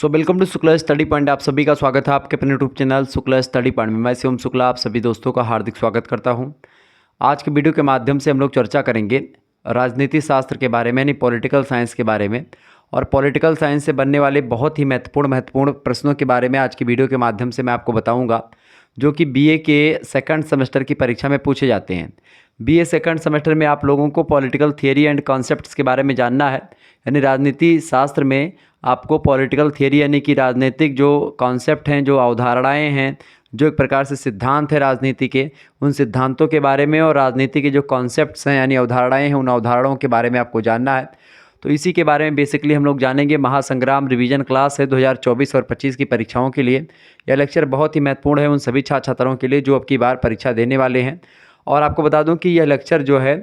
Welcome to Shukla study point. आप सभी का स्वागत है आपके अपने YouTube channel Shukla study point में। मैं शिवम शुक्ला आप सभी दोस्तों का हार्दिक स्वागत करता हूं। आज के वीडियो के माध्यम से हम लोग चर्चा करेंगे राजनीति शास्त्र के बारे में, यानी पॉलिटिकल साइंस के बारे में, और पॉलिटिकल साइंस से बनने वाले बहुत ही महत्वपूर्ण प्रश्नों के बारे में आज की वीडियो के माध्यम से मैं आपको बताऊँगा, जो कि बीए के सेकंड सेमेस्टर की परीक्षा में पूछे जाते हैं। बीए सेकंड सेमेस्टर में आप लोगों को पॉलिटिकल थियरी एंड कॉन्सेप्ट्स के बारे में जानना है, यानी राजनीति शास्त्र में आपको पॉलिटिकल थियरी यानी कि राजनीतिक जो कॉन्सेप्ट हैं, जो अवधारणाएं हैं, जो एक प्रकार से सिद्धांत है राजनीति के, उन सिद्धांतों के बारे में, और राजनीति के जो कॉन्सेप्ट्स हैं यानी अवधारणाएं हैं, उन अवधारणाओं के बारे में आपको जानना है। तो इसी के बारे में बेसिकली हम लोग जानेंगे। महासंग्राम रिवीजन क्लास है 2024 और 25 की परीक्षाओं के लिए। यह लेक्चर बहुत ही महत्वपूर्ण है उन सभी छात्र छात्राओं के लिए जो अब की बार परीक्षा देने वाले हैं। और आपको बता दूं कि यह लेक्चर जो है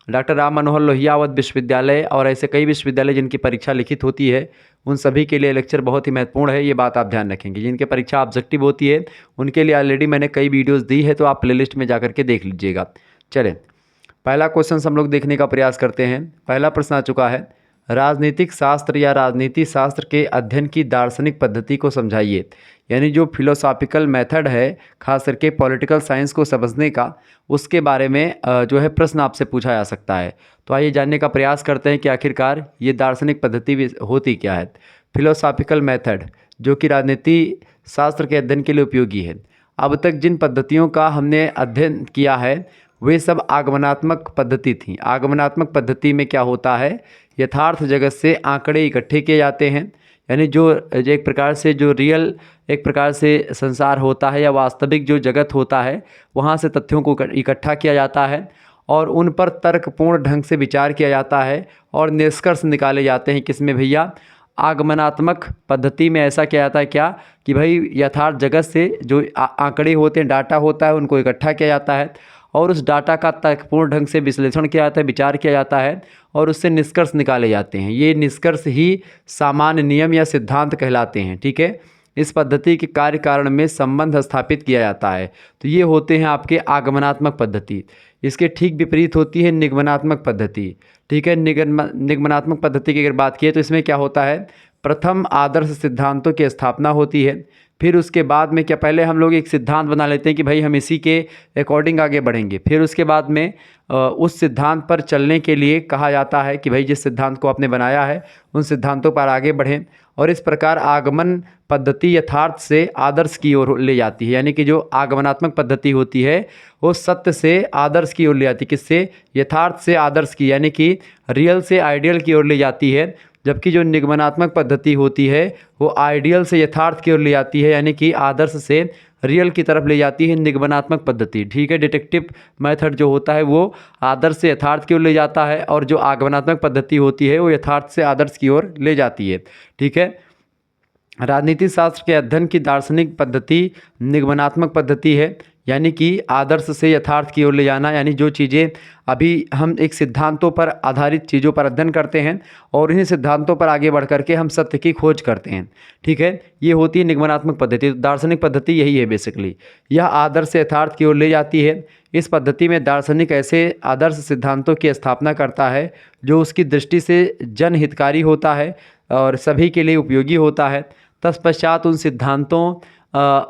डॉक्टर राम मनोहर लोहिया अवध विश्वविद्यालय और ऐसे कई विश्वविद्यालय जिनकी परीक्षा लिखित होती है, उन सभी के लिए लेक्चर बहुत ही महत्वपूर्ण है। ये बात आप ध्यान रखेंगे। जिनके परीक्षा ऑब्जेक्टिव होती है उनके लिए ऑलरेडी मैंने कई वीडियोस दी है, तो आप प्लेलिस्ट में जाकर के देख लीजिएगा। चलें, पहला क्वेश्चन हम लोग देखने का प्रयास करते हैं। पहला प्रश्न आ चुका है, राजनीतिक शास्त्र या राजनीति शास्त्र के अध्ययन की दार्शनिक पद्धति को समझाइए। यानी जो फिलोसॉफिकल मेथड है खास करके पॉलिटिकल साइंस को समझने का, उसके बारे में जो है प्रश्न आपसे पूछा जा सकता है। तो आइए जानने का प्रयास करते हैं कि आखिरकार ये दार्शनिक पद्धति होती क्या है। फिलोसॉफिकल मेथड जो कि राजनीति शास्त्र के अध्ययन के लिए उपयोगी है। अब तक जिन पद्धतियों का हमने अध्ययन किया है वे सब आगमनात्मक पद्धति थी। आगमनात्मक पद्धति में क्या होता है, यथार्थ जगत से आंकड़े इकट्ठे किए जाते हैं, यानी जो एक प्रकार से जो रियल एक प्रकार से संसार होता है या वास्तविक जो जगत होता है, वहाँ से तथ्यों को इकट्ठा किया जाता है और उन पर तर्कपूर्ण ढंग से विचार किया जाता है और निष्कर्ष निकाले जाते हैं। किसमें भैया? आगमनात्मक पद्धति में ऐसा किया जाता है क्या कि भाई यथार्थ जगत से जो आंकड़े होते हैं, डाटा होता है, उनको इकट्ठा किया जाता है और उस डाटा का तर्कपूर्ण ढंग से विश्लेषण किया जाता है, विचार किया जाता है और उससे निष्कर्ष निकाले जाते हैं। ये निष्कर्ष ही सामान्य नियम या सिद्धांत कहलाते हैं। ठीक है, इस पद्धति के कार्य कारण में संबंध स्थापित किया जाता है। तो ये होते हैं आपके आगमनात्मक पद्धति। इसके ठीक विपरीत होती है निगमनात्मक पद्धति। ठीक है, निगमनात्मक पद्धति की अगर बात किए तो इसमें क्या होता है, प्रथम आदर्श सिद्धांतों की स्थापना होती है। फिर उसके बाद में क्या, पहले हम लोग एक सिद्धांत बना लेते हैं कि भाई हम इसी के अकॉर्डिंग आगे बढ़ेंगे। फिर उसके बाद में उस सिद्धांत पर चलने के लिए कहा जाता है कि भाई जिस सिद्धांत को आपने बनाया है उन सिद्धांतों पर आगे बढ़ें। और इस प्रकार आगमन पद्धति यथार्थ से आदर्श की ओर ले जाती है। यानी कि जो आगमनात्मक पद्धति होती है वो सत्य से आदर्श की ओर ले जाती है। किससे? यथार्थ से आदर्श की, यानी कि रियल से आइडियल की ओर ले जाती है। जबकि जो निगमनात्मक पद्धति होती है वो आइडियल से यथार्थ की ओर ले जाती है, यानी कि आदर्श से रियल की तरफ ले जाती है निगमनात्मक पद्धति। ठीक है, डिटेक्टिव मेथड जो होता है वो आदर्श से यथार्थ की ओर ले जाता है और जो आगमनात्मक पद्धति होती है वो यथार्थ से आदर्श की ओर ले जाती है। ठीक है, राजनीति शास्त्र के अध्ययन की दार्शनिक पद्धति निगमनात्मक पद्धति है, यानी कि आदर्श से यथार्थ की ओर ले जाना। यानी जो चीज़ें अभी हम एक सिद्धांतों पर आधारित चीज़ों पर अध्ययन करते हैं और इन्हीं सिद्धांतों पर आगे बढ़ करके हम सत्य की खोज करते हैं। ठीक है, ये होती है निगमनात्मक पद्धति। दार्शनिक पद्धति यही है बेसिकली, यह आदर्श से यथार्थ की ओर ले जाती है। इस पद्धति में दार्शनिक ऐसे आदर्श सिद्धांतों की स्थापना करता है जो उसकी दृष्टि से जनहितकारी होता है और सभी के लिए उपयोगी होता है। तत्पश्चात उन सिद्धांतों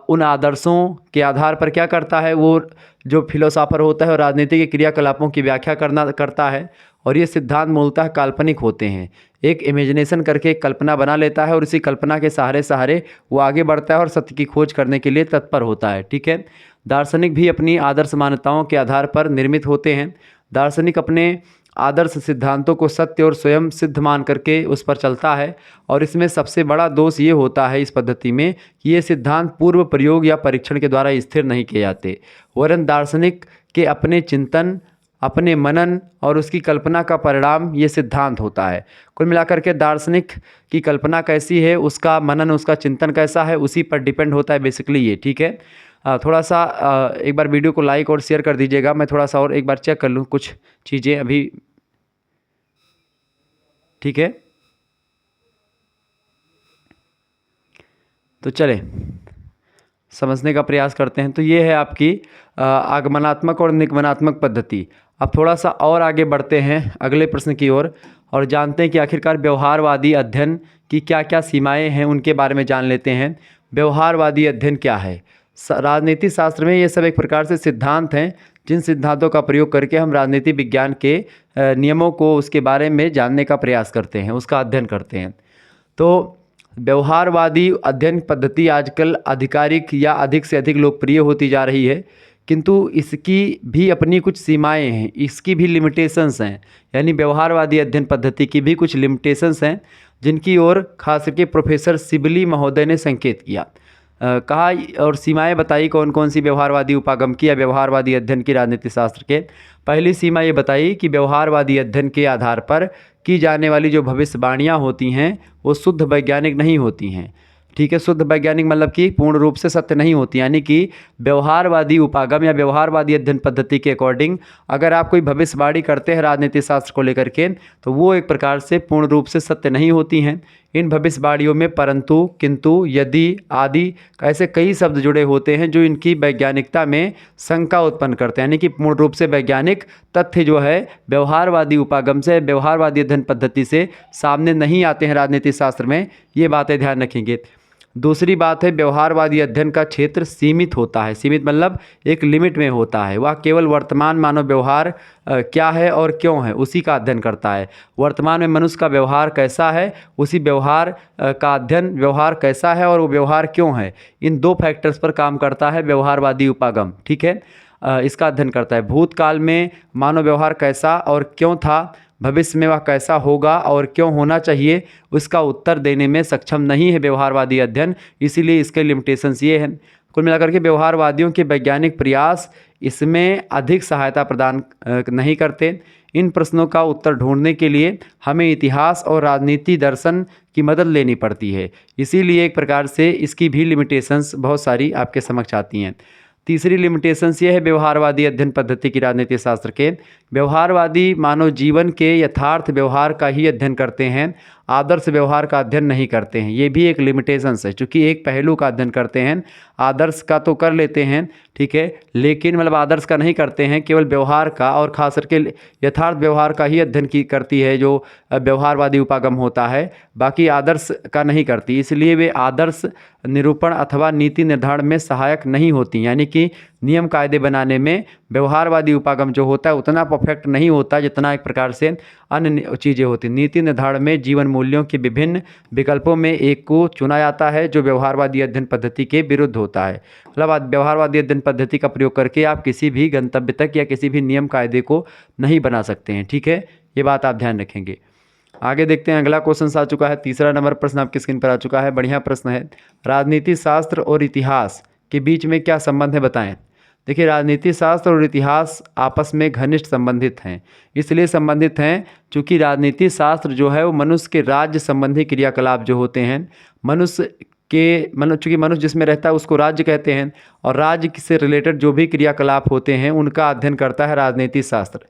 उन आदर्शों के आधार पर क्या करता है, वो जो फिलोसोफर होता है और राजनीति के क्रियाकलापों की व्याख्या करता है। और ये सिद्धांत मूलतः काल्पनिक होते हैं। एक इमेजिनेशन करके एक कल्पना बना लेता है और इसी कल्पना के सहारे वो आगे बढ़ता है और सत्य की खोज करने के लिए तत्पर होता है। ठीक है, दार्शनिक भी अपनी आदर्श मान्यताओं के आधार पर निर्मित होते हैं। दार्शनिक अपने आदर्श सिद्धांतों को सत्य और स्वयं सिद्ध मान करके उस पर चलता है। और इसमें सबसे बड़ा दोष ये होता है इस पद्धति में कि ये सिद्धांत पूर्व प्रयोग या परीक्षण के द्वारा स्थिर नहीं किए जाते, वरन दार्शनिक के अपने चिंतन, अपने मनन और उसकी कल्पना का परिणाम ये सिद्धांत होता है। कुल मिलाकर के दार्शनिक की कल्पना कैसी है, उसका मनन, उसका चिंतन कैसा है, उसी पर डिपेंड होता है बेसिकली ये। ठीक है, थोड़ा सा एक बार वीडियो को लाइक और शेयर कर दीजिएगा। मैं थोड़ा सा और एक बार चेक कर लूँ कुछ चीज़ें अभी। ठीक है, तो चले समझने का प्रयास करते हैं। तो ये है आपकी आगमनात्मक और निगमनात्मक पद्धति। अब थोड़ा सा और आगे बढ़ते हैं अगले प्रश्न की ओर और जानते हैं कि आखिरकार व्यवहारवादी अध्ययन की क्या क्या सीमाएं हैं, उनके बारे में जान लेते हैं। व्यवहारवादी अध्ययन क्या है? राजनीति शास्त्र में ये सब एक प्रकार से सिद्धांत हैं, जिन सिद्धांतों का प्रयोग करके हम राजनीति विज्ञान के नियमों को, उसके बारे में जानने का प्रयास करते हैं, उसका अध्ययन करते हैं। तो व्यवहारवादी अध्ययन पद्धति आजकल आधिकारिक या अधिक से अधिक लोकप्रिय होती जा रही है, किंतु इसकी भी अपनी कुछ सीमाएं हैं, इसकी भी लिमिटेशंस हैं। यानी व्यवहारवादी अध्ययन पद्धति की भी कुछ लिमिटेशंस हैं, जिनकी ओर खास करके प्रोफेसर सिबली महोदय ने संकेत किया। कहा और सीमाएं बताई कौन कौन सी व्यवहारवादी उपागम की या व्यवहारवादी अध्ययन की राजनीति शास्त्र के। पहली सीमा ये बताई कि व्यवहारवादी अध्ययन के आधार पर की जाने वाली जो भविष्यवाणियाँ होती हैं वो शुद्ध वैज्ञानिक नहीं होती हैं। ठीक है, शुद्ध वैज्ञानिक मतलब कि पूर्ण रूप से सत्य नहीं होती। यानी कि व्यवहारवादी उपागम या व्यवहारवादी अध्ययन पद्धति के अकॉर्डिंग अगर आप कोई भविष्यवाणी करते हैं राजनीति शास्त्र को लेकर के, तो वो एक प्रकार से पूर्ण रूप से सत्य नहीं होती हैं। इन भविष्यवाणियों में परंतु, किंतु, यदि आदि ऐसे कई शब्द जुड़े होते हैं जो इनकी वैज्ञानिकता में शंका उत्पन्न करते हैं। यानी कि पूर्ण रूप से वैज्ञानिक तथ्य जो है व्यवहारवादी उपागम से, व्यवहारवादी अध्ययन पद्धति से सामने नहीं आते हैं राजनीति शास्त्र में। ये बातें ध्यान रखेंगे। दूसरी बात है, व्यवहारवादी अध्ययन का क्षेत्र सीमित होता है। सीमित मतलब एक लिमिट में होता है। वह केवल वर्तमान मानव व्यवहार क्या है और क्यों है, उसी का अध्ययन करता है। वर्तमान में मनुष्य का व्यवहार कैसा है, उसी व्यवहार का अध्ययन, व्यवहार कैसा है और वो व्यवहार क्यों है, इन दो फैक्टर्स पर काम करता है व्यवहारवादी उपागम। ठीक है, इसका अध्ययन करता है। भूतकाल में मानव व्यवहार कैसा और क्यों था, भविष्य में वह कैसा होगा और क्यों होना चाहिए, उसका उत्तर देने में सक्षम नहीं है व्यवहारवादी अध्ययन। इसीलिए इसके लिमिटेशंस ये हैं। कुल मिलाकर के व्यवहारवादियों के वैज्ञानिक प्रयास इसमें अधिक सहायता प्रदान नहीं करते। इन प्रश्नों का उत्तर ढूंढने के लिए हमें इतिहास और राजनीति दर्शन की मदद लेनी पड़ती है। इसीलिए एक प्रकार से इसकी भी लिमिटेशंस बहुत सारी आपके समक्ष आती हैं। तीसरी लिमिटेशंस ये है व्यवहारवादी अध्ययन पद्धति की राजनीति शास्त्र के, व्यवहारवादी मानव जीवन के यथार्थ व्यवहार का ही अध्ययन करते हैं, आदर्श व्यवहार का अध्ययन नहीं करते हैं। ये भी एक लिमिटेशंस है, चूँकि एक पहलू का अध्ययन करते हैं, आदर्श का तो कर लेते हैं, ठीक है, लेकिन मतलब आदर्श का नहीं करते हैं, केवल व्यवहार का और खास करके यथार्थ व्यवहार का ही अध्ययन की करती है जो व्यवहारवादी उपागम होता है, बाकी आदर्श का नहीं करती। इसलिए वे आदर्श निरूपण अथवा नीति निर्धारण में सहायक नहीं होती। यानी कि नियम कायदे बनाने में व्यवहारवादी उपागम जो होता है उतना परफेक्ट नहीं होता जितना एक प्रकार से अन्य चीज़ें होती। नीति निर्धारण में जीवन मूल्यों के विभिन्न विकल्पों में एक को चुना जाता है जो व्यवहारवादी अध्ययन पद्धति के विरुद्ध होता है। मतलब व्यवहारवादी अध्ययन पद्धति का प्रयोग करके आप किसी भी गंतव्य तक या किसी भी नियम कायदे को नहीं बना सकते हैं। ठीक है, ये बात आप ध्यान रखेंगे। आगे देखते हैं, अगला क्वेश्चन आ चुका है। तीसरा नंबर प्रश्न आपकी स्क्रीन पर आ चुका है। बढ़िया प्रश्न है, राजनीति शास्त्र और इतिहास के बीच में क्या संबंध है बताएं। देखिए, राजनीति शास्त्र और इतिहास आपस में घनिष्ठ संबंधित हैं। इसलिए संबंधित हैं क्योंकि राजनीति शास्त्र जो है वो मनुष्य के राज्य संबंधी क्रियाकलाप जो होते हैं, चूँकि मनुष्य जिसमें रहता है उसको राज्य कहते हैं, और राज्य से रिलेटेड जो भी क्रियाकलाप होते हैं उनका अध्ययन करता है राजनीति शास्त्र।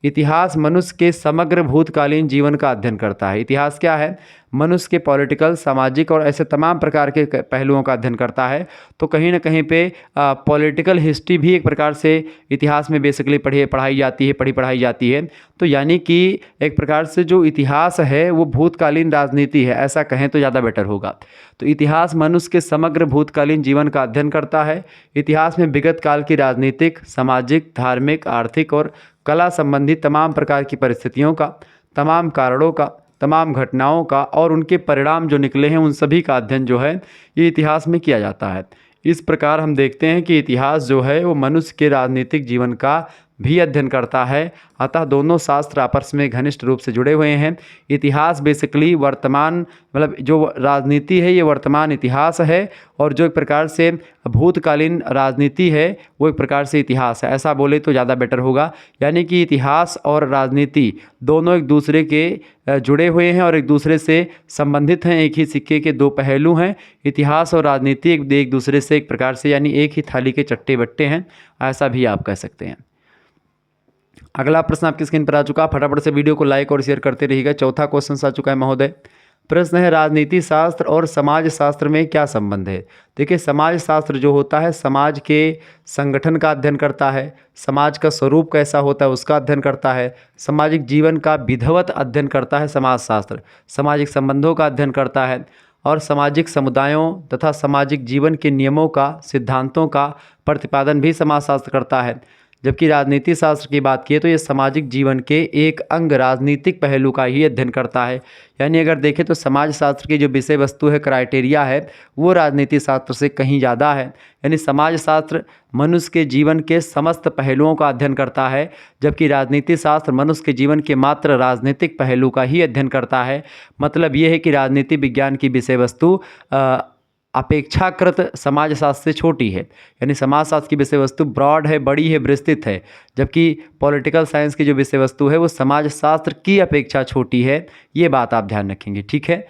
इतिहास मनुष्य के समग्र भूतकालीन जीवन का अध्ययन करता है। इतिहास क्या है, मनुष्य के पॉलिटिकल, सामाजिक और ऐसे तमाम प्रकार के पहलुओं का अध्ययन करता है। तो कहीं ना कहीं पे पॉलिटिकल हिस्ट्री भी एक प्रकार से इतिहास में बेसिकली पढ़ाई जाती है। तो यानी कि एक प्रकार से जो इतिहास है वो भूतकालीन राजनीति है, ऐसा कहें तो ज़्यादा बेटर होगा। तो इतिहास मनुष्य के समग्र भूतकालीन जीवन का अध्ययन करता है। इतिहास में विगत काल की राजनीतिक, सामाजिक, धार्मिक, आर्थिक और कला संबंधी तमाम प्रकार की परिस्थितियों का, तमाम कारणों का, तमाम घटनाओं का और उनके परिणाम जो निकले हैं उन सभी का अध्ययन जो है ये इतिहास में किया जाता है। इस प्रकार हम देखते हैं कि इतिहास जो है वो मनुष्य के राजनीतिक जीवन का भी अध्ययन करता है। अतः दोनों शास्त्र आपस में घनिष्ठ रूप से जुड़े हुए हैं। इतिहास बेसिकली वर्तमान, मतलब जो राजनीति है ये वर्तमान इतिहास है, और जो एक प्रकार से भूतकालीन राजनीति है वो एक प्रकार से इतिहास है, ऐसा बोले तो ज़्यादा बेटर होगा। यानी कि इतिहास और राजनीति दोनों एक दूसरे के जुड़े हुए हैं और एक दूसरे से संबंधित हैं, एक ही सिक्के के दो पहलू हैं। इतिहास और राजनीति एक दूसरे से एक प्रकार से यानी एक ही थाली के चट्टे बट्टे हैं, ऐसा भी आप कह सकते हैं। अगला प्रश्न आपकी स्क्रीन पर आ चुका, फटाफट से वीडियो को लाइक और शेयर करते रहिएगा। चौथा क्वेश्चन आ चुका है महोदय, प्रश्न है राजनीति शास्त्र और समाज शास्त्र में क्या संबंध है। देखिए, समाज शास्त्र जो होता है समाज के संगठन का अध्ययन करता है, समाज का स्वरूप कैसा होता है उसका अध्ययन करता है, सामाजिक जीवन का विधिवत अध्ययन करता है समाज शास्त्र, सामाजिक संबंधों का अध्ययन करता है और सामाजिक समुदायों तथा सामाजिक जीवन के नियमों का, सिद्धांतों का प्रतिपादन भी समाजशास्त्र करता है। जबकि राजनीति शास्त्र की बात की तो ये सामाजिक जीवन के एक अंग राजनीतिक पहलू का ही अध्ययन करता है। यानी अगर देखें तो समाज शास्त्र की जो विषय वस्तु है, क्राइटेरिया है, वो राजनीति शास्त्र से कहीं ज़्यादा है। यानी समाज शास्त्र मनुष्य के जीवन के समस्त पहलुओं का अध्ययन करता है, जबकि राजनीति शास्त्र मनुष्य के जीवन के मात्र राजनीतिक पहलू का ही अध्ययन करता है। मतलब ये है कि राजनीति विज्ञान की विषय वस्तु अपेक्षाकृत समाज शास्त्र से छोटी है। यानी समाज शास्त्र की विषय वस्तु ब्रॉड है, बड़ी है, विस्तृत है, जबकि पॉलिटिकल साइंस की जो विषय वस्तु है वो समाज शास्त्र की अपेक्षा छोटी है। ये बात आप ध्यान रखेंगे, ठीक है।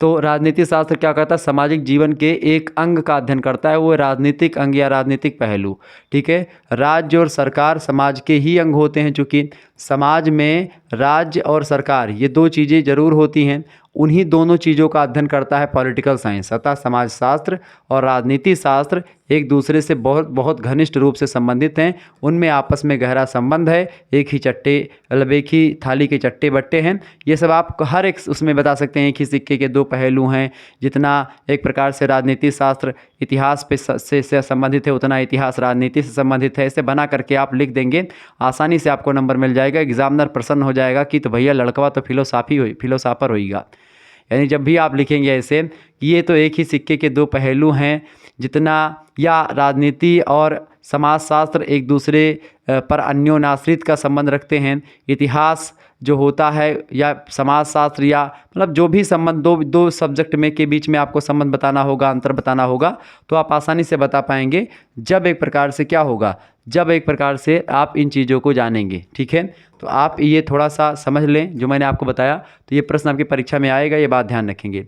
तो राजनीति शास्त्र क्या करता है, सामाजिक जीवन के एक अंग का अध्ययन करता है, वो राजनीतिक अंग या राजनीतिक पहलू, ठीक है। राज्य और सरकार समाज के ही अंग होते हैं, चूँकि समाज में राज्य और सरकार ये दो चीज़ें जरूर होती हैं, उन्हीं दोनों चीज़ों का अध्ययन करता है पॉलिटिकल साइंस। अतः समाजशास्त्र और राजनीति शास्त्र एक दूसरे से बहुत बहुत घनिष्ठ रूप से संबंधित हैं, उनमें आपस में गहरा संबंध है, एक ही चट्टे मतलब एक ही थाली के चट्टे बट्टे हैं। ये सब आप हर एक उसमें बता सकते हैं, एक ही सिक्के के दो पहलू हैं। जितना एक प्रकार से राजनीति शास्त्र इतिहास पे से संबंधित है, उतना इतिहास राजनीति से संबंधित है। इसे बना करके आप लिख देंगे, आसानी से आपको नंबर मिल जाएगा। एग्जामिनर प्रसन्न हो जाएगा कि तो भैया लड़कवा तो फिलोसॉफर होएगा। यानी जब भी आप लिखेंगे ऐसे कि ये तो एक ही सिक्के के दो पहलू हैं, जितना या राजनीति और समाजशास्त्र एक दूसरे पर अन्योन्याश्रित का संबंध रखते हैं, इतिहास जो होता है या समाजशास्त्र या मतलब जो भी संबंध दो सब्जेक्ट में के बीच में आपको संबंध बताना होगा, अंतर बताना होगा, तो आप आसानी से बता पाएंगे जब एक प्रकार से क्या होगा, जब एक प्रकार से आप इन चीज़ों को जानेंगे, ठीक है। तो आप ये थोड़ा सा समझ लें जो मैंने आपको बताया, तो ये प्रश्न आपकी परीक्षा में आएगा, ये बात ध्यान रखेंगे।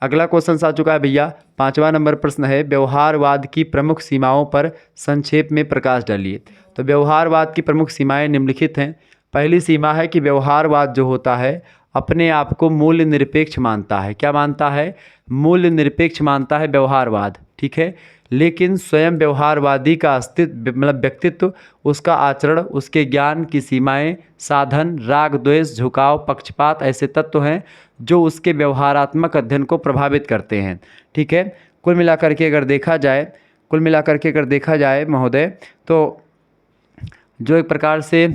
अगला क्वेश्चन आ चुका है भैया, 5वां नंबर प्रश्न है, व्यवहारवाद की प्रमुख सीमाओं पर संक्षेप में प्रकाश डालिए। तो व्यवहारवाद की प्रमुख सीमाएं निम्नलिखित हैं। पहली सीमा है कि व्यवहारवाद जो होता है अपने आप को मूल्य निरपेक्ष मानता है। क्या मानता है? मूल्य निरपेक्ष मानता है व्यवहारवाद, ठीक है। लेकिन स्वयं व्यवहारवादी का अस्तित्व मतलब व्यक्तित्व, उसका आचरण, उसके ज्ञान की सीमाएं, साधन, राग द्वेष, झुकाव, पक्षपात ऐसे तत्व हैं जो उसके व्यवहारात्मक अध्ययन को प्रभावित करते हैं, ठीक है। कुल मिलाकर के अगर देखा जाए महोदय, तो जो एक प्रकार से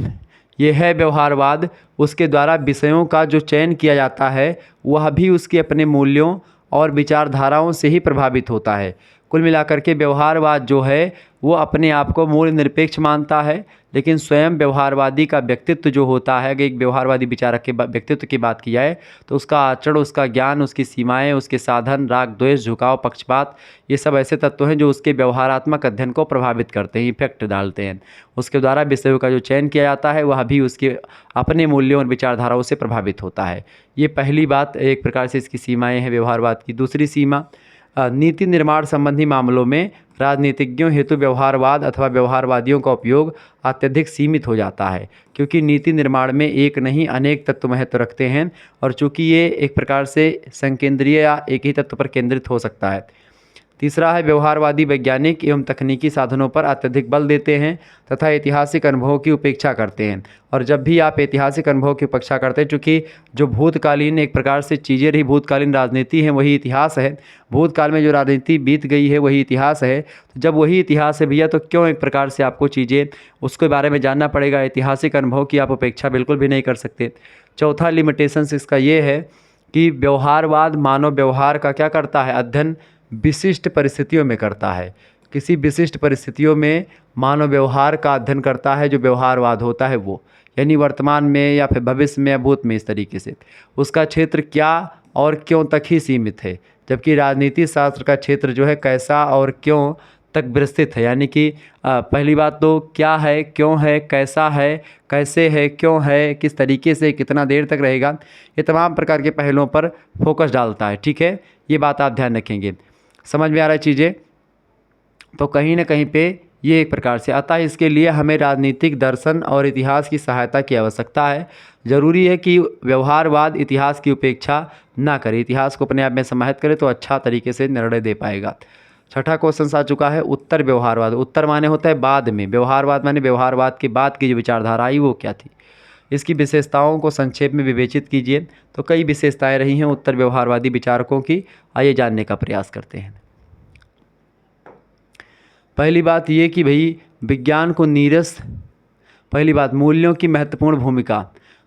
ये है व्यवहारवाद, उसके द्वारा विषयों का जो चयन किया जाता है वह भी उसके अपने मूल्यों और विचारधाराओं से ही प्रभावित होता है। कुल मिलाकर के व्यवहारवाद जो है वो अपने आप को मूल्य निरपेक्ष मानता है, लेकिन स्वयं व्यवहारवादी का व्यक्तित्व जो होता है, अगर एक व्यवहारवादी विचारक के व्यक्तित्व की बात की जाए तो उसका आचरण, उसका ज्ञान, उसकी सीमाएं, उसके साधन, राग द्वेष, झुकाव, पक्षपात, ये सब ऐसे तत्व हैं जो उसके व्यवहारात्मक अध्ययन को प्रभावित करते हैं, इफेक्ट डालते हैं। उसके द्वारा विषयों का जो चयन किया जाता है वह भी उसके अपने मूल्यों और विचारधाराओं से प्रभावित होता है। ये पहली बात एक प्रकार से इसकी सीमाएँ हैं व्यवहारवाद की। दूसरी सीमा, नीति निर्माण संबंधी मामलों में राजनीतिज्ञों हेतु व्यवहारवाद अथवा व्यवहारवादियों का उपयोग अत्यधिक सीमित हो जाता है, क्योंकि नीति निर्माण में एक नहीं अनेक तत्व महत्व रखते हैं और चूंकि ये एक प्रकार से संकेंद्रीय या एक ही तत्व पर केंद्रित हो सकता है। तीसरा है, व्यवहारवादी वैज्ञानिक एवं तकनीकी साधनों पर अत्यधिक बल देते हैं तथा ऐतिहासिक अनुभवों की उपेक्षा करते हैं। और जब भी आप ऐतिहासिक अनुभव की उपेक्षा करते हैं, चूँकि जो भूतकालीन एक प्रकार से चीज़ें रही, भूतकालीन राजनीति है वही इतिहास है, भूतकाल में जो राजनीति बीत गई है वही इतिहास है। तो जब वही इतिहास है भैया, तो क्यों एक प्रकार से आपको चीज़ें उसके बारे में जानना पड़ेगा, ऐतिहासिक अनुभव की आप उपेक्षा बिल्कुल भी नहीं कर सकते। चौथा लिमिटेशंस इसका ये है कि व्यवहारवाद मानव व्यवहार का क्या करता है, अध्ययन विशिष्ट परिस्थितियों में करता है। किसी विशिष्ट परिस्थितियों में मानव व्यवहार का अध्ययन करता है जो व्यवहारवाद होता है वो, यानी वर्तमान में या फिर भविष्य में या भूत में, इस तरीके से उसका क्षेत्र क्या और क्यों तक ही सीमित है। जबकि राजनीति शास्त्र का क्षेत्र जो है कैसा और क्यों तक विस्तृत है, यानी कि पहली बात तो क्या है, क्यों है, कैसा है, कैसे है, क्यों है, किस तरीके से, कितना देर तक रहेगा, ये तमाम प्रकार के पहलुओं पर फोकस डालता है, ठीक है। ये बात आप ध्यान रखेंगे। समझ में आ रहा है चीज़ें? तो कहीं ना कहीं पे ये एक प्रकार से। अतः इसके लिए हमें राजनीतिक दर्शन और इतिहास की सहायता की आवश्यकता है। जरूरी है कि व्यवहारवाद इतिहास की उपेक्षा ना करे, इतिहास को अपने आप में समाहित करे तो अच्छा तरीके से निर्णय दे पाएगा। छठा क्वेश्चन आ चुका है, उत्तर व्यवहारवाद। उत्तर माने होता है बाद में, व्यवहारवाद माने व्यवहारवाद के बाद की जो विचारधारा आई वो क्या थी। इसकी विशेषताओं को संक्षेप में विवेचित कीजिए। तो कई विशेषताएं रही हैं उत्तर व्यवहारवादी विचारकों की, आइए जानने का प्रयास करते हैं। पहली बात ये कि भाई विज्ञान को नीरस, पहली बात मूल्यों की महत्वपूर्ण भूमिका।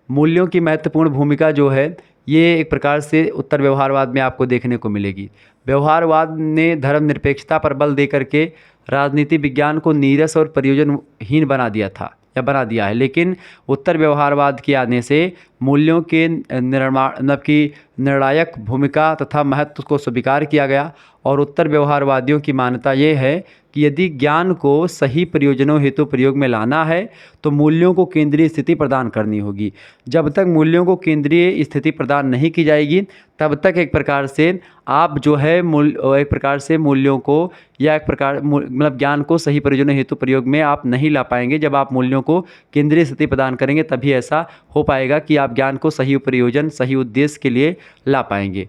मूल्यों की महत्वपूर्ण भूमिका जो है ये एक प्रकार से उत्तर व्यवहारवाद में आपको देखने को मिलेगी। व्यवहारवाद ने धर्मनिरपेक्षता पर बल दे करके राजनीति विज्ञान को नीरस और प्रयोजनहीन बना दिया था या बना दिया है, लेकिन उत्तर व्यवहारवाद के आने से मूल्यों के निर्माण की निर्णायक भूमिका तथा महत्व को स्वीकार किया गया। और उत्तर व्यवहारवादियों की मान्यता ये है कि यदि ज्ञान को सही प्रयोजनों हेतु प्रयोग में लाना है तो मूल्यों को केंद्रीय स्थिति प्रदान करनी होगी। जब तक मूल्यों को केंद्रीय स्थिति प्रदान नहीं की जाएगी तब तक एक प्रकार से आप जो है एक प्रकार से मूल्यों को या एक प्रकार मतलब ज्ञान को सही प्रयोजनों हेतु प्रयोग में आप नहीं ला पाएंगे। जब आप मूल्यों को केंद्रीय स्थिति प्रदान करेंगे तभी ऐसा हो पाएगा कि आप ज्ञान को सही प्रयोजन सही उद्देश्य के लिए ला पाएंगे।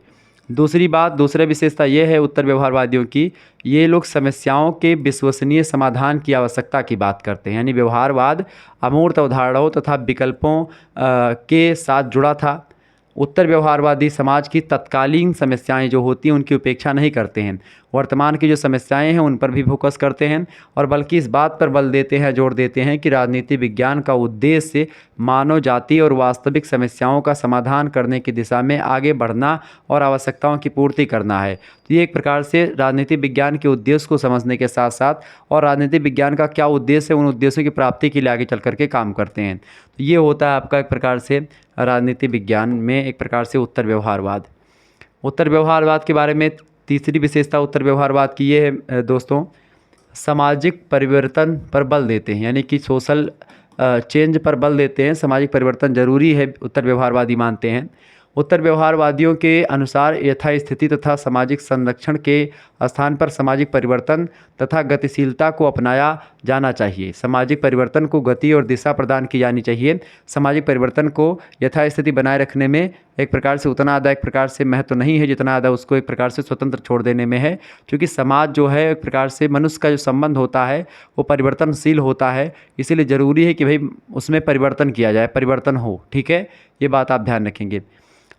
दूसरी बात, दूसरा विशेषता ये है उत्तर व्यवहारवादियों की, ये लोग समस्याओं के विश्वसनीय समाधान की आवश्यकता की बात करते हैं। यानी व्यवहारवाद अमूर्त अवधारणाओं तथा विकल्पों के साथ जुड़ा था। उत्तर व्यवहारवादी समाज की तत्कालीन समस्याएं जो होती हैं उनकी उपेक्षा नहीं करते हैं, वर्तमान की जो समस्याएं हैं उन पर भी फोकस करते हैं और बल्कि इस बात पर बल देते हैं, जोर देते हैं कि राजनीति विज्ञान का उद्देश्य मानव जाति और वास्तविक समस्याओं का समाधान करने की दिशा में आगे बढ़ना और आवश्यकताओं की पूर्ति करना है। तो ये एक प्रकार से राजनीति विज्ञान के उद्देश्य को समझने के साथ साथ और राजनीति विज्ञान का क्या उद्देश्य है उन उद्देश्यों की प्राप्ति के लिए आगे चल करके काम करते हैं। तो ये होता है आपका एक प्रकार से राजनीति विज्ञान में एक प्रकार से उत्तर व्यवहारवाद। उत्तर व्यवहारवाद के बारे में तीसरी विशेषता उत्तर व्यवहारवाद की ये है दोस्तों, सामाजिक परिवर्तन पर बल देते हैं। यानी कि सोशल चेंज पर बल देते हैं, सामाजिक परिवर्तन जरूरी है उत्तर व्यवहारवादी मानते हैं। उत्तर व्यवहारवादियों के अनुसार यथास्थिति तथा सामाजिक संरक्षण के स्थान पर सामाजिक परिवर्तन तथा गतिशीलता को अपनाया जाना चाहिए। सामाजिक परिवर्तन को गति और दिशा प्रदान की जानी चाहिए। सामाजिक परिवर्तन को यथास्थिति बनाए रखने में एक प्रकार से उतना ज़्यादा एक प्रकार से महत्व नहीं है जितना ज़्यादा उसको एक प्रकार से स्वतंत्र छोड़ देने में है, क्योंकि समाज जो है एक प्रकार से मनुष्य का जो संबंध होता है वो परिवर्तनशील होता है। इसीलिए ज़रूरी है कि भाई उसमें परिवर्तन किया जाए, परिवर्तन हो। ठीक है, ये बात आप ध्यान रखेंगे।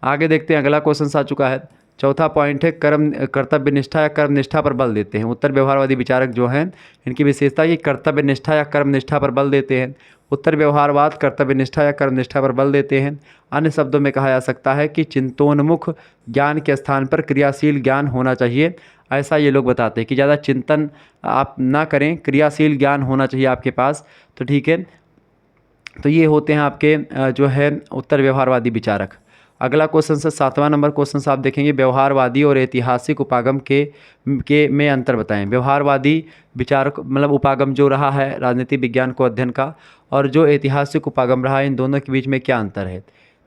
आगे देखते हैं, अगला क्वेश्चन आ चुका है। चौथा पॉइंट है कर्तव्य निष्ठा या कर्म निष्ठा पर बल देते हैं। उत्तर व्यवहारवादी विचारक जो हैं इनकी विशेषता ये कर्तव्य निष्ठा या कर्म निष्ठा पर बल देते हैं। उत्तर व्यवहारवाद कर्तव्य निष्ठा या कर्म निष्ठा पर बल देते हैं। अन्य शब्दों में कहा जा सकता है कि चिंतनोन्मुख ज्ञान के स्थान पर क्रियाशील ज्ञान होना चाहिए। ऐसा ये लोग बताते हैं कि ज़्यादा चिंतन आप ना करें, क्रियाशील ज्ञान होना चाहिए आपके पास। तो ठीक है, तो ये होते हैं आपके जो है उत्तर व्यवहारवादी विचारक। अगला क्वेश्चन से 7वां नंबर क्वेश्चन से आप देखेंगे, व्यवहारवादी और ऐतिहासिक उपागम के में अंतर बताएं। व्यवहारवादी विचारक मतलब उपागम जो रहा है राजनीति विज्ञान को अध्ययन का और जो ऐतिहासिक उपागम रहा है, इन दोनों के बीच में क्या अंतर है।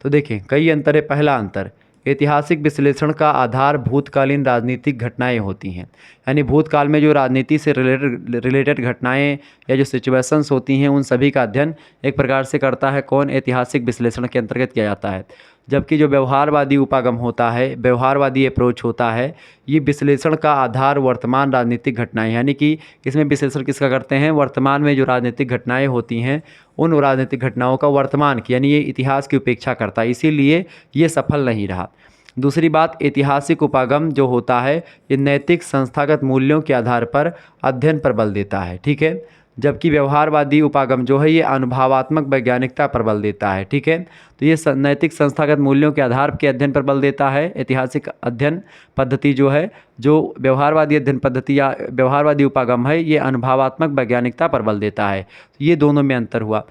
तो देखें कई अंतर है। पहला अंतर, ऐतिहासिक विश्लेषण का आधार भूतकालीन राजनीतिक घटनाएं होती हैं। यानी भूतकाल में जो राजनीति से रिलेटेड घटनाएं या जो सिचुएशंस होती हैं उन सभी का अध्ययन एक प्रकार से करता है कौन, ऐतिहासिक विश्लेषण के अंतर्गत किया जाता है। जबकि जो व्यवहारवादी उपागम होता है, व्यवहारवादी अप्रोच होता है, ये विश्लेषण का आधार वर्तमान राजनीतिक घटनाएं, यानी कि इसमें विश्लेषण किसका करते हैं, वर्तमान में जो राजनीतिक घटनाएं होती हैं उन राजनीतिक घटनाओं का वर्तमान की, यानी ये इतिहास की उपेक्षा करता है, इसीलिए ये सफल नहीं रहा। दूसरी बात, ऐतिहासिक उपागम जो होता है ये नैतिक संस्थागत मूल्यों के आधार पर अध्ययन पर बल देता है। ठीक है, जबकि व्यवहारवादी उपागम जो है ये अनुभवात्मक वैज्ञानिकता पर बल देता है। ठीक है, तो ये नैतिक संस्थागत मूल्यों के आधार के अध्ययन पर बल देता है। ऐतिहासिक अध्ययन पद्धति जो है, जो व्यवहारवादी अध्ययन पद्धति या व्यवहारवादी उपागम है, ये अनुभवात्मक वैज्ञानिकता पर बल देता है। तो ये दोनों में अंतर हुआ।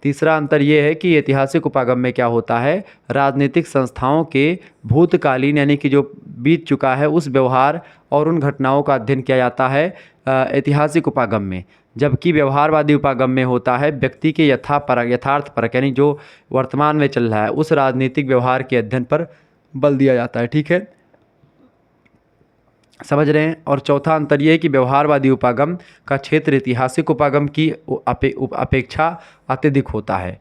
तीसरा अंतर ये है कि ऐतिहासिक उपागम में क्या होता है, राजनीतिक संस्थाओं के भूतकालीन यानी कि जो बीत चुका है उस व्यवहार और उन घटनाओं का अध्ययन किया जाता है ऐतिहासिक उपागम में। जबकि व्यवहारवादी उपागम में होता है व्यक्ति के यथार्थ परक यानी जो वर्तमान में चल रहा है उस राजनीतिक व्यवहार के अध्ययन पर बल दिया जाता है। ठीक है, समझ रहे हैं। और चौथा अंतर ये है कि व्यवहारवादी उपागम का क्षेत्र ऐतिहासिक उपागम की अपेक्षा अत्यधिक होता है।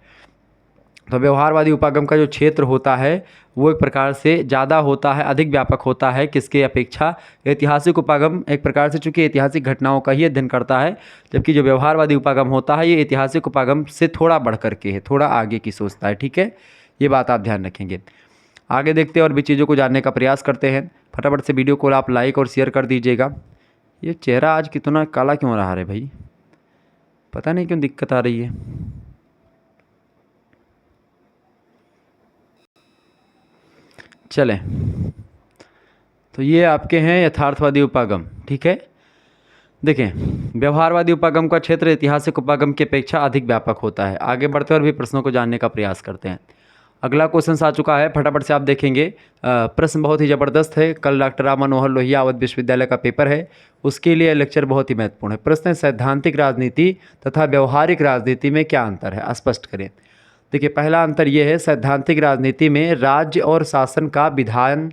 तो व्यवहारवादी उपागम का जो क्षेत्र होता है वो एक प्रकार से ज़्यादा होता है, अधिक व्यापक होता है किसके अपेक्षा, ऐतिहासिक उपागम एक प्रकार से चूंकि ऐतिहासिक घटनाओं का ही अध्ययन करता है, जबकि जो व्यवहारवादी उपागम होता है ये ऐतिहासिक उपागम से थोड़ा बढ़ करके है, थोड़ा आगे की सोचता है। ठीक है, ये बात आप ध्यान रखेंगे। आगे देखते हैं और भी चीज़ों को जानने का प्रयास करते हैं। फटाफट से वीडियो को आप लाइक और शेयर कर दीजिएगा। ये चेहरा आज कितना काला क्यों रहा है भाई, पता नहीं क्यों दिक्कत आ रही है। चलें, तो ये आपके हैं यथार्थवादी उपागम। ठीक है, देखें व्यवहारवादी उपागम का क्षेत्र ऐतिहासिक उपागम की अपेक्षा अधिक व्यापक होता है। आगे बढ़ते और भी प्रश्नों को जानने का प्रयास करते हैं। अगला क्वेश्चन आ चुका है, फटाफट से आप देखेंगे। प्रश्न बहुत ही ज़बरदस्त है, कल डॉक्टर राम मनोहर लोहिया अवध विश्वविद्यालय का पेपर है, उसके लिए लेक्चर बहुत ही महत्वपूर्ण है। प्रश्न है, सैद्धांतिक राजनीति तथा व्यवहारिक राजनीति में क्या अंतर है, स्पष्ट करें। देखिए पहला अंतर यह है, सैद्धांतिक राजनीति में राज्य और शासन का विधान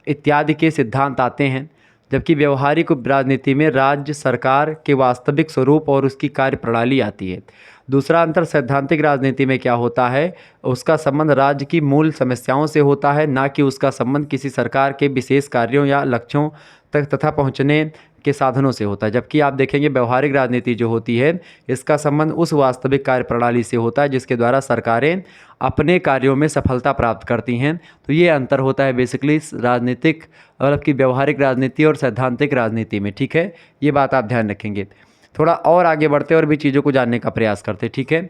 इत्यादि के सिद्धांत आते हैं, जबकि व्यवहारिक राजनीति में राज्य सरकार के वास्तविक स्वरूप और उसकी कार्यप्रणाली आती है। दूसरा अंतर, सैद्धांतिक राजनीति में क्या होता है, उसका संबंध राज्य की मूल समस्याओं से होता है, ना कि उसका संबंध किसी सरकार के विशेष कार्यों या लक्ष्यों तक तथा पहुंचने के साधनों से होता है। जबकि आप देखेंगे व्यवहारिक राजनीति जो होती है इसका संबंध उस वास्तविक कार्यप्रणाली से होता है जिसके द्वारा सरकारें अपने कार्यों में सफलता प्राप्त करती हैं। तो ये अंतर होता है बेसिकली राजनीतिक मतलब कि व्यवहारिक राजनीति और सैद्धांतिक राजनीति में। ठीक है, ये बात आप ध्यान रखेंगे। थोड़ा और आगे बढ़ते और भी चीज़ों को जानने का प्रयास करते। ठीक है,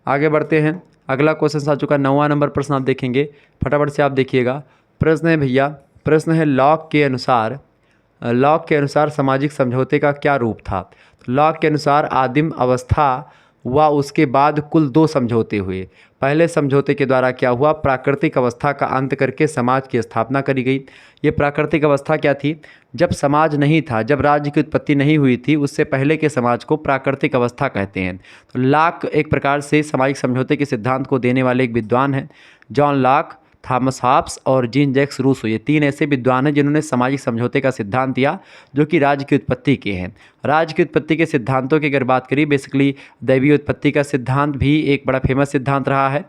आगे बढ़ते हैं। अगला क्वेश्चन आ चुका है, 9वां नंबर प्रश्न आप देखेंगे, फटाफट से आप देखिएगा। प्रश्न है भैया, प्रश्न है लॉक के अनुसार सामाजिक समझौते का क्या रूप था। तो लॉक के अनुसार आदिम अवस्था व उसके बाद कुल 2 समझौते हुए। पहले समझौते के द्वारा क्या हुआ, प्राकृतिक अवस्था का अंत करके समाज की स्थापना करी गई। ये प्राकृतिक अवस्था क्या थी, जब समाज नहीं था, जब राज्य की उत्पत्ति नहीं हुई थी, उससे पहले के समाज को प्राकृतिक अवस्था कहते हैं। तो लॉक एक प्रकार से सामाजिक समझौते के सिद्धांत को देने वाले एक विद्वान हैं। जॉन लॉक, थॉमस हॉब्स और जीन जैक्स रूसो, ये 3 ऐसे विद्वान हैं जिन्होंने सामाजिक समझौते का सिद्धांत दिया जो कि राज्य की उत्पत्ति के हैं। राज्य की उत्पत्ति के सिद्धांतों की अगर बात करें, बेसिकली दैवीय उत्पत्ति का सिद्धांत भी एक बड़ा फेमस सिद्धांत रहा है,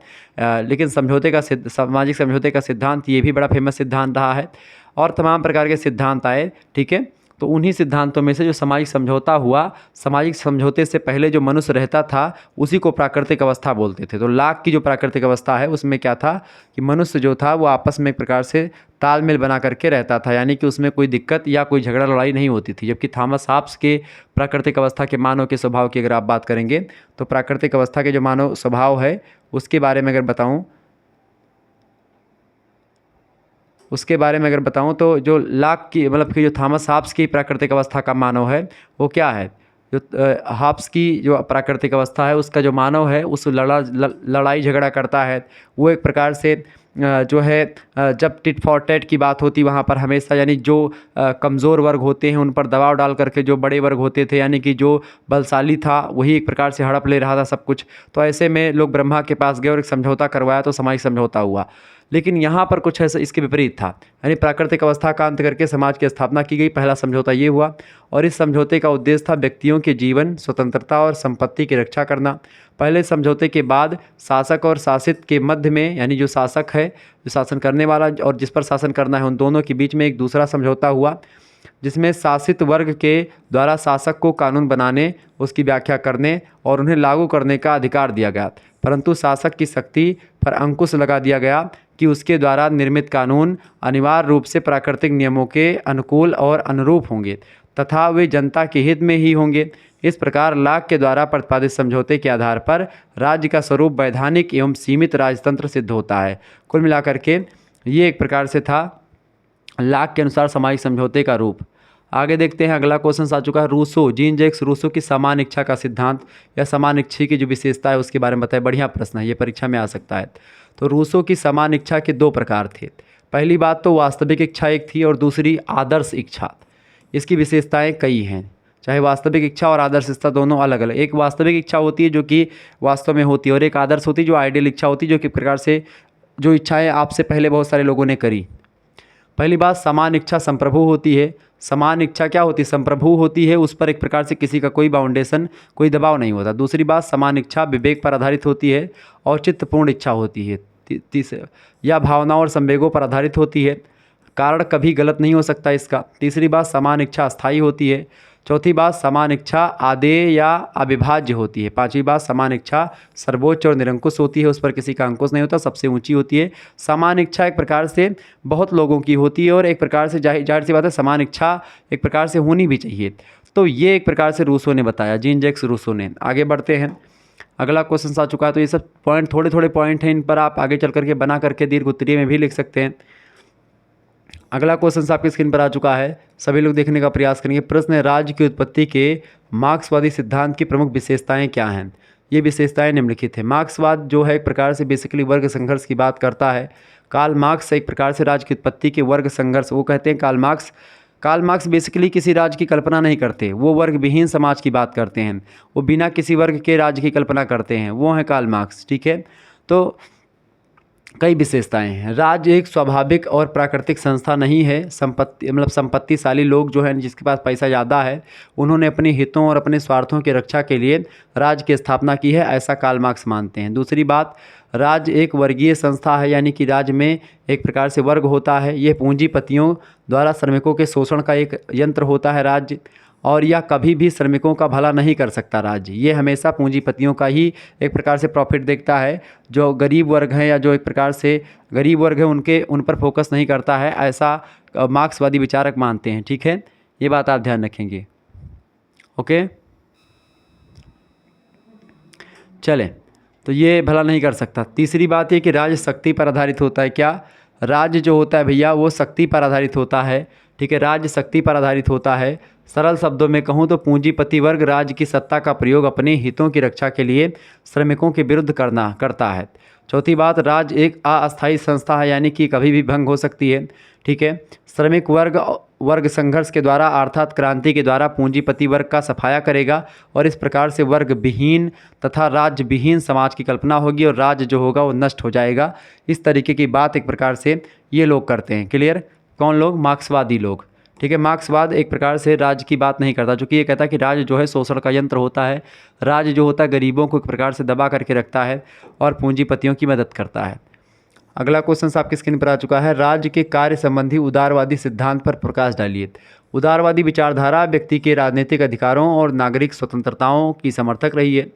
लेकिन सामाजिक समझौते का सिद्धांत ये भी बड़ा फेमस सिद्धांत रहा है। और तमाम प्रकार के सिद्धांत आए। ठीक है, तो उन्हीं सिद्धांतों में से जो सामाजिक समझौता हुआ, सामाजिक समझौते से पहले जो मनुष्य रहता था उसी को प्राकृतिक अवस्था बोलते थे। तो लॉक की जो प्राकृतिक अवस्था है उसमें क्या था कि मनुष्य जो था वो आपस में एक प्रकार से तालमेल बना करके रहता था, यानी कि उसमें कोई दिक्कत या कोई झगड़ा लड़ाई नहीं होती थी। जबकि थॉमस हॉब्स के प्राकृतिक अवस्था के मानव के स्वभाव की अगर आप बात करेंगे तो प्राकृतिक अवस्था के जो मानव स्वभाव है उसके बारे में अगर बताऊं तो जो लॉक की मतलब कि जो थॉमस हॉब्स की प्राकृतिक अवस्था का मानव है वो क्या है, जो हॉब्स की जो प्राकृतिक अवस्था है उसका जो मानव है उस लड़ाई झगड़ा करता है। वो एक प्रकार से जो है जब टिट फॉर टैट की बात होती वहाँ पर हमेशा यानी जो कमज़ोर वर्ग होते हैं उन पर दबाव डाल करके जो बड़े वर्ग होते थे यानी कि जो बलशाली था वही एक प्रकार से हड़प ले रहा था सब कुछ। तो ऐसे में लोग ब्रह्मा के पास गए और एक समझौता करवाया तो सामाजिक समझौता हुआ। लेकिन यहाँ पर कुछ ऐसा इसके विपरीत था, यानी प्राकृतिक अवस्था का अंत करके समाज की स्थापना की गई। पहला समझौता ये हुआ और इस समझौते का उद्देश्य था व्यक्तियों के जीवन, स्वतंत्रता और संपत्ति की रक्षा करना। पहले समझौते के बाद शासक और शासित के मध्य में, यानी जो शासक है, जो शासन करने वाला और जिस पर शासन करना है, उन दोनों के बीच में एक दूसरा समझौता हुआ जिसमें शासित वर्ग के द्वारा शासक को कानून बनाने, उसकी व्याख्या करने और उन्हें लागू करने का अधिकार दिया गया, परंतु शासक की शक्ति पर अंकुश लगा दिया गया कि उसके द्वारा निर्मित कानून अनिवार्य रूप से प्राकृतिक नियमों के अनुकूल और अनुरूप होंगे तथा वे जनता के हित में ही होंगे। इस प्रकार लॉक के द्वारा प्रतिपादित समझौते के आधार पर राज्य का स्वरूप वैधानिक एवं सीमित राजतंत्र सिद्ध होता है। कुल मिलाकर के ये एक प्रकार से था लॉक के अनुसार सामाजिक समझौते का रूप। आगे देखते हैं, अगला क्वेश्चन आ चुका है, रूसो, जीन जैक्स रूसो की समान इच्छा का सिद्धांत या समान इच्छा की जो विशेषता है उसके बारे में बताएं। बढ़िया प्रश्न है, ये परीक्षा में आ सकता है। तो रूसो की समान इच्छा के 2 प्रकार थे। पहली बात तो वास्तविक इच्छा एक थी और दूसरी आदर्श इच्छा। इसकी विशेषताएं कई हैं, चाहे वास्तविक इच्छा और आदर्श इच्छा दोनों अलग अलग। एक वास्तविक इच्छा होती है जो कि वास्तव में होती है और एक आदर्श होती है जो आइडियल इच्छा होती है, जो कि प्रकार से जो इच्छाएं आपसे पहले बहुत सारे लोगों ने करी। पहली बात, समान इच्छा संप्रभु होती है। समान इच्छा क्या होती है, संप्रभु होती है, उस पर एक प्रकार से किसी का कोई बाउंडेशन, कोई दबाव नहीं होता। दूसरी बात, समान इच्छा विवेक पर आधारित होती है, औचित्यपूर्ण इच्छा होती है। या भावनाओं और संवेगों पर आधारित होती है, कारण कभी गलत नहीं हो सकता इसका। तीसरी बात, समान इच्छा अस्थायी होती है। चौथी बात, समान इच्छा आदेय या अविभाज्य होती है। पांचवी बात, समान इच्छा सर्वोच्च और निरंकुश होती है, उस पर किसी का अंकुश नहीं होता, सबसे ऊंची होती है। समान इच्छा एक प्रकार से बहुत लोगों की होती है और एक प्रकार से जाहिर सी बात है समान इच्छा एक प्रकार से होनी भी चाहिए। तो ये एक प्रकार से रूसो ने बताया, जीन जैक्स रूसो ने। आगे बढ़ते हैं, अगला क्वेश्चन आ चुका है। तो ये सब पॉइंट थोड़े थोड़े पॉइंट हैं, इन पर आप आगे चल करके बना करके दीर्घ उत्तरीय में भी लिख सकते हैं। अगला क्वेश्चन आपकी स्क्रीन पर आ चुका है, सभी लोग देखने का प्रयास करेंगे। प्रश्न है, राज्य की उत्पत्ति के मार्क्सवादी सिद्धांत की प्रमुख विशेषताएं क्या हैं? ये विशेषताएं निम्नलिखित है। मार्क्सवाद जो है एक प्रकार से बेसिकली वर्ग संघर्ष की बात करता है। कार्ल मार्क्स एक प्रकार से राज्य की उत्पत्ति के वर्ग संघर्ष, वो कहते हैं कार्ल मार्क्स बेसिकली किसी राज्य की कल्पना नहीं करते, वो वर्ग विहीन समाज की बात करते हैं, वो बिना किसी वर्ग के राज्य की कल्पना करते हैं, वो हैं कार्ल मार्क्स। ठीक है, तो कई विशेषताएं हैं। राज्य एक स्वाभाविक और प्राकृतिक संस्था नहीं है। संपत्तिशाली लोग जो हैं, जिसके पास पैसा ज़्यादा है, उन्होंने अपने हितों और अपने स्वार्थों की रक्षा के लिए राज्य की स्थापना की है, ऐसा कार्ल मार्क्स मानते हैं। दूसरी बात, राज्य एक वर्गीय संस्था है, यानी कि राज्य में एक प्रकार से वर्ग होता है। ये पूंजीपतियों द्वारा श्रमिकों के शोषण का एक यंत्र होता है राज्य, और यह कभी भी श्रमिकों का भला नहीं कर सकता राज्य। ये हमेशा पूंजीपतियों का ही एक प्रकार से प्रॉफिट देखता है। जो गरीब वर्ग हैं या जो एक प्रकार से गरीब वर्ग है उन पर फोकस नहीं करता है, ऐसा मार्क्सवादी विचारक मानते हैं। ठीक है, ये बात आप ध्यान रखेंगे। ओके, चलें, तो ये भला नहीं कर सकता। तीसरी बात ये कि राज्य शक्ति पर आधारित होता है। क्या? राज्य जो होता है भैया वो शक्ति पर आधारित होता है। ठीक है, राज्य शक्ति पर आधारित होता है। सरल शब्दों में कहूँ तो पूंजीपति वर्ग राज्य की सत्ता का प्रयोग अपने हितों की रक्षा के लिए श्रमिकों के विरुद्ध करता है। चौथी बात, राज्य एक अस्थायी संस्था है, यानी कि कभी भी भंग हो सकती है। ठीक है, श्रमिक वर्ग संघर्ष के द्वारा अर्थात क्रांति के द्वारा पूंजीपति वर्ग का सफाया करेगा, और इस प्रकार से वर्ग विहीन तथा राज्य विहीन समाज की कल्पना होगी और राज्य जो होगा वो नष्ट हो जाएगा। इस तरीके की बात एक प्रकार से ये लोग करते हैं। क्लियर? कौन लोग? मार्क्सवादी लोग। ठीक है, मार्क्सवाद एक प्रकार से राज्य की बात नहीं करता, चूँकि ये कहता है कि राज्य जो है शोषण का यंत्र होता है। राज्य जो होता है गरीबों को एक प्रकार से दबा करके रखता है और पूंजीपतियों की मदद करता है। अगला क्वेश्चन आपकी स्क्रीन पर आ चुका है, राज्य के कार्य संबंधी उदारवादी सिद्धांत पर प्रकाश डालिए। उदारवादी विचारधारा व्यक्ति के राजनीतिक अधिकारों और नागरिक स्वतंत्रताओं की समर्थक रही है।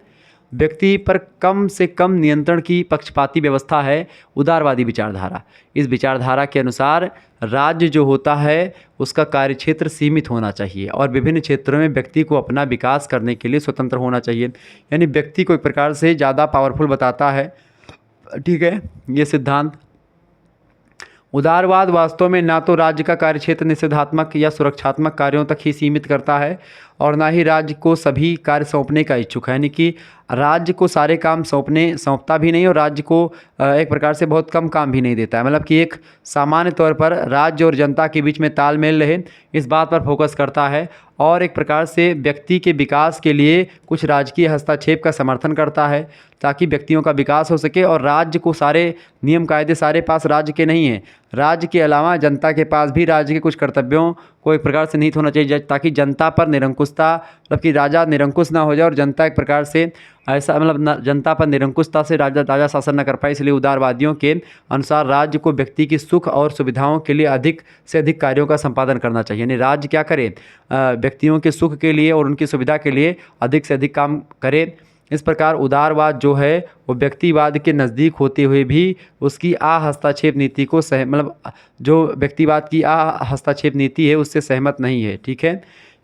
व्यक्ति पर कम से कम नियंत्रण की पक्षपाती व्यवस्था है उदारवादी विचारधारा। इस विचारधारा के अनुसार राज्य जो होता है उसका कार्यक्षेत्र सीमित होना चाहिए और विभिन्न क्षेत्रों में व्यक्ति को अपना विकास करने के लिए स्वतंत्र होना चाहिए। यानी व्यक्ति को एक प्रकार से ज़्यादा पावरफुल बताता है। ठीक है, ये सिद्धांत। उदारवाद वास्तव में ना तो राज्य का कार्यक्षेत्र निषेधात्मक या सुरक्षात्मक कार्यों तक ही सीमित करता है और ना ही राज्य को सभी कार्य सौंपने का इच्छुक है। यानी कि राज्य को सारे काम सौंपता भी नहीं और राज्य को एक प्रकार से बहुत कम काम भी नहीं देता है। मतलब कि एक सामान्य तौर पर राज्य और जनता के बीच में तालमेल रहे, इस बात पर फोकस करता है और एक प्रकार से व्यक्ति के विकास के लिए कुछ राजकीय हस्तक्षेप का समर्थन करता है ताकि व्यक्तियों का विकास हो सके। और राज्य को सारे नियम कायदे सारे पास राज्य के नहीं हैं, राज्य के अलावा जनता के पास भी राज्य के कुछ कर्तव्यों को एक प्रकार से निहित होना चाहिए ताकि जनता पर निरंकुशता, मतलब कि राजा निरंकुश ना हो जाए और जनता एक प्रकार से ऐसा मतलब जनता पर निरंकुशता से राजा शासन न कर पाए। इसलिए उदारवादियों के अनुसार राज्य को व्यक्ति की सुख और सुविधाओं के लिए अधिक से अधिक कार्यों का संपादन करना चाहिए। यानी राज्य क्या करे, व्यक्तियों के सुख के लिए और उनकी सुविधा के लिए अधिक से अधिक काम करे। इस प्रकार उदारवाद जो है वो व्यक्तिवाद के नज़दीक होते हुए भी उसकी हस्तक्षेप नीति को मतलब जो व्यक्तिवाद की हस्तक्षेप नीति है उससे सहमत नहीं है। ठीक है,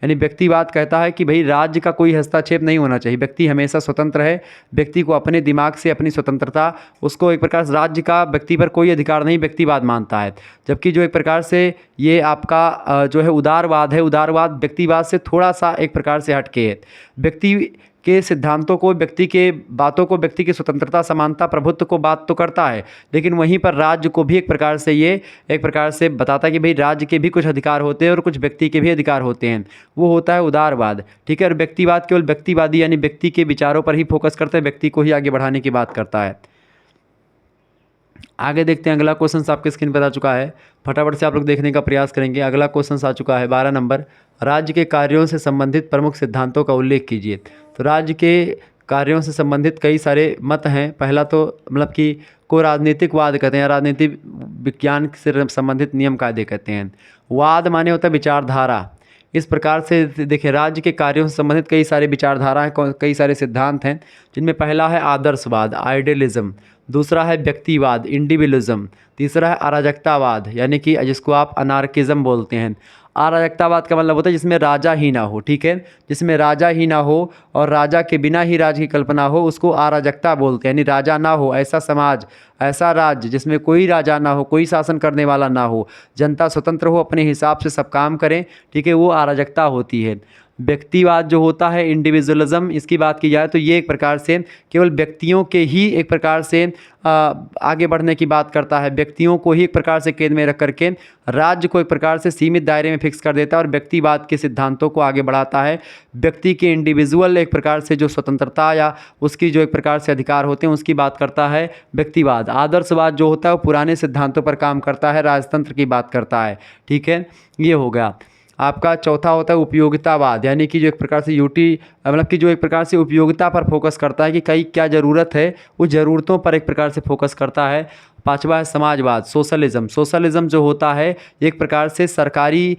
यानी व्यक्तिवाद कहता है कि भाई राज्य का कोई हस्तक्षेप नहीं होना चाहिए, व्यक्ति हमेशा स्वतंत्र है, व्यक्ति को अपने दिमाग से अपनी स्वतंत्रता, उसको एक प्रकार से राज्य का व्यक्ति पर कोई अधिकार नहीं व्यक्तिवाद मानता है। जबकि जो एक प्रकार से ये आपका जो है उदारवाद है, उदारवाद व्यक्तिवाद से थोड़ा सा एक प्रकार से हटके है। व्यक्ति के सिद्धांतों को, व्यक्ति के बातों को, व्यक्ति की स्वतंत्रता, समानता, प्रभुत्व को बात तो करता है, लेकिन वहीं पर राज्य को भी एक प्रकार से ये एक प्रकार से बताता है कि भाई राज्य के भी कुछ अधिकार होते हैं और कुछ व्यक्ति के भी अधिकार होते हैं। वो होता है उदारवाद। ठीक है, और व्यक्तिवाद केवल व्यक्तिवादी यानी व्यक्ति के विचारों पर ही फोकस करता है, व्यक्ति को ही आगे बढ़ाने की बात करता है। आगे देखते हैं, अगला क्वेश्चन आपके स्क्रीन पर आ चुका है, फटाफट से आप लोग देखने का प्रयास करेंगे। अगला क्वेश्चन आ चुका है 12 नंबर, राज्य के कार्यों से संबंधित प्रमुख सिद्धांतों का उल्लेख कीजिए। तो राज्य के कार्यों से संबंधित कई सारे मत हैं। पहला तो मतलब कि को राजनीतिकवाद कहते हैं, राजनीतिक विज्ञान से संबंधित नियम कायदे कहते हैं। वाद माने होता है विचारधारा। इस प्रकार से देखिए, राज्य के कार्यों से संबंधित कई सारे विचारधारा हैं, कई सारे सिद्धांत हैं, जिनमें पहला है आदर्शवाद, आइडियलिज्म। दूसरा है व्यक्तिवाद, इंडिविजुअलिज्म। तीसरा है अराजकतावाद, यानी कि जिसको आप अनार्किज्म बोलते हैं। अराजकतावाद का मतलब होता है जिसमें राजा ही ना हो, ठीक है, जिसमें राजा ही ना हो और राजा के बिना ही राज्य की कल्पना हो, उसको अराजकता बोलते हैं। यानी राजा ना हो, ऐसा समाज, ऐसा राज्य जिसमें कोई राजा ना हो, कोई शासन करने वाला ना हो, जनता स्वतंत्र हो, अपने हिसाब से सब काम करें, ठीक है, वो अराजकता होती है। व्यक्तिवाद जो होता है, इंडिविजुअलिज्म, इसकी बात की जाए तो ये एक प्रकार से केवल व्यक्तियों के ही एक प्रकार से आगे बढ़ने की बात करता है। व्यक्तियों को ही एक प्रकार से केंद्र में रख करके राज्य को एक प्रकार से सीमित दायरे में फिक्स कर देता है और व्यक्तिवाद के सिद्धांतों को आगे बढ़ाता है। व्यक्ति के इंडिविजुअल एक प्रकार से जो स्वतंत्रता या उसकी जो एक प्रकार से अधिकार होते हैं उसकी बात करता है व्यक्तिवाद। आदर्शवाद जो होता है वो पुराने सिद्धांतों पर काम करता है, राजतंत्र की बात करता है, ठीक है, ये हो गया। आपका चौथा होता है उपयोगितावाद, यानी कि जो एक प्रकार से मतलब कि जो एक प्रकार से उपयोगिता पर फोकस करता है कि कई क्या ज़रूरत है, उस ज़रूरतों पर एक प्रकार से फोकस करता है। पांचवा है समाजवाद, सोशलिज्म। सोशलिज्म जो होता है एक प्रकार से सरकारी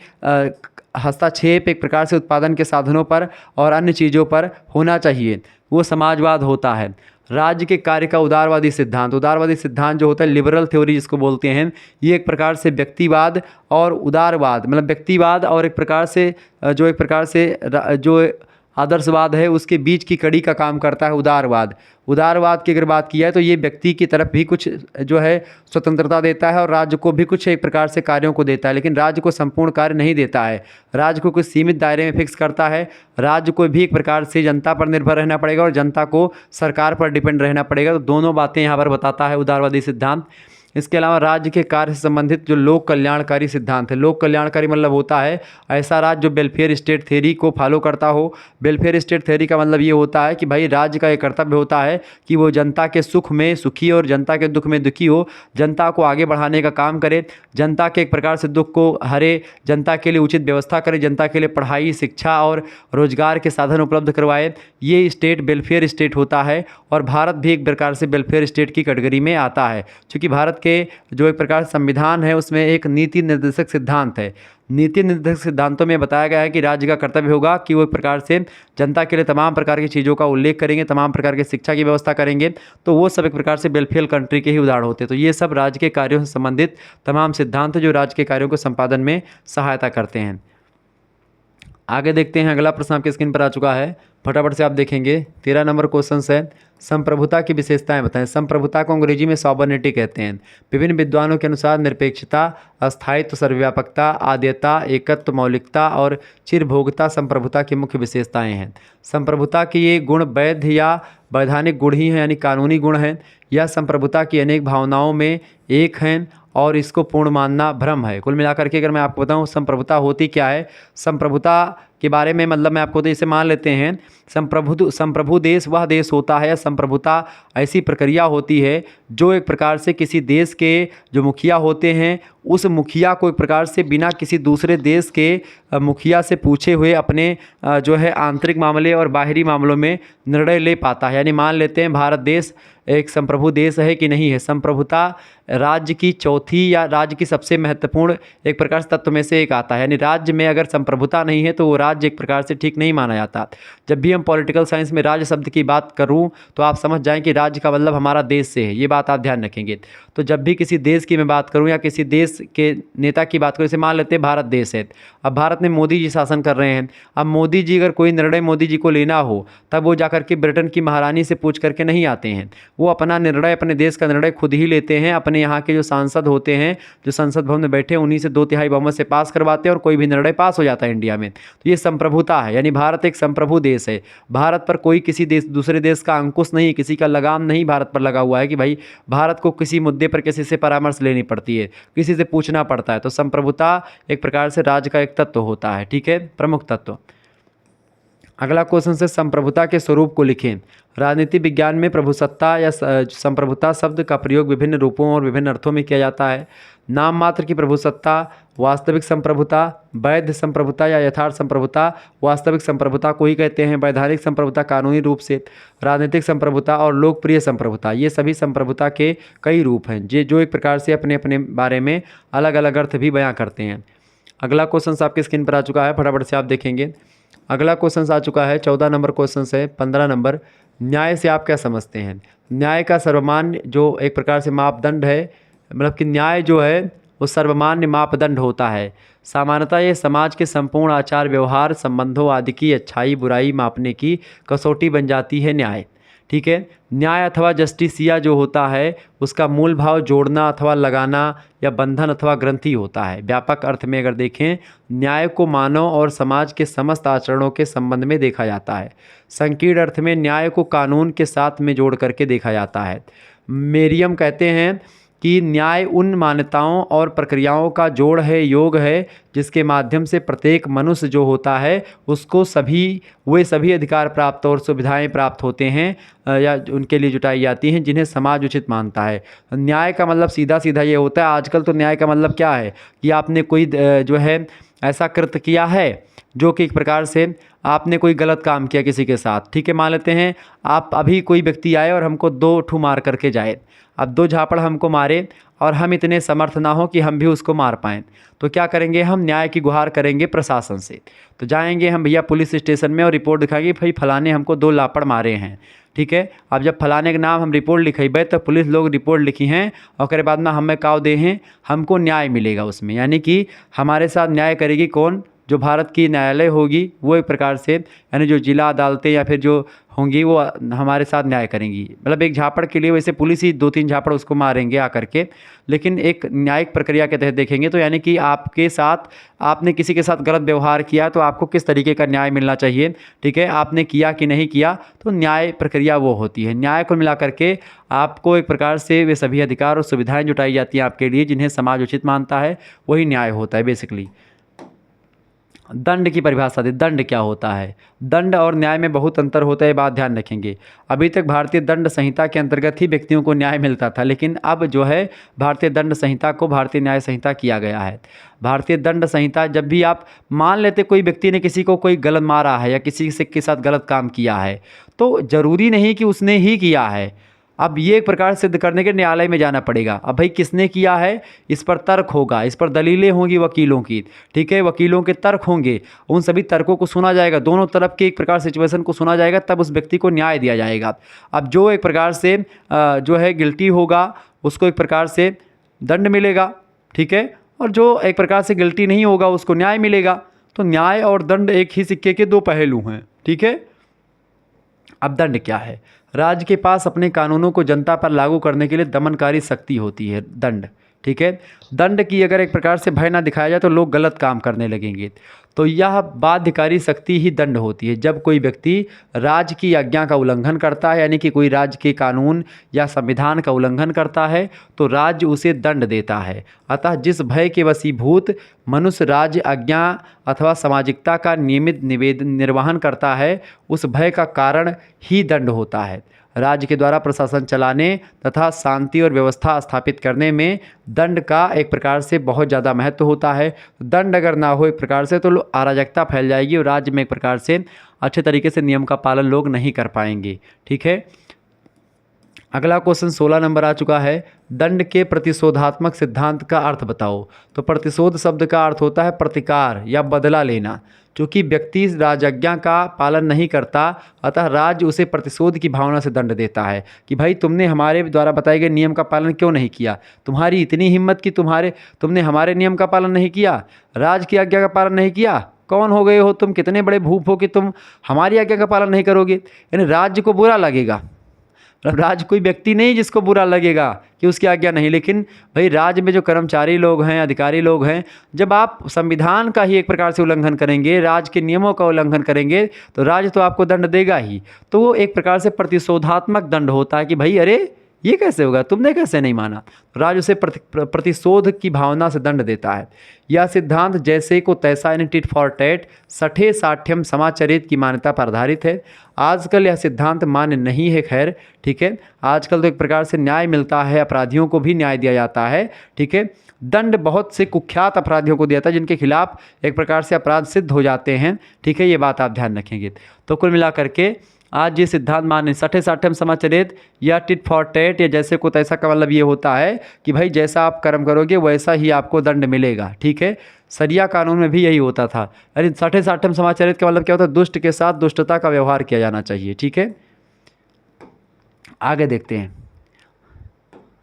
हस्तक्षेप एक प्रकार से उत्पादन के साधनों पर और अन्य चीज़ों पर होना चाहिए, वो समाजवाद होता है। राज्य के कार्य का उदारवादी सिद्धांत, उदारवादी सिद्धांत जो होता है लिबरल थ्योरी जिसको बोलते हैं, ये एक प्रकार से व्यक्तिवाद और उदारवाद, मतलब व्यक्तिवाद और एक प्रकार से जो एक प्रकार से जो आदर्शवाद है उसके बीच की कड़ी का काम करता है उदारवाद। उदारवाद की अगर बात की जाए तो ये व्यक्ति की तरफ भी कुछ जो है स्वतंत्रता देता है और राज्य को भी कुछ एक प्रकार से कार्यों को देता है, लेकिन राज्य को संपूर्ण कार्य नहीं देता है, राज्य को कुछ सीमित दायरे में फिक्स करता है। राज्य को भी एक प्रकार से जनता पर निर्भर रहना पड़ेगा और जनता को सरकार पर डिपेंड रहना पड़ेगा। तो दोनों बातें यहाँ पर बताता है उदारवादी सिद्धांत। इसके अलावा राज्य के कार्य से संबंधित जो लोक कल्याणकारी सिद्धांत है, लोक कल्याणकारी मतलब होता है ऐसा राज्य जो वेलफेयर स्टेट थ्योरी को फॉलो करता हो। वेलफेयर स्टेट थ्योरी का मतलब ये होता है कि भाई राज्य का ये कर्तव्य होता है कि वो जनता के सुख में सुखी और जनता के दुख में दुखी हो, जनता को आगे बढ़ाने का काम करे, जनता के एक प्रकार से दुख को हरे, जनता के लिए उचित व्यवस्था करे, जनता के लिए पढ़ाई, शिक्षा और रोजगार के साधन उपलब्ध करवाए। ये स्टेट वेलफेयर स्टेट होता है और भारत भी एक प्रकार से वेलफेयर स्टेट की कैटेगरी में आता है, क्योंकि भारत के जो एक प्रकार संविधान है उसमें एक नीति निर्देशक सिद्धांत है। नीति निर्देशक सिद्धांतों में बताया गया है कि राज्य का कर्तव्य होगा कि वो एक प्रकार से जनता के लिए तमाम प्रकार की चीज़ों का उल्लेख करेंगे, तमाम प्रकार की शिक्षा की व्यवस्था करेंगे, तो वो सब एक प्रकार से वेलफेयर कंट्री के ही उदाहरण होते हैं। तो ये सब राज्य के कार्यों से संबंधित तमाम सिद्धांत जो राज्य के कार्यों को संपादन में सहायता करते हैं। आगे देखते हैं, अगला प्रश्न आपके स्क्रीन पर आ चुका है, फटाफट से आप देखेंगे। 13 नंबर क्वेश्चन है, संप्रभुता की विशेषताएं बताएं। संप्रभुता को अंग्रेजी में सॉवर्निटी कहते हैं। विभिन्न विद्वानों के अनुसार निरपेक्षता, अस्थायित्व, सर्वव्यापकता, आद्यता, एकत्व, मौलिकता और चिरभोगता संप्रभुता की मुख्य विशेषताएं हैं। संप्रभुता की ये गुण वैध या वैधानिक गुण ही हैं, यानी कानूनी गुण हैं। यह संप्रभुता की अनेक भावनाओं में एक हैं और इसको पूर्ण मानना भ्रम है। कुल मिलाकर के अगर मैं आपको बताऊं संप्रभुता होती क्या है, संप्रभुता के बारे में मतलब मैं आपको तो इसे मान लेते हैं, संप्रभु देश वह देश होता है, संप्रभुता ऐसी प्रक्रिया होती है जो एक प्रकार से किसी देश के जो मुखिया होते हैं उस मुखिया को एक प्रकार से बिना किसी दूसरे देश के मुखिया से पूछे हुए अपने जो है आंतरिक मामले और बाहरी मामलों में निर्णय ले पाता है। यानी मान लेते हैं भारत देश एक संप्रभु देश है कि नहीं है। संप्रभुता राज्य की चौथी या राज्य की सबसे महत्वपूर्ण एक प्रकार से तत्व में से एक आता है। यानी राज्य में अगर संप्रभुता नहीं है तो वो राज्य एक प्रकार से ठीक नहीं माना जाता। जब भी हम पॉलिटिकल साइंस में राज्य शब्द की बात करूं तो आप समझ जाएं कि राज्य का मतलब हमारा देश से है, ये बात आप ध्यान रखेंगे। तो जब भी किसी देश की मैं बात करूं या किसी देश के नेता की बात करूं, जैसे मान लेते हैं भारत देश है, अब भारत में मोदी जी शासन कर रहे हैं। अब मोदी जी अगर कोई निर्णय मोदी जी को लेना हो तब वो जाकर के ब्रिटेन की महारानी से पूछ करके नहीं आते हैं, वो अपना निर्णय अपने देश का निर्णय खुद ही लेते हैं। अपने यहाँ के जो सांसद होते हैं जो संसद भवन में बैठे उन्हीं से 2/3 बहुमत से पास करवाते हैं और कोई भी निर्णय पास हो जाता है इंडिया में। तो ये संप्रभुता है, यानी भारत एक संप्रभु देश है। भारत पर कोई किसी देश दूसरे देश का अंकुश नहीं, किसी का लगाम नहीं भारत पर लगा हुआ है कि भाई भारत को किसी मुद्दे पर किसी से परामर्श लेनी पड़ती है, किसी से पूछना पड़ता है। तो संप्रभुता एक प्रकार से राज्य का एक तत्व होता है, ठीक है, प्रमुख तत्व। अगला क्वेश्चन से संप्रभुता के स्वरूप को लिखें। राजनीति विज्ञान में प्रभुसत्ता या संप्रभुता शब्द का प्रयोग विभिन्न रूपों और विभिन्न अर्थों में किया जाता है। नाम मात्र की प्रभुसत्ता, वास्तविक संप्रभुता, वैध संप्रभुता या यथार्थ संप्रभुता। वास्तविक संप्रभुता को ही कहते हैं। वैधानिक संप्रभुता कानूनी रूप से, राजनीतिक संप्रभुता और लोकप्रिय संप्रभुता, ये सभी संप्रभुता के कई रूप हैं जो एक प्रकार से अपने अपने बारे में अलग अलग अर्थ भी बयां करते हैं। अगला क्वेश्चन आपकी स्क्रीन पर आ चुका है, फटाफट से आप देखेंगे। अगला क्वेश्चन आ चुका है 14 नंबर क्वेश्चन से 15 नंबर। न्याय से आप क्या समझते हैं? न्याय का सर्वमान्य जो एक प्रकार से मापदंड है, मतलब कि न्याय जो है वो सर्वमान्य मापदंड होता है। सामान्यतः ये समाज के संपूर्ण आचार व्यवहार संबंधों आदि की अच्छाई बुराई मापने की कसौटी बन जाती है न्याय। ठीक है। न्याय अथवा जस्टिसिया जो होता है उसका मूल भाव जोड़ना अथवा लगाना या बंधन अथवा ग्रंथि होता है। व्यापक अर्थ में अगर देखें, न्याय को मानव और समाज के समस्त आचरणों के संबंध में देखा जाता है। संकीर्ण अर्थ में न्याय को कानून के साथ में जोड़ करके देखा जाता है। मेरियम कहते हैं कि न्याय उन मान्यताओं और प्रक्रियाओं का जोड़ है, योग है, जिसके माध्यम से प्रत्येक मनुष्य जो होता है उसको वे सभी अधिकार प्राप्त और सुविधाएं प्राप्त होते हैं या उनके लिए जुटाई जाती हैं जिन्हें समाज उचित मानता है। न्याय का मतलब सीधा सीधा ये होता है। आजकल तो न्याय का मतलब क्या है कि आपने कोई जो है ऐसा कृत्य किया है जो कि एक प्रकार से आपने कोई गलत काम किया किसी के साथ। ठीक है, मान लेते हैं आप अभी कोई व्यक्ति आए और हमको 2 ठू मार करके जाए। अब 2 झापड़ हमको मारे और हम इतने समर्थ ना हो कि हम भी उसको मार पाएँ, तो क्या करेंगे? हम न्याय की गुहार करेंगे प्रशासन से। तो जाएंगे हम भैया पुलिस स्टेशन में और रिपोर्ट दिखाएंगे, भाई फलाने हमको 2 लापड़ मारे हैं। ठीक है, अब जब फलाने के नाम हम रिपोर्ट लिखेबे तो पुलिस लोग रिपोर्ट लिखी हैं और उसके बाद में हमें काव दे हैं, हमको न्याय मिलेगा उसमें। यानी कि हमारे साथ न्याय करेगी कौन? जो भारत की न्यायालय होगी वो एक प्रकार से, यानी जो जिला अदालतें या फिर जो होंगी वो हमारे साथ न्याय करेंगी। मतलब एक झापड़ के लिए वैसे पुलिस ही 2-3 झापड़ उसको मारेंगे आकर के, लेकिन एक न्यायिक प्रक्रिया के तहत देखेंगे तो यानी कि आपके साथ आपने किसी के साथ गलत व्यवहार किया तो आपको किस तरीके का न्याय मिलना चाहिए। ठीक है, आपने किया कि नहीं किया, तो न्याय प्रक्रिया वो होती है। न्याय को मिला करके आपको एक प्रकार से वे सभी अधिकार और सुविधाएँ जुटाई जाती हैं आपके लिए जिन्हें समाज उचित मानता है, वही न्याय होता है बेसिकली। दंड की परिभाषा दी। दंड क्या होता है? दंड और न्याय में बहुत अंतर होता है, बात ध्यान रखेंगे। अभी तक भारतीय दंड संहिता के अंतर्गत ही व्यक्तियों को न्याय मिलता था, लेकिन अब जो है भारतीय दंड संहिता को भारतीय न्याय संहिता किया गया है। भारतीय दंड संहिता, जब भी आप मान लेते कोई व्यक्ति ने किसी को कोई गलत मारा है या किसी से के साथ गलत काम किया है, तो ज़रूरी नहीं कि उसने ही किया है। अब ये एक प्रकार सिद्ध करने के न्यायालय में जाना पड़ेगा। अब भाई किसने किया है, इस पर तर्क होगा, इस पर दलीलें होंगी वकीलों की। ठीक है, वकीलों के तर्क होंगे, उन सभी तर्कों को सुना जाएगा, दोनों तरफ के एक प्रकार सिचुएशन को सुना जाएगा, तब उस व्यक्ति को न्याय दिया जाएगा। अब जो एक प्रकार से जो है गिल्टी होगा उसको एक प्रकार से दंड मिलेगा। ठीक है, और जो एक प्रकार से गिल्टी नहीं होगा उसको न्याय मिलेगा। तो न्याय और दंड एक ही सिक्के के 2 पहलू हैं। ठीक है, अब दंड क्या है? राज्य के पास अपने कानूनों को जनता पर लागू करने के लिए दमनकारी शक्ति होती है दंड। ठीक है, दंड की अगर एक प्रकार से भय ना दिखाया जाए तो लोग गलत काम करने लगेंगे। तो यह बाध्यकारी शक्ति ही दंड होती है। जब कोई व्यक्ति राज्य की आज्ञा का उल्लंघन करता है, यानी कि कोई राज्य के कानून या संविधान का उल्लंघन करता है, तो राज्य उसे दंड देता है। अतः जिस भय के वशीभूत मनुष्य राज्य आज्ञा अथवा सामाजिकता का नियमित निर्वहन करता है, उस भय का कारण ही दंड होता है। राज्य के द्वारा प्रशासन चलाने तथा शांति और व्यवस्था स्थापित करने में दंड का एक प्रकार से बहुत ज़्यादा महत्व होता है। दंड अगर ना हो एक प्रकार से तो अराजकता फैल जाएगी और राज्य में एक प्रकार से अच्छे तरीके से नियम का पालन लोग नहीं कर पाएंगे। ठीक है, अगला क्वेश्चन 16 नंबर आ चुका है। दंड के प्रतिशोधात्मक सिद्धांत का अर्थ बताओ। तो प्रतिशोध शब्द का अर्थ होता है प्रतिकार या बदला लेना। चूँकि व्यक्ति राजज्ञा का पालन नहीं करता, अतः राज्य उसे प्रतिशोध की भावना से दंड देता है कि भाई तुमने हमारे द्वारा बताए गए नियम का पालन क्यों नहीं किया, तुम्हारी इतनी हिम्मत कि तुमने हमारे नियम का पालन नहीं किया, राज्य की आज्ञा का पालन नहीं किया, कौन हो गए हो तुम, कितने बड़े भूप हो कि तुम हमारी आज्ञा का पालन नहीं करोगे। यानी राज्य को बुरा लगेगा। राज्य कोई व्यक्ति नहीं जिसको बुरा लगेगा कि उसकी आज्ञा नहीं, लेकिन भाई राज्य में जो कर्मचारी लोग हैं, अधिकारी लोग हैं, जब आप संविधान का ही एक प्रकार से उल्लंघन करेंगे, राज्य के नियमों का उल्लंघन करेंगे, तो राज्य तो आपको दंड देगा ही। तो वो एक प्रकार से प्रतिशोधात्मक दंड होता है कि भाई अरे ये कैसे होगा, तुमने कैसे नहीं माना। राज उसे प्रतिशोध की भावना से दंड देता है। यह सिद्धांत जैसे को तैसा यानी टिट फॉर टैट, सठे साठ्यम समाचरित की मान्यता पर आधारित है। आजकल यह सिद्धांत मान्य नहीं है, खैर ठीक है। आजकल तो एक प्रकार से न्याय मिलता है, अपराधियों को भी न्याय दिया जाता है, ठीक है। दंड बहुत से कुख्यात अपराधियों को दिया जाता है जिनके खिलाफ एक प्रकार से अपराध सिद्ध हो जाते हैं, ठीक है। ये बात आप ध्यान रखेंगे। तो कुल मिलाकर के आज ये सिद्धांत मान्य सठे साठ्यम समाचरित या टिट फॉर टैट या जैसे को तैसा का मतलब ये होता है कि भाई जैसा आप कर्म करोगे वैसा ही आपको दंड मिलेगा, ठीक है। सरिया कानून में भी यही होता था। अरे सठे साठ्यम समाचरित का मतलब क्या होता है, दुष्ट के साथ दुष्टता का व्यवहार किया जाना चाहिए, ठीक है। आगे देखते हैं।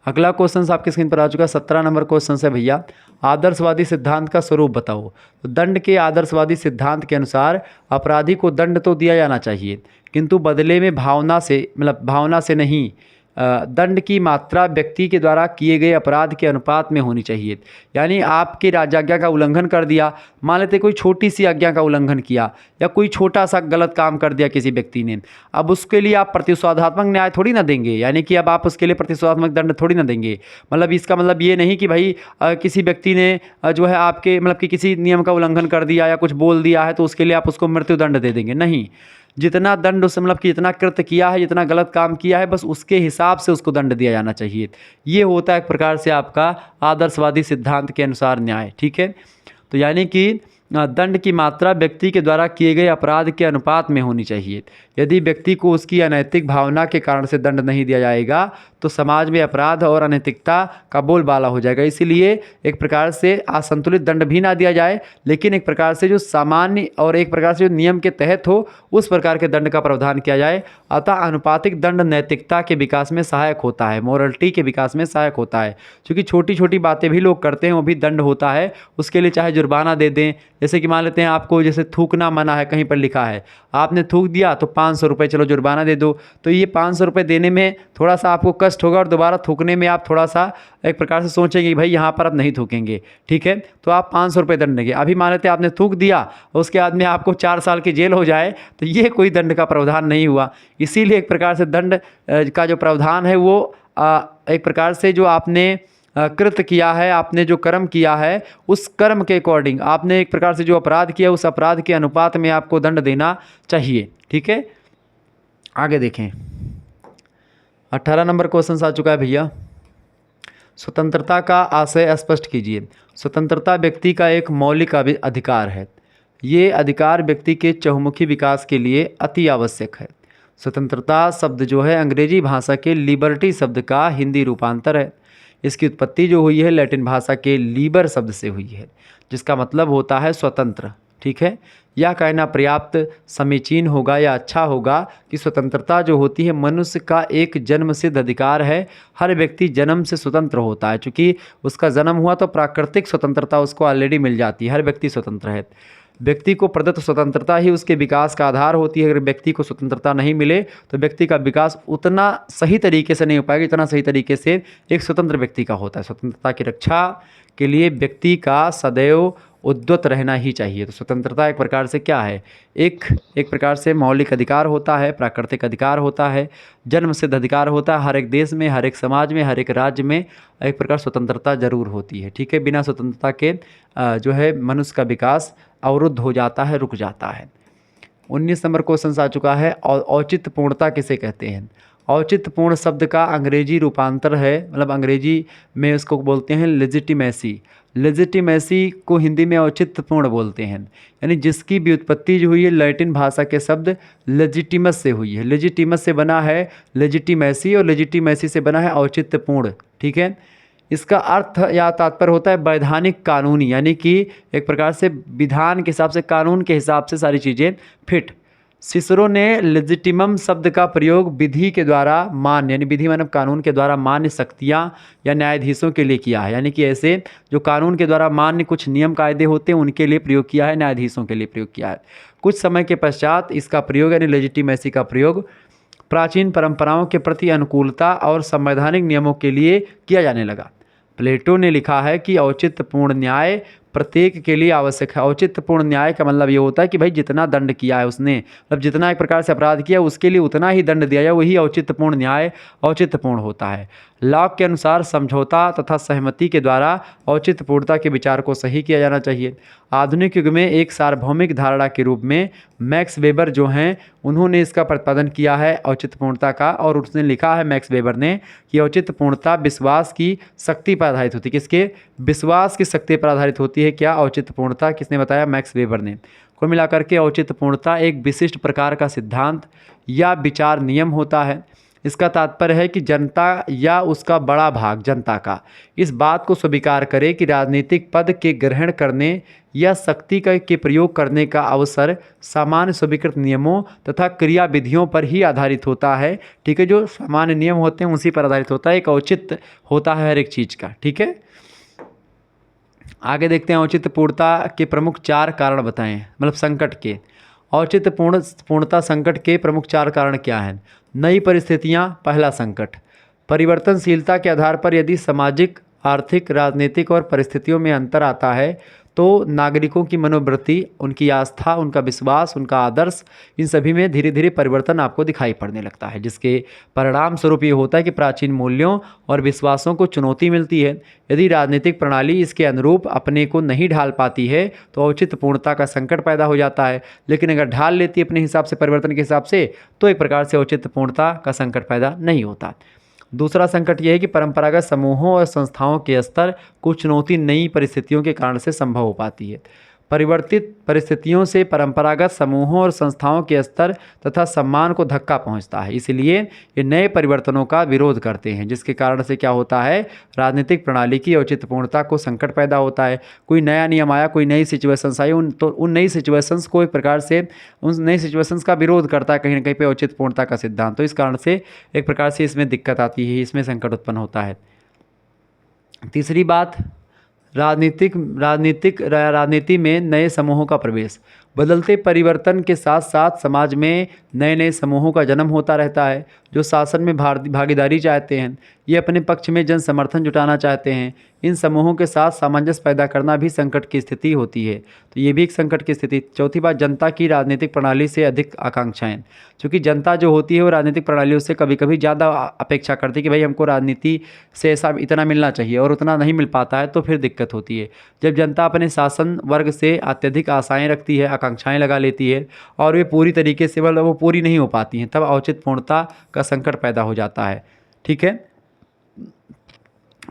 अगला क्वेश्चन आपके स्क्रीन पर आ चुका है। 17 नंबर क्वेश्चन है भैया, आदर्शवादी सिद्धांत का स्वरूप बताओ। तो दंड के आदर्शवादी सिद्धांत के अनुसार अपराधी को दंड तो दिया जाना चाहिए, किंतु बदले में भावना से नहीं, दंड की मात्रा व्यक्ति के द्वारा किए गए अपराध के अनुपात में होनी चाहिए। यानी आपके राजाज्ञा का उल्लंघन कर दिया, मान लेते कोई छोटी सी आज्ञा का उल्लंघन किया या कोई छोटा सा गलत काम कर दिया किसी व्यक्ति ने, अब उसके लिए आप प्रतिशोधात्मक न्याय थोड़ी ना देंगे, यानी कि अब आप उसके लिए प्रतिशोधात्मक दंड थोड़ी ना देंगे। मतलब इसका मतलब ये नहीं कि भाई किसी व्यक्ति ने जो है आपके मतलब कि किसी नियम का उल्लंघन कर दिया या कुछ बोल दिया है तो उसके लिए आप उसको मृत्युदंड दे देंगे, नहीं। जितना दंड उससे मतलब कि जितना कृत्य किया है, जितना गलत काम किया है, बस उसके हिसाब से उसको दंड दिया जाना चाहिए। ये होता है एक प्रकार से आपका आदर्शवादी सिद्धांत के अनुसार न्याय, ठीक है। तो यानी कि दंड की मात्रा व्यक्ति के द्वारा किए गए अपराध के अनुपात में होनी चाहिए। यदि व्यक्ति को उसकी अनैतिक भावना के कारण से दंड नहीं दिया जाएगा तो समाज में अपराध और अनैतिकता का बोलबाला हो जाएगा। इसीलिए एक प्रकार से असंतुलित दंड भी ना दिया जाए, लेकिन एक प्रकार से जो सामान्य और एक प्रकार से जो नियम के तहत हो उस प्रकार के दंड का प्रावधान किया जाए। अतः अनुपातिक दंड नैतिकता के विकास में सहायक होता है, मोरलिटी के विकास में सहायक होता है। क्योंकि छोटी छोटी बातें भी लोग करते हैं, वो भी दंड होता है, उसके लिए चाहे जुर्माना दे दें। जैसे कि मान लेते हैं आपको जैसे थूकना मना है, कहीं पर लिखा है, आपने थूक दिया तो 500 रुपये चलो जुर्माना दे दो, तो ये 500 रुपये देने में थोड़ा सा आपको कष्ट होगा और दोबारा थूकने में आप थोड़ा सा एक प्रकार से सोचेंगे कि भाई यहाँ पर अब नहीं थूकेंगे, ठीक है। तो आप 500 रुपये दंड देंगे। अभी मान लेते हैं आपने थूक दिया, उसके बाद में आपको 4 साल की जेल हो जाए, तो ये कोई दंड का प्रावधान नहीं हुआ। इसीलिए एक प्रकार से दंड का जो प्रावधान है वो एक प्रकार से जो आपने कृत्य किया है, आपने जो कर्म किया है उस कर्म के अकॉर्डिंग, आपने एक प्रकार से जो अपराध किया उस अपराध के अनुपात में आपको दंड देना चाहिए, ठीक है। आगे देखें। 18 नंबर क्वेश्चन आ चुका है भैया, स्वतंत्रता का आशय स्पष्ट कीजिए। स्वतंत्रता व्यक्ति का एक मौलिक अधिकार है। ये अधिकार व्यक्ति के चहुमुखी विकास के लिए अति आवश्यक है। स्वतंत्रता शब्द जो है अंग्रेजी भाषा के लिबर्टी शब्द का हिंदी रूपांतर है। इसकी उत्पत्ति जो हुई है लैटिन भाषा के लीबर शब्द से हुई है, जिसका मतलब होता है स्वतंत्र, ठीक है। यह कहना पर्याप्त समीचीन होगा या अच्छा होगा कि स्वतंत्रता जो होती है मनुष्य का एक जन्मसिद्ध अधिकार है। हर व्यक्ति जन्म से स्वतंत्र होता है, चूँकि उसका जन्म हुआ तो प्राकृतिक स्वतंत्रता उसको ऑलरेडी मिल जाती है। हर व्यक्ति स्वतंत्र है। व्यक्ति को प्रदत्त स्वतंत्रता ही उसके विकास का आधार होती है। अगर व्यक्ति को स्वतंत्रता नहीं मिले तो व्यक्ति का विकास उतना सही तरीके से नहीं हो पाएगा जितना सही तरीके से एक स्वतंत्र व्यक्ति का होता है। स्वतंत्रता की रक्षा के लिए व्यक्ति का सदैव उद्यत रहना ही चाहिए। तो स्वतंत्रता एक प्रकार से क्या है, एक प्रकार से मौलिक अधिकार होता है, प्राकृतिक अधिकार होता है, जन्मसिद्ध अधिकार होता है। हर एक देश में, हर एक समाज में, हर एक राज्य में एक प्रकार स्वतंत्रता जरूर होती है, ठीक है। बिना स्वतंत्रता के जो है मनुष्य का विकास अवरुद्ध हो जाता है, रुक जाता है। 19 नंबर क्वेश्चन आ चुका है, औचित्यपूर्णता किसे कहते हैं। औचित्यपूर्ण शब्द का अंग्रेजी रूपांतर है, मतलब अंग्रेजी में उसको बोलते हैं लेजिटिमेसी। लेजिटिमेसी को हिंदी में औचित्यपूर्ण बोलते हैं, यानी जिसकी व्युत्पत्ति जो हुई है लैटिन भाषा के शब्द लेजिटिमस से हुई है। लेजिटिमस से बना है लेजिटिमेसी और लेजिटिमेसी से बना है औचित्यपूर्ण, ठीक है। इसका अर्थ या तात्पर्य होता है वैधानिक कानूनी, यानी कि एक प्रकार से विधान के हिसाब से, कानून के हिसाब से सारी चीज़ें फिट। सिसरो ने लेजिटिमम शब्द का प्रयोग विधि के द्वारा मान्य, यानी विधि मानव कानून के द्वारा मान्य शक्तियाँ या न्यायाधीशों के लिए किया है। यानी कि ऐसे जो कानून के द्वारा मान्य कुछ नियम कायदे होते हैं उनके लिए प्रयोग किया है, न्यायाधीशों के लिए प्रयोग किया है। कुछ समय के पश्चात इसका प्रयोग यानी लेजिटिमेसी का प्रयोग प्राचीन परंपराओं के प्रति अनुकूलता और संवैधानिक नियमों के लिए किया जाने लगा। प्लेटो ने लिखा है कि औचित्यपूर्ण न्याय प्रत्येक के लिए आवश्यक है। औचित्यपूर्ण न्याय का मतलब ये होता है कि भाई जितना दंड किया है उसने, मतलब जितना एक प्रकार से अपराध किया उसके लिए उतना ही दंड दिया जाए, वही औचित्यपूर्ण न्याय औचित्यपूर्ण होता है। लॉक के अनुसार समझौता तथा सहमति के द्वारा औचित्यपूर्णता के विचार को सही किया जाना चाहिए। आधुनिक युग में एक सार्वभौमिक धारणा के रूप में मैक्स वेबर जो हैं उन्होंने इसका प्रतिपादन किया है औचित्यपूर्णता का, और उसने लिखा है मैक्स वेबर ने कि औचित्यपूर्णता विश्वास की शक्ति पर आधारित होती है। किसके? विश्वास की शक्ति पर आधारित होती है। क्या? औचित्यपूर्णता। किसने बताया? मैक्स वेबर ने। कुल मिलाकर के औचित्यपूर्णता एक विशिष्ट प्रकार का सिद्धांत या विचार नियम होता है। इसका तात्पर्य है कि जनता या उसका बड़ा भाग जनता का इस बात को स्वीकार करे कि राजनीतिक पद के ग्रहण करने या शक्ति के प्रयोग करने का अवसर सामान्य स्वीकृत नियमों तथा क्रियाविधियों पर ही आधारित होता है। ठीक है, जो सामान्य नियम होते हैं उसी पर आधारित होता है। एक औचित्य होता है हर एक चीज़ का। ठीक है, आगे देखते हैं। औचित्यपूर्णता के प्रमुख 4 कारण बताएं, मतलब संकट के। औचित्यपूर्णता संकट के प्रमुख 4 कारण क्या हैं? नई परिस्थितियां, पहला संकट। परिवर्तनशीलता के आधार पर यदि सामाजिक, आर्थिक, राजनीतिक और परिस्थितियों में अंतर आता है तो नागरिकों की मनोवृत्ति, उनकी आस्था, उनका विश्वास, उनका आदर्श, इन सभी में धीरे धीरे परिवर्तन आपको दिखाई पड़ने लगता है, जिसके परिणाम स्वरूप ये होता है कि प्राचीन मूल्यों और विश्वासों को चुनौती मिलती है। यदि राजनीतिक प्रणाली इसके अनुरूप अपने को नहीं ढाल पाती है तो औचित्यपूर्णता का संकट पैदा हो जाता है। लेकिन अगर ढाल लेती है अपने हिसाब से, परिवर्तन के हिसाब से, तो एक प्रकार से औचित्यपूर्णता का संकट पैदा नहीं होता। दूसरा संकट यह है कि परंपरागत समूहों और संस्थाओं के स्तर को चुनौती नई परिस्थितियों के कारण से संभव हो पाती है। परिवर्तित परिस्थितियों से परंपरागत समूहों और संस्थाओं के स्तर तथा सम्मान को धक्का पहुंचता है, इसलिए ये नए परिवर्तनों का विरोध करते हैं, जिसके कारण से क्या होता है? राजनीतिक प्रणाली की औचित्यपूर्णता को संकट पैदा होता है। कोई नया नियम आया, कोई नई सिचुएशंस आई, उन नई सिचुएशंस को एक प्रकार से, उन नई सिचुएशंस का विरोध करता है कहीं ना कहीं पे औचित्यपूर्णता का सिद्धांत। तो इस कारण से एक प्रकार से इसमें दिक्कत आती है, इसमें संकट उत्पन्न होता है। तीसरी बात, राजनीति में नए समूहों का प्रवेश। बदलते परिवर्तन के साथ साथ समाज में नए नए समूहों का जन्म होता रहता है जो शासन में भागीदारी चाहते हैं, ये अपने पक्ष में जन समर्थन जुटाना चाहते हैं। इन समूहों के साथ सामंजस्य पैदा करना भी संकट की स्थिति होती है, तो ये भी एक संकट की स्थिति। चौथी बात, जनता की राजनीतिक प्रणाली से अधिक आकांक्षाएं। क्योंकि जनता जो होती है वो राजनीतिक प्रणालियों से कभी कभी ज़्यादा अपेक्षा करती है कि भाई हमको राजनीति से ऐसा इतना मिलना चाहिए, और उतना नहीं मिल पाता है तो फिर दिक्कत होती है। जब जनता अपने शासन वर्ग से अत्यधिक आशाएं रखती है, आकांक्षाएं लगा लेती है, और वे पूरी तरीके से मतलब वो पूरी नहीं हो पाती हैं, तब औचित्यपूर्णता का संकट पैदा हो जाता है। ठीक है,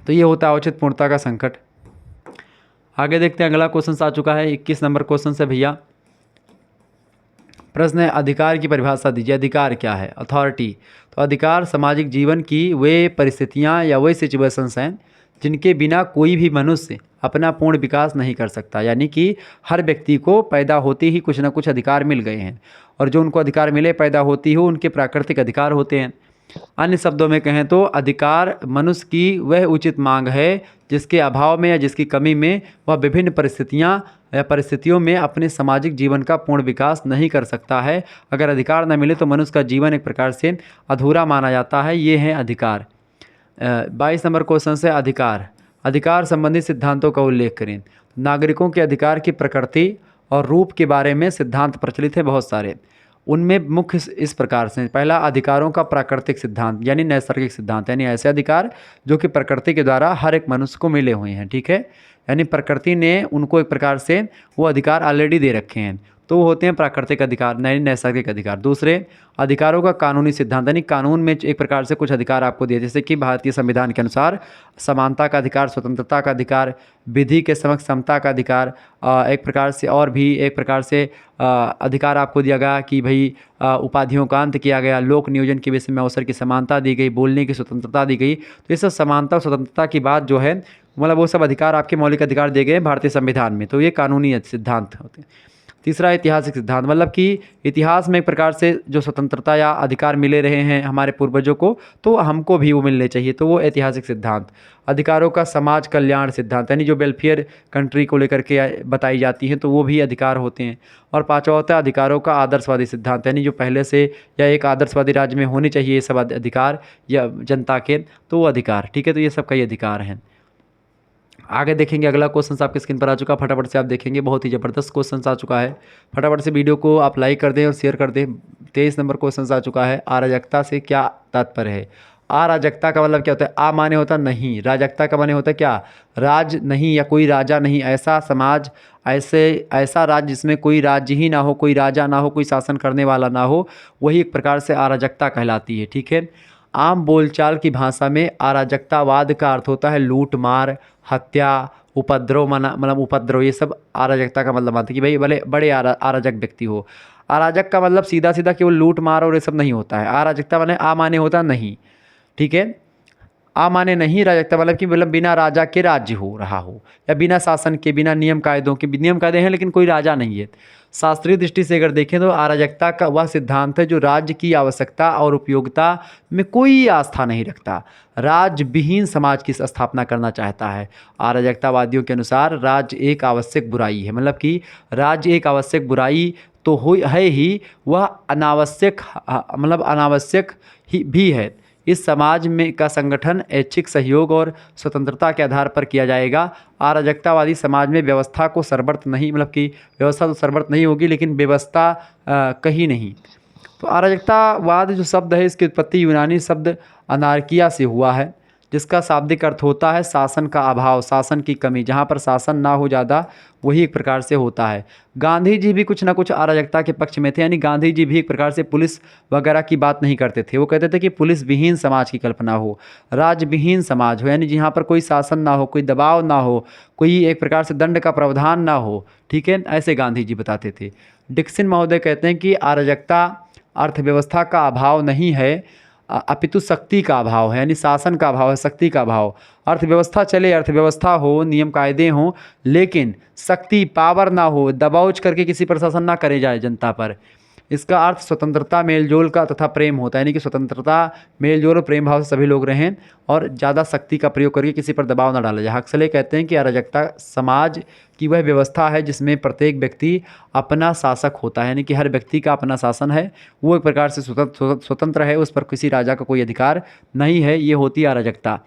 तो ये होता है औचित्यपूर्णता का संकट। आगे देखते हैं, अगला क्वेश्चन आ चुका है 21 नंबर क्वेश्चन से भैया। प्रश्न है, अधिकार की परिभाषा दीजिए। अधिकार क्या है? अथॉरिटी। तो अधिकार सामाजिक जीवन की वे परिस्थितियां या वे सिचुएशंस हैं जिनके बिना कोई भी मनुष्य अपना पूर्ण विकास नहीं कर सकता। यानी कि हर व्यक्ति को पैदा होते ही कुछ ना कुछ अधिकार मिल गए हैं, और जो उनको अधिकार मिले पैदा होती हो उनके प्राकृतिक अधिकार होते हैं। अन्य शब्दों में कहें तो अधिकार मनुष्य की वह उचित मांग है जिसके अभाव में या जिसकी कमी में वह विभिन्न परिस्थितियों में अपने सामाजिक जीवन का पूर्ण विकास नहीं कर सकता है। अगर अधिकार न मिले तो मनुष्य का जीवन एक प्रकार से अधूरा माना जाता है। ये है अधिकार। 22 नंबर क्वेश्चन से अधिकार संबंधी सिद्धांतों का उल्लेख करें। नागरिकों के अधिकार की प्रकृति और रूप के बारे में सिद्धांत प्रचलित हैं बहुत सारे। उनमें मुख्य इस प्रकार से, पहला, अधिकारों का प्राकृतिक सिद्धांत यानी नैसर्गिक सिद्धांत, यानी ऐसे अधिकार जो कि प्रकृति के द्वारा हर एक मनुष्य को मिले हुए हैं। ठीक है, यानी प्रकृति ने उनको एक प्रकार से वो अधिकार ऑलरेडी दे रखे हैं, तो वो होते हैं प्राकृतिक अधिकार यानी नैसर्गिक अधिकार। दूसरे, अधिकारों का कानूनी सिद्धांत, यानी कानून में एक प्रकार से कुछ अधिकार आपको दिए, जैसे कि भारतीय संविधान के अनुसार समानता का अधिकार, स्वतंत्रता का अधिकार, विधि के समक्ष समता का अधिकार, एक प्रकार से और भी एक प्रकार से अधिकार आपको दिया गया कि भाई उपाधियों का अंत किया गया, लोक नियोजन के विषय में अवसर की समानता दी गई, बोलने की स्वतंत्रता दी गई। तो ये सब समानता और स्वतंत्रता की बात जो है, मतलब वो सब अधिकार आपके मौलिक अधिकार दिए गए हैं भारतीय संविधान में, तो ये कानूनी सिद्धांत होते हैं। तीसरा, ऐतिहासिक सिद्धांत, मतलब कि इतिहास में एक प्रकार से जो स्वतंत्रता या अधिकार मिले रहे हैं हमारे पूर्वजों को, तो हमको भी वो मिलने चाहिए, तो वो ऐतिहासिक सिद्धांत। अधिकारों का समाज कल्याण सिद्धांत, यानी जो वेलफेयर कंट्री को लेकर के बताई जाती हैं, तो वो भी अधिकार होते हैं। और पांचवा होता है अधिकारों का आदर्शवादी सिद्धांत, यानी जो पहले से या एक आदर्शवादी राज्य में होने चाहिए ये सब अधिकार या जनता के, तो वो अधिकार। ठीक है, तो ये सब कई अधिकार हैं। आगे देखेंगे अगला क्वेश्चन आपके स्क्रीन पर आ चुका, फटाफट से आप देखेंगे, बहुत ही ज़बरदस्त क्वेश्चन आ चुका है। फटाफट से वीडियो को आप लाइक कर दें और शेयर कर दें। 23 नंबर क्वेश्चन आ चुका है, अराजकता से क्या तात्पर्य है। अराजकता का मतलब क्या होता है। आ माने होता नहीं, राजकता का माने होता है क्या, राज नहीं या कोई राजा नहीं, ऐसा समाज, ऐसा राज्य जिसमें कोई राज्य ही ना हो, कोई राजा ना हो, कोई शासन करने वाला ना हो, वही एक प्रकार से अराजकता कहलाती है। ठीक है। आम बोलचाल की भाषा में अराजकतावाद का अर्थ होता है लूट मार, हत्या, उपद्रव, मतलब उपद्रव, ये सब अराजकता का मतलब मानते हैं कि भाई भले बड़े अराजक व्यक्ति हो। अराजक का मतलब सीधा सीधा केवल लूट मार और ये सब नहीं होता है। अराजकता माने आ माने होता नहीं। ठीक है। आ माने नहीं, राजकता मतलब कि मतलब बिना राजा के राज्य हो रहा हो, या बिना शासन के, बिना नियम कायदों के। नियम कायदे हैं लेकिन कोई राजा नहीं है। शास्त्रीय दृष्टि से अगर देखें तो अराजकता का वह सिद्धांत है जो राज्य की आवश्यकता और उपयोगिता में कोई आस्था नहीं रखता, राज्य विहीन समाज की स्थापना करना चाहता है। अराजकतावादियों के अनुसार राज्य एक आवश्यक बुराई है, मतलब कि राज्य एक आवश्यक बुराई तो हो है ही, वह अनावश्यक, मतलब अनावश्यक ही भी है। इस समाज में का संगठन ऐच्छिक सहयोग और स्वतंत्रता के आधार पर किया जाएगा। अराजकतावादी समाज में व्यवस्था को सरबर्त नहीं, मतलब कि व्यवस्था तो सरबर्त नहीं होगी लेकिन व्यवस्था कहीं नहीं। तो अराजकतावाद जो शब्द है, इसकी उत्पत्ति यूनानी शब्द अनार्किया से हुआ है, जिसका शाब्दिक अर्थ होता है शासन का अभाव, शासन की कमी। जहाँ पर शासन ना हो ज़्यादा, वही एक प्रकार से होता है। गांधी जी भी कुछ ना कुछ अराजकता के पक्ष में थे, यानी गांधी जी भी एक प्रकार से पुलिस वगैरह की बात नहीं करते थे। वो कहते थे कि पुलिस विहीन समाज की कल्पना हो, राज्य विहीन समाज हो, यानी जहाँ पर कोई शासन ना हो, कोई दबाव ना हो, कोई एक प्रकार से दंड का प्रावधान ना हो। ठीक है, ऐसे गांधी जी बताते थे। डिक्सन महोदय कहते हैं कि अराजकता अर्थव्यवस्था का अभाव नहीं है, अपितु शक्ति का अभाव है, यानी शासन का अभाव है, शक्ति का अभाव। अर्थव्यवस्था चले, अर्थव्यवस्था हो, नियम कायदे हों, लेकिन शक्ति, पावर ना हो, दबाव करके किसी पर शासन ना करे जाए जनता पर। इसका अर्थ स्वतंत्रता, मेलजोल का तथा प्रेम होता है, यानी कि स्वतंत्रता, मेलजोल और प्रेम भाव से सभी लोग रहें और ज़्यादा शक्ति का प्रयोग करके किसी पर दबाव ना डाला जाए। हक्सले कहते हैं कि अराजकता समाज की वह व्यवस्था है जिसमें प्रत्येक व्यक्ति अपना शासक होता है, यानी कि हर व्यक्ति का अपना शासन है, वो एक प्रकार से स्वतंत्र है, उस पर किसी राजा का कोई अधिकार नहीं है। ये होती है अराजकता।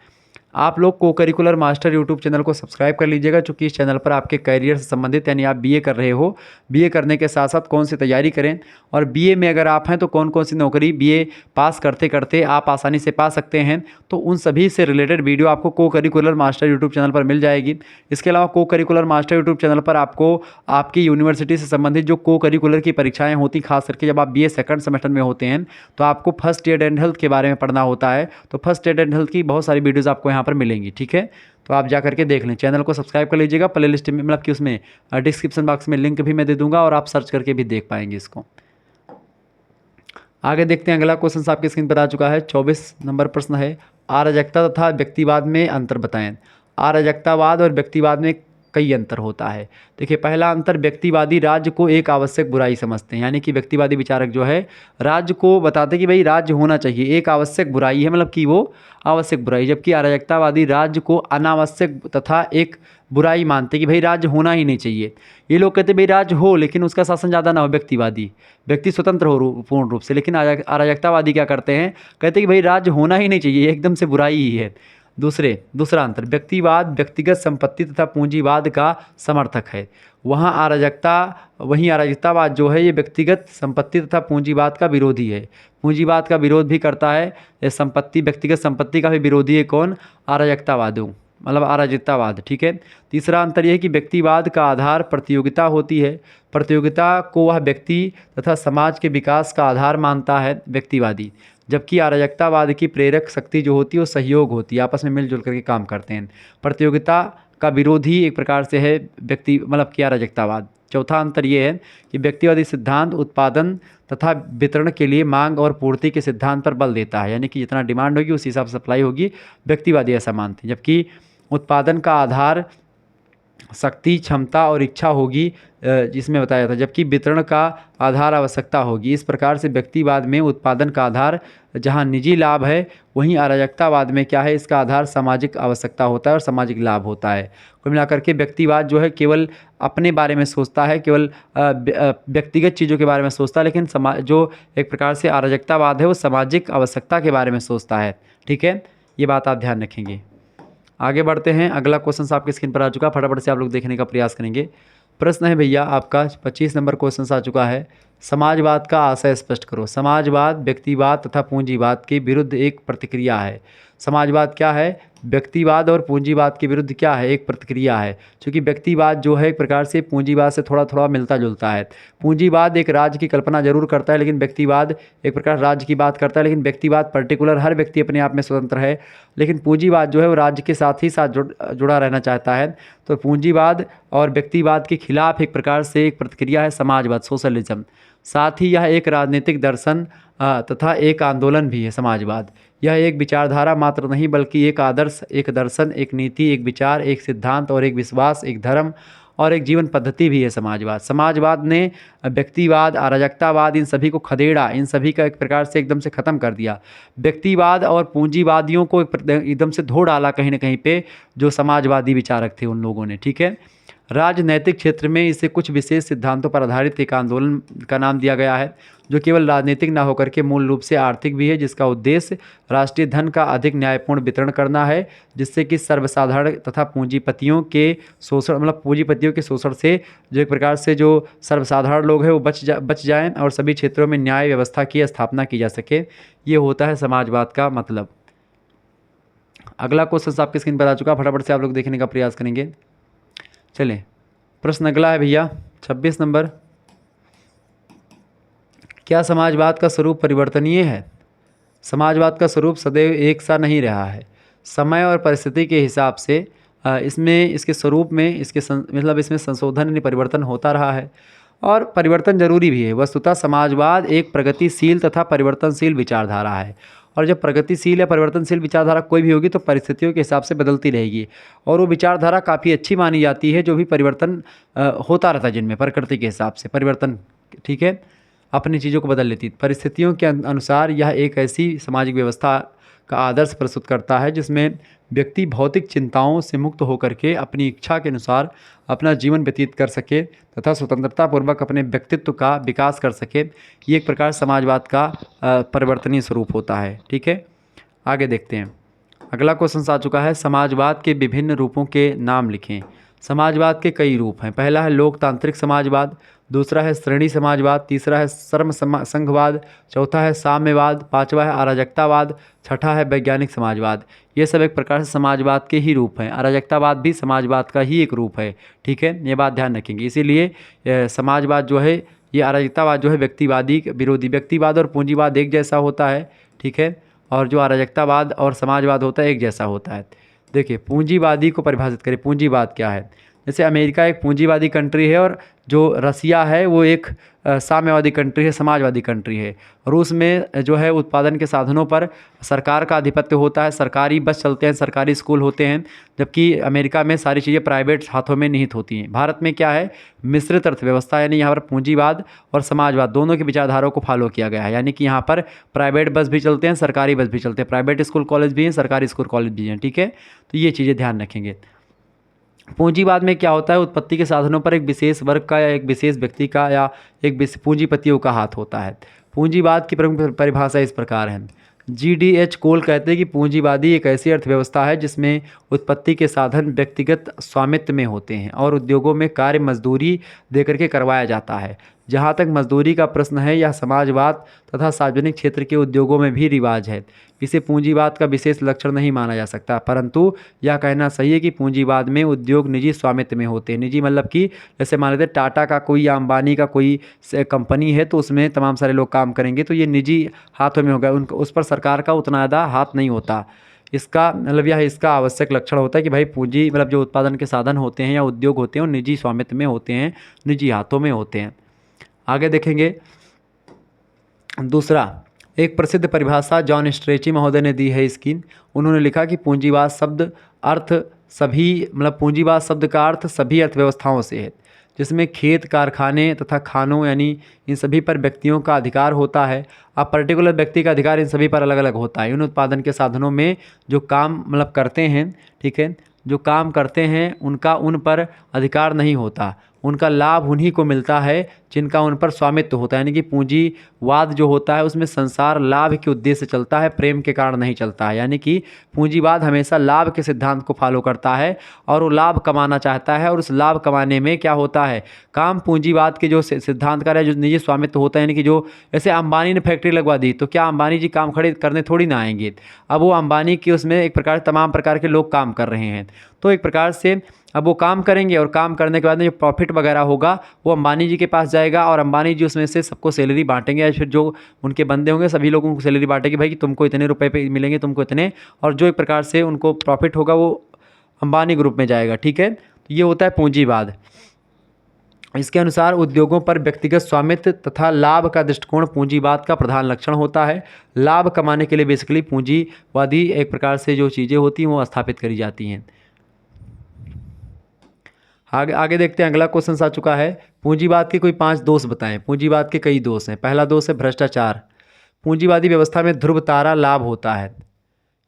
आप लोग को करिकुलर मास्टर यूट्यूब चैनल को सब्सक्राइब कर लीजिएगा, चूँकि इस चैनल पर आपके करियर से संबंधित, यानी आप बीए कर रहे हो, बीए करने के साथ साथ कौन सी तैयारी करें, और बीए में अगर आप हैं तो कौन कौन सी नौकरी बीए पास करते करते आप आसानी से पा सकते हैं, तो उन सभी से रिलेटेड वीडियो आपको को करिकुलर मास्टर यूट्यूब चैनल पर मिल जाएगी। इसके अलावा को करिकुलर मास्टर यूट्यूब चैनल पर आपको आपकी यूनिवर्सिटी से संबंधित जो को करिकुलर की परीक्षाएँ होती, खास करके जब आप बीए सेकंड सेमेस्टर में होते हैं, तो आपको फर्स्ट एड एंड हेल्थ के बारे में पढ़ना होता है। तो फर्स्ट एड एंड हेल्थ की बहुत सारी वीडियोज़ आपको यहाँ पर मिलेंगी। ठीक है, तो आप जा करके देख लें, चैनल को सब्सक्राइब कर लीजिएगा। प्ले लिस्ट में, मतलब कि उसमें डिस्क्रिप्शन बॉक्स में लिंक भी मैं दे दूंगा और आप सर्च करके भी देख पाएंगे इसको। आगे देखते हैं, अगला क्वेश्चन आपके स्क्रीन पर आ चुका है। 24 नंबर प्रश्न है, अराजकता तथा व्यक्तिवाद में अंतर बताएं। अराजकतावाद और व्यक्तिवाद में कई अंतर होता है। देखिए, पहला अंतर, व्यक्तिवादी राज्य को एक आवश्यक बुराई समझते हैं, यानी कि व्यक्तिवादी विचारक जो है राज्य को बताते हैं कि भाई राज्य होना चाहिए, एक आवश्यक बुराई है, मतलब कि वो आवश्यक बुराई। जबकि अराजकतावादी राज्य को अनावश्यक तथा एक बुराई मानते कि भाई राज्य होना ही नहीं चाहिए। ये लोग कहते भाई राज्य हो लेकिन उसका शासन ज़्यादा ना हो, व्यक्तिवादी, व्यक्ति स्वतंत्र हो पूर्ण रूप से। लेकिन अराजकतावादी क्या करते हैं, कहते कि भाई राज्य होना ही नहीं चाहिए, एकदम से बुराई ही है। दूसरा अंतर, व्यक्तिवाद व्यक्तिगत संपत्ति तथा पूंजीवाद का समर्थक है, वहीं अराजकतावाद जो है ये व्यक्तिगत संपत्ति तथा पूंजीवाद का विरोधी है। पूंजीवाद का विरोध भी करता है, व्यक्तिगत संपत्ति का भी विरोधी है कौन, अराजकतावाद। ठीक है। तीसरा अंतर यह है कि व्यक्तिवाद का आधार प्रतियोगिता होती है, प्रतियोगिता को वह व्यक्ति तथा समाज के विकास का आधार मानता है व्यक्तिवादी। जबकि अराजकतावाद की प्रेरक शक्ति जो होती है वो सहयोग होती है, आपस में मिलजुल करके काम करते हैं। प्रतियोगिता का विरोधी एक प्रकार से है मतलब कि अराजकतावाद। चौथा अंतर ये है कि व्यक्तिवादी सिद्धांत उत्पादन तथा वितरण के लिए मांग और पूर्ति के सिद्धांत पर बल देता है, यानी कि जितना डिमांड होगी उस हिसाब से सप्लाई होगी, व्यक्तिवादी ऐसा मानते हैं। जबकि उत्पादन का आधार शक्ति, क्षमता और इच्छा होगी, जिसमें बताया था, जबकि वितरण का आधार आवश्यकता होगी। इस प्रकार से व्यक्तिवाद में उत्पादन का आधार जहां निजी लाभ है, वहीं अराजकतावाद में क्या है, इसका आधार सामाजिक आवश्यकता होता है और सामाजिक लाभ होता है। कुल मिलाकर के व्यक्तिवाद जो है केवल अपने बारे में सोचता है, केवल व्यक्तिगत चीज़ों के बारे में सोचता है, लेकिन जो एक प्रकार से अराजकतावाद है वो सामाजिक आवश्यकता के बारे में सोचता है। ठीक है, ये बात आप ध्यान रखेंगे। आगे बढ़ते हैं। अगला क्वेश्चन आपकी स्क्रीन पर आ चुका, फटाफट से आप लोग देखने का प्रयास करेंगे। प्रश्न है भैया आपका 25 नंबर क्वेश्चन आ चुका है। समाजवाद का आशय स्पष्ट करो। समाजवाद व्यक्तिवाद तथा पूंजीवाद के विरुद्ध एक प्रतिक्रिया है। समाजवाद क्या है? व्यक्तिवाद और पूंजीवाद के विरुद्ध क्या है? एक प्रतिक्रिया है। क्योंकि व्यक्तिवाद जो है एक प्रकार से पूंजीवाद से थोड़ा थोड़ा मिलता जुलता है। पूंजीवाद एक राज्य की कल्पना जरूर करता है, लेकिन व्यक्तिवाद एक प्रकार राज्य की बात करता है, लेकिन व्यक्तिवाद पर्टिकुलर हर व्यक्ति अपने आप में स्वतंत्र है, लेकिन पूंजीवाद जो है वो राज्य के साथ ही साथ जुड़ा रहना चाहता है। तो पूंजीवाद और व्यक्तिवाद के खिलाफ एक प्रकार से एक प्रतिक्रिया है समाजवाद, सोशलिज्म। साथ ही यह एक राजनीतिक दर्शन तथा एक आंदोलन भी है। समाजवाद यह एक विचारधारा मात्र नहीं, बल्कि एक आदर्श, एक दर्शन, एक नीति, एक विचार, एक सिद्धांत और एक विश्वास, एक धर्म और एक जीवन पद्धति भी है समाजवाद। समाजवाद ने व्यक्तिवाद, अराजकतावाद, इन सभी को खदेड़ा, इन सभी का एक प्रकार से एकदम से ख़त्म कर दिया। व्यक्तिवाद और पूंजीवादियों को एकदम से धो डाला कहीं ना कहीं पे, जो समाजवादी विचारक थे उन लोगों ने। ठीक है, राजनैतिक क्षेत्र में इसे कुछ विशेष सिद्धांतों पर आधारित एक आंदोलन का नाम दिया गया है, जो केवल राजनीतिक न होकर के मूल रूप से आर्थिक भी है, जिसका उद्देश्य राष्ट्रीय धन का अधिक न्यायपूर्ण वितरण करना है, जिससे कि सर्वसाधारण तथा पूंजीपतियों के शोषण, मतलब पूंजीपतियों के शोषण से जो एक प्रकार से जो सर्वसाधारण लोग हैं वो बच जाएं और सभी क्षेत्रों में न्याय व्यवस्था की स्थापना की जा सके। ये होता है समाजवाद का मतलब। अगला क्वेश्चन आपकी स्क्रीन पर आ चुका, फटाफट से आप लोग देखने का प्रयास करेंगे। चलें, प्रश्न अगला है भैया 26 नंबर। क्या समाजवाद का स्वरूप परिवर्तनीय है? समाजवाद का स्वरूप सदैव एक सा नहीं रहा है। समय और परिस्थिति के हिसाब से इसमें, इसके स्वरूप में, मतलब इसमें संशोधन यानी परिवर्तन होता रहा है, और परिवर्तन जरूरी भी है। वस्तुतः समाजवाद एक प्रगतिशील तथा परिवर्तनशील विचारधारा है, और जब प्रगतिशील या परिवर्तनशील विचारधारा कोई भी होगी तो परिस्थितियों के हिसाब से बदलती रहेगी, और वो विचारधारा काफ़ी अच्छी मानी जाती है जो भी परिवर्तन होता रहता है, जिनमें प्रकृति के हिसाब से परिवर्तन, ठीक है, अपनी चीज़ों को बदल लेती। परिस्थितियों के अनुसार यह एक ऐसी सामाजिक व्यवस्था का आदर्श प्रस्तुत करता है जिसमें व्यक्ति भौतिक चिंताओं से मुक्त होकर के अपनी इच्छा के अनुसार अपना जीवन व्यतीत कर सके तथा स्वतंत्रतापूर्वक अपने व्यक्तित्व का विकास कर सके। ये एक प्रकार समाजवाद का परिवर्तनीय स्वरूप होता है। ठीक है, आगे देखते हैं। अगला क्वेश्चन आ चुका है, समाजवाद के विभिन्न रूपों के नाम लिखें। समाजवाद के कई रूप हैं। पहला है लोकतांत्रिक समाजवाद, दूसरा है श्रेणी समाजवाद, तीसरा है श्रम संघवाद, चौथा है साम्यवाद, पांचवा है अराजकतावाद, छठा है वैज्ञानिक समाजवाद। ये सब एक प्रकार से समाजवाद के ही रूप हैं। अराजकतावाद भी समाजवाद का ही एक रूप है। ठीक है, ये बात ध्यान रखेंगे। इसीलिए समाजवाद जो है, ये अराजकतावाद जो है व्यक्तिवादी विरोधी, व्यक्तिवाद और पूंजीवाद एक जैसा होता है। ठीक है, और जो अराजकतावाद और समाजवाद होता है एक जैसा होता है। देखिए, पूंजीवादी को परिभाषित करें। पूंजीवाद क्या है? जैसे अमेरिका एक पूंजीवादी कंट्री है, और जो रसिया है वो एक साम्यवादी कंट्री है, समाजवादी कंट्री है। रूस में जो है उत्पादन के साधनों पर सरकार का आधिपत्य होता है, सरकारी बस चलते हैं, सरकारी स्कूल होते हैं, जबकि अमेरिका में सारी चीज़ें प्राइवेट हाथों में निहित होती हैं। भारत में क्या है? मिश्रित अर्थव्यवस्था, यानी यहाँ पर पूंजीवाद और समाजवाद दोनों की विचारधाराओं को फॉलो किया गया है। यानी कि यहाँ पर प्राइवेट बस भी चलते हैं, सरकारी बस भी चलते हैं, प्राइवेट स्कूल कॉलेज भी हैं, सरकारी स्कूल कॉलेज भी हैं। ठीक है, तो ये चीज़ें ध्यान रखेंगे। पूंजीवाद में क्या होता है? उत्पत्ति के साधनों पर एक विशेष वर्ग का या एक विशेष व्यक्ति का या एक पूंजीपतियों का हाथ होता है। पूंजीवाद की प्रमुख परिभाषा इस प्रकार है। GDH कोल कहते हैं कि पूंजीवादी एक ऐसी अर्थव्यवस्था है जिसमें उत्पत्ति के साधन व्यक्तिगत स्वामित्व में होते हैं और उद्योगों में कार्य मजदूरी देकर के करवाया जाता है। जहाँ तक मजदूरी का प्रश्न है, यह समाजवाद तथा सार्वजनिक क्षेत्र के उद्योगों में भी रिवाज है। इसे पूंजीवाद का विशेष लक्षण नहीं माना जा सकता, परंतु यह कहना सही है कि पूंजीवाद में उद्योग निजी स्वामित्व में होते हैं। निजी मतलब कि जैसे मान लेते टाटा का कोई या अंबानी का कोई कंपनी है, तो उसमें तमाम सारे लोग काम करेंगे, तो ये निजी हाथों में होगा, उनका उस पर सरकार का उतना ज़्यादा हाथ नहीं होता। इसका मतलब यह इसका आवश्यक लक्षण होता है कि भाई पूंजी मतलब जो उत्पादन के साधन होते हैं या उद्योग होते हैं वो निजी स्वामित्व में होते हैं, निजी हाथों में होते हैं। आगे देखेंगे। दूसरा, एक प्रसिद्ध परिभाषा जॉन स्ट्रेची महोदय ने दी है इसकी। उन्होंने लिखा कि पूंजीवाद शब्द अर्थ सभी, मतलब पूंजीवाद शब्द का अर्थ सभी अर्थव्यवस्थाओं से है, जिसमें खेत, कारखाने तथा खानों यानी इन सभी पर व्यक्तियों का अधिकार होता है। अब पर्टिकुलर व्यक्ति का अधिकार इन सभी पर अलग अलग होता है। इन उत्पादन के साधनों में जो काम करते हैं, ठीक है, जो काम करते हैं उनका उन पर अधिकार नहीं होता। उनका लाभ उन्हीं को मिलता है जिनका उन पर स्वामित्व होता है। यानी कि पूंजीवाद जो होता है उसमें संसार लाभ के उद्देश्य से चलता है, प्रेम के कारण नहीं चलता है। यानी कि पूंजीवाद हमेशा लाभ के सिद्धांत को फॉलो करता है और वो लाभ कमाना चाहता है, और उस लाभ कमाने में क्या होता है, काम पूंजीवाद के जो सिद्धांतकार है, जो निजी स्वामित्व होता है, यानी कि जो जैसे अंबानी ने फैक्ट्री लगवा दी तो क्या अंबानी जी काम खड़े करने थोड़ी ना आएंगे। अब वो अंबानी की उसमें एक प्रकार तमाम प्रकार के लोग काम कर रहे हैं, तो एक प्रकार से अब वो काम करेंगे और काम करने के बाद में जो प्रॉफिट वगैरह होगा वो अंबानी जी के पास जाएगा, और अंबानी जी उसमें से सबको सैलरी बांटेंगे, या फिर जो उनके बंदे होंगे सभी लोगों को सैलरी बांटेंगे, भाई कि तुमको इतने रुपए पे मिलेंगे, तुमको इतने, और जो एक प्रकार से उनको प्रॉफिट होगा वो अंबानी ग्रुप में जाएगा। ठीक है, तो ये होता है पूंजीवाद। इसके अनुसार उद्योगों पर व्यक्तिगत स्वामित्व तथा लाभ का दृष्टिकोण पूंजीवाद का प्रधान लक्षण होता है। लाभ कमाने के लिए बेसिकली पूंजीवादी एक प्रकार से जो चीज़ें होती हैं वो स्थापित करी जाती हैं। आगे आगे देखते हैं, अगला क्वेश्चन आ चुका है, पूंजीवाद के कोई 5 दोष बताएं। पूंजीवाद के कई दोष हैं। पहला दोष है भ्रष्टाचार। पूंजीवादी व्यवस्था में ध्रुव तारा लाभ होता है।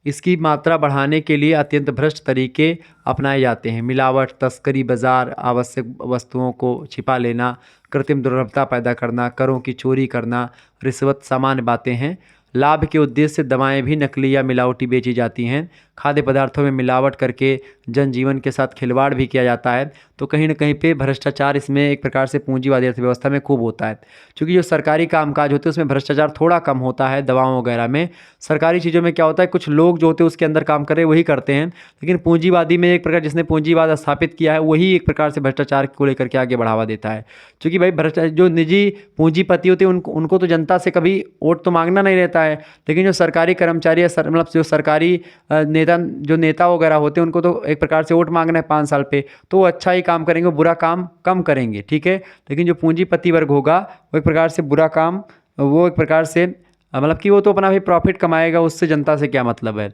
इसकी मात्रा बढ़ाने के लिए अत्यंत भ्रष्ट तरीके अपनाए जाते हैं। मिलावट, तस्करी, बाजार आवश्यक वस्तुओं को छिपा लेना, कृत्रिम दुर्लभता पैदा करना, करों की चोरी करना, रिश्वत सामान्य बातें हैं। लाभ के उद्देश्य से दवाएं भी नकली या मिलावटी बेची जाती हैं। खाद्य पदार्थों में मिलावट करके जनजीवन के साथ खिलवाड़ भी किया जाता है। तो कहीं ना कहीं पे भ्रष्टाचार इसमें एक प्रकार से पूंजीवादी अर्थव्यवस्था में खूब होता है, क्योंकि जो सरकारी कामकाज होते हैं उसमें भ्रष्टाचार थोड़ा कम होता है। दवाओं वगैरह में, सरकारी चीज़ों में क्या होता है, कुछ लोग जो होते हैं उसके अंदर काम कर रहे हैं वही करते हैं, लेकिन पूंजीवादी में एक प्रकार जिसने पूंजीवाद स्थापित किया है वही एक प्रकार से भ्रष्टाचार को लेकर के आगे बढ़ावा देता है। क्योंकि भाई भ्रष्टाचार जो निजी पूंजीपति होते हैं उनको तो जनता से कभी वोट तो मांगना नहीं रहता है, लेकिन जो सरकारी कर्मचारी या मतलब जो सरकारी नेता वगैरह होते हैं उनको तो एक प्रकार से वोट मांगना है 5 साल पे, तो वो अच्छा ही काम करेंगे, बुरा काम कम करेंगे। ठीक है, लेकिन जो पूंजीपति वर्ग होगा वो एक प्रकार से बुरा काम, वो एक प्रकार से मतलब कि वो तो अपना भी प्रॉफिट कमाएगा, उससे जनता से क्या मतलब है।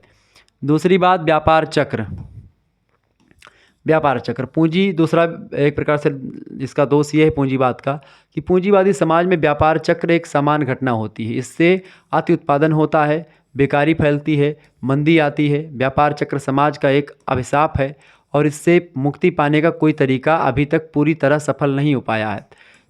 दूसरी बात, व्यापार चक्र। व्यापार चक्र पूंजी दूसरा एक प्रकार से इसका दोष ये है पूंजीवाद का कि पूंजीवादी समाज में व्यापार चक्र एक समान घटना होती है। इससे अति उत्पादन होता है, बेकारी फैलती है, मंदी आती है। व्यापार चक्र समाज का एक अभिशाप है और इससे मुक्ति पाने का कोई तरीका अभी तक पूरी तरह सफल नहीं हो पाया है।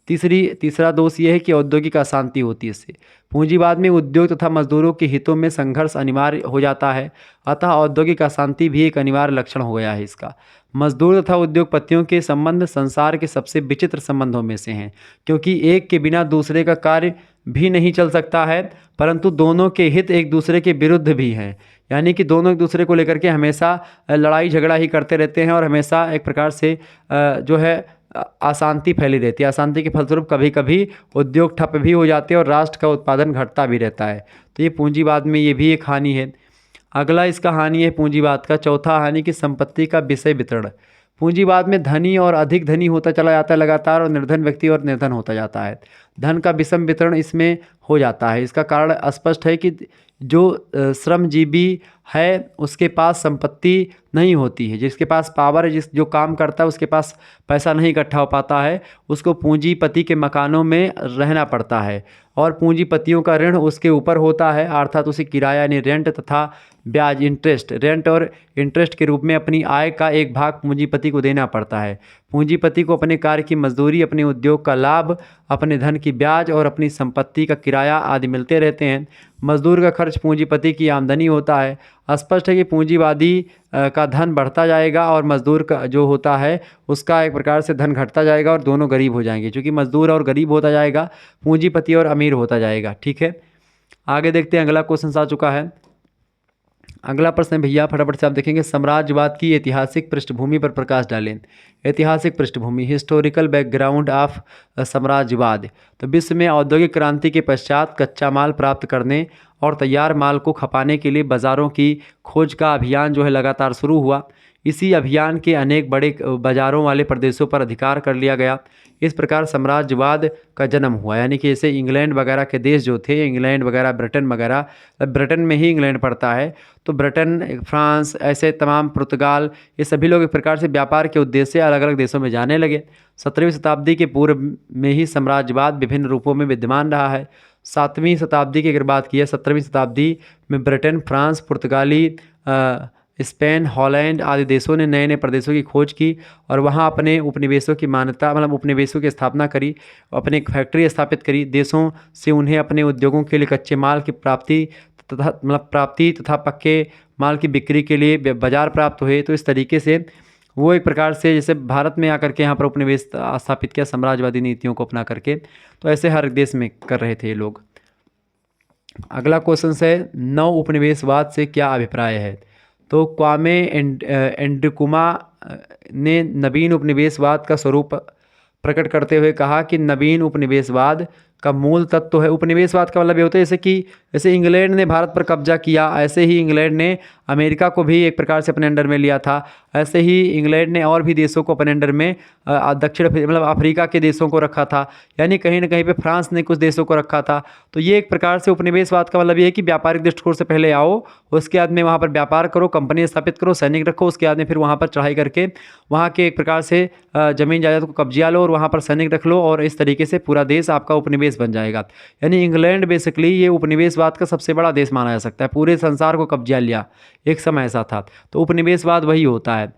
तीसरा दोष ये है कि औद्योगिक अशांति होती है इससे। पूंजीवाद में उद्योग तथा मजदूरों के हितों में संघर्ष अनिवार्य हो जाता है, अतः औद्योगिक अशांति भी एक अनिवार्य लक्षण हो गया है इसका। मजदूर तथा उद्योगपतियों के संबंध संसार के सबसे विचित्र संबंधों में से हैं, क्योंकि एक के बिना दूसरे का कार्य भी नहीं चल सकता है, परंतु दोनों के हित एक दूसरे के विरुद्ध भी हैं। यानी कि दोनों एक दूसरे को लेकर के हमेशा लड़ाई झगड़ा ही करते रहते हैं और हमेशा एक प्रकार से जो है अशांति फैली रहती है। अशांति के फलस्वरूप कभी कभी उद्योग ठप भी हो जाते हैं और राष्ट्र का उत्पादन घटता भी रहता है। तो ये पूंजीवाद में ये भी एक हानि है। अगला इसका हानि है पूंजीवाद का, चौथा हानि की संपत्ति का विषय वितरण। पूंजीवाद में धनी और अधिक धनी होता चला जाता है लगातार, और निर्धन व्यक्ति और निर्धन होता जाता है। धन का विषम वितरण इसमें हो जाता है। इसका कारण स्पष्ट है कि जो श्रमजीवी है उसके पास संपत्ति नहीं होती है, जिसके पास पावर है, जो काम करता है उसके पास पैसा नहीं इकट्ठा हो पाता है, उसको पूंजीपति के मकानों में रहना पड़ता है और पूंजीपतियों का ऋण उसके ऊपर होता है, अर्थात उसे किराया यानी रेंट तथा ब्याज इंटरेस्ट, रेंट और इंटरेस्ट के रूप में अपनी आय का एक भाग पूंजीपति को देना पड़ता है। पूंजीपति को अपने कार्य की मजदूरी, अपने उद्योग का लाभ, अपने धन की ब्याज और अपनी संपत्ति का किराया आदि मिलते रहते हैं। मजदूर का खर्च पूंजीपति की आमदनी होता है। स्पष्ट है कि पूंजीवादी का धन बढ़ता जाएगा और मजदूर का जो होता है उसका एक प्रकार से धन घटता जाएगा और दोनों गरीब हो जाएंगे, क्योंकि मजदूर और गरीब होता जाएगा, पूंजीपति और अमीर होता जाएगा। ठीक है, आगे देखते हैं, अगला क्वेश्चन आ चुका है। अगला प्रश्न है भैया, फटाफट से आप देखेंगे, साम्राज्यवाद की ऐतिहासिक पृष्ठभूमि पर प्रकाश डालें। ऐतिहासिक पृष्ठभूमि, हिस्टोरिकल बैकग्राउंड ऑफ साम्राज्यवाद। तो विश्व में औद्योगिक क्रांति के पश्चात कच्चा माल प्राप्त करने और तैयार माल को खपाने के लिए बाज़ारों की खोज का अभियान जो है लगातार शुरू हुआ। इसी अभियान के अनेक बड़े बाज़ारों वाले प्रदेशों पर अधिकार कर लिया गया। इस प्रकार साम्राज्यवाद का जन्म हुआ। यानी कि जैसे इंग्लैंड वगैरह के देश जो थे, इंग्लैंड वगैरह, ब्रिटेन वगैरह, ब्रिटेन में ही इंग्लैंड पड़ता है, तो ब्रिटेन, फ्रांस, ऐसे तमाम, पुर्तगाल, ये सभी लोग एक प्रकार से व्यापार के उद्देश्य से अलग अलग देशों में जाने लगे। 17वीं शताब्दी के पूर्व में ही साम्राज्यवाद विभिन्न रूपों में विद्यमान रहा है। 7वीं शताब्दी की अगर बात की है, 17वीं शताब्दी में ब्रिटेन, फ्रांस, पुर्तगाली स्पेन, हॉलैंड आदि देशों ने नए नए प्रदेशों की खोज की और वहाँ अपने उपनिवेशों की मान्यता मतलब उपनिवेशों की स्थापना करी, अपने एक फैक्ट्री स्थापित करी। देशों से उन्हें अपने उद्योगों के लिए कच्चे माल की प्राप्ति तथा पक्के माल की बिक्री के लिए बाजार प्राप्त हुए। तो इस तरीके से वो एक प्रकार से जैसे भारत में आकर के यहाँ पर उपनिवेश स्थापित किया साम्राज्यवादी नीतियों को अपना करके, तो ऐसे हर देश में कर रहे थे ये लोग। अगला क्वेश्चन है नव उपनिवेशवाद से क्या अभिप्राय है। तो क्वामे एंड्रिकुमा ने नवीन उपनिवेशवाद का स्वरूप प्रकट करते हुए कहा कि नवीन उपनिवेशवाद का मूल तत्व है। उपनिवेशवाद का मतलब ये होता है जैसे इंग्लैंड ने भारत पर कब्जा किया, ऐसे ही इंग्लैंड ने अमेरिका को भी एक प्रकार से अपने अंडर में लिया था। ऐसे ही इंग्लैंड ने और भी देशों को अपने अंडर में दक्षिण मतलब अफ्रीका के देशों को रखा था, यानी कहीं ना कहीं पे फ्रांस ने कुछ देशों को रखा था। तो ये एक प्रकार से उपनिवेशवाद का मतलब ये है कि व्यापारिक दृष्टिकोण से पहले आओ, उसके बाद में वहाँ पर व्यापार करो, कंपनी स्थापित करो, सैनिक रखो, उसके बाद में फिर वहाँ पर चढ़ाई करके वहाँ के एक प्रकार से जमीन जायदाद को कब्जा लो और वहाँ पर सैनिक रख लो, और इस तरीके से पूरा देश आपका उपनिवेश बन जाएगा। यानी इंग्लैंड बेसिकली ये उपनिवेशवाद का सबसे बड़ा देश माना जा सकता है, पूरे संसार को कब्जा लिया, एक समय ऐसा था। तो उपनिवेशवाद वही होता है।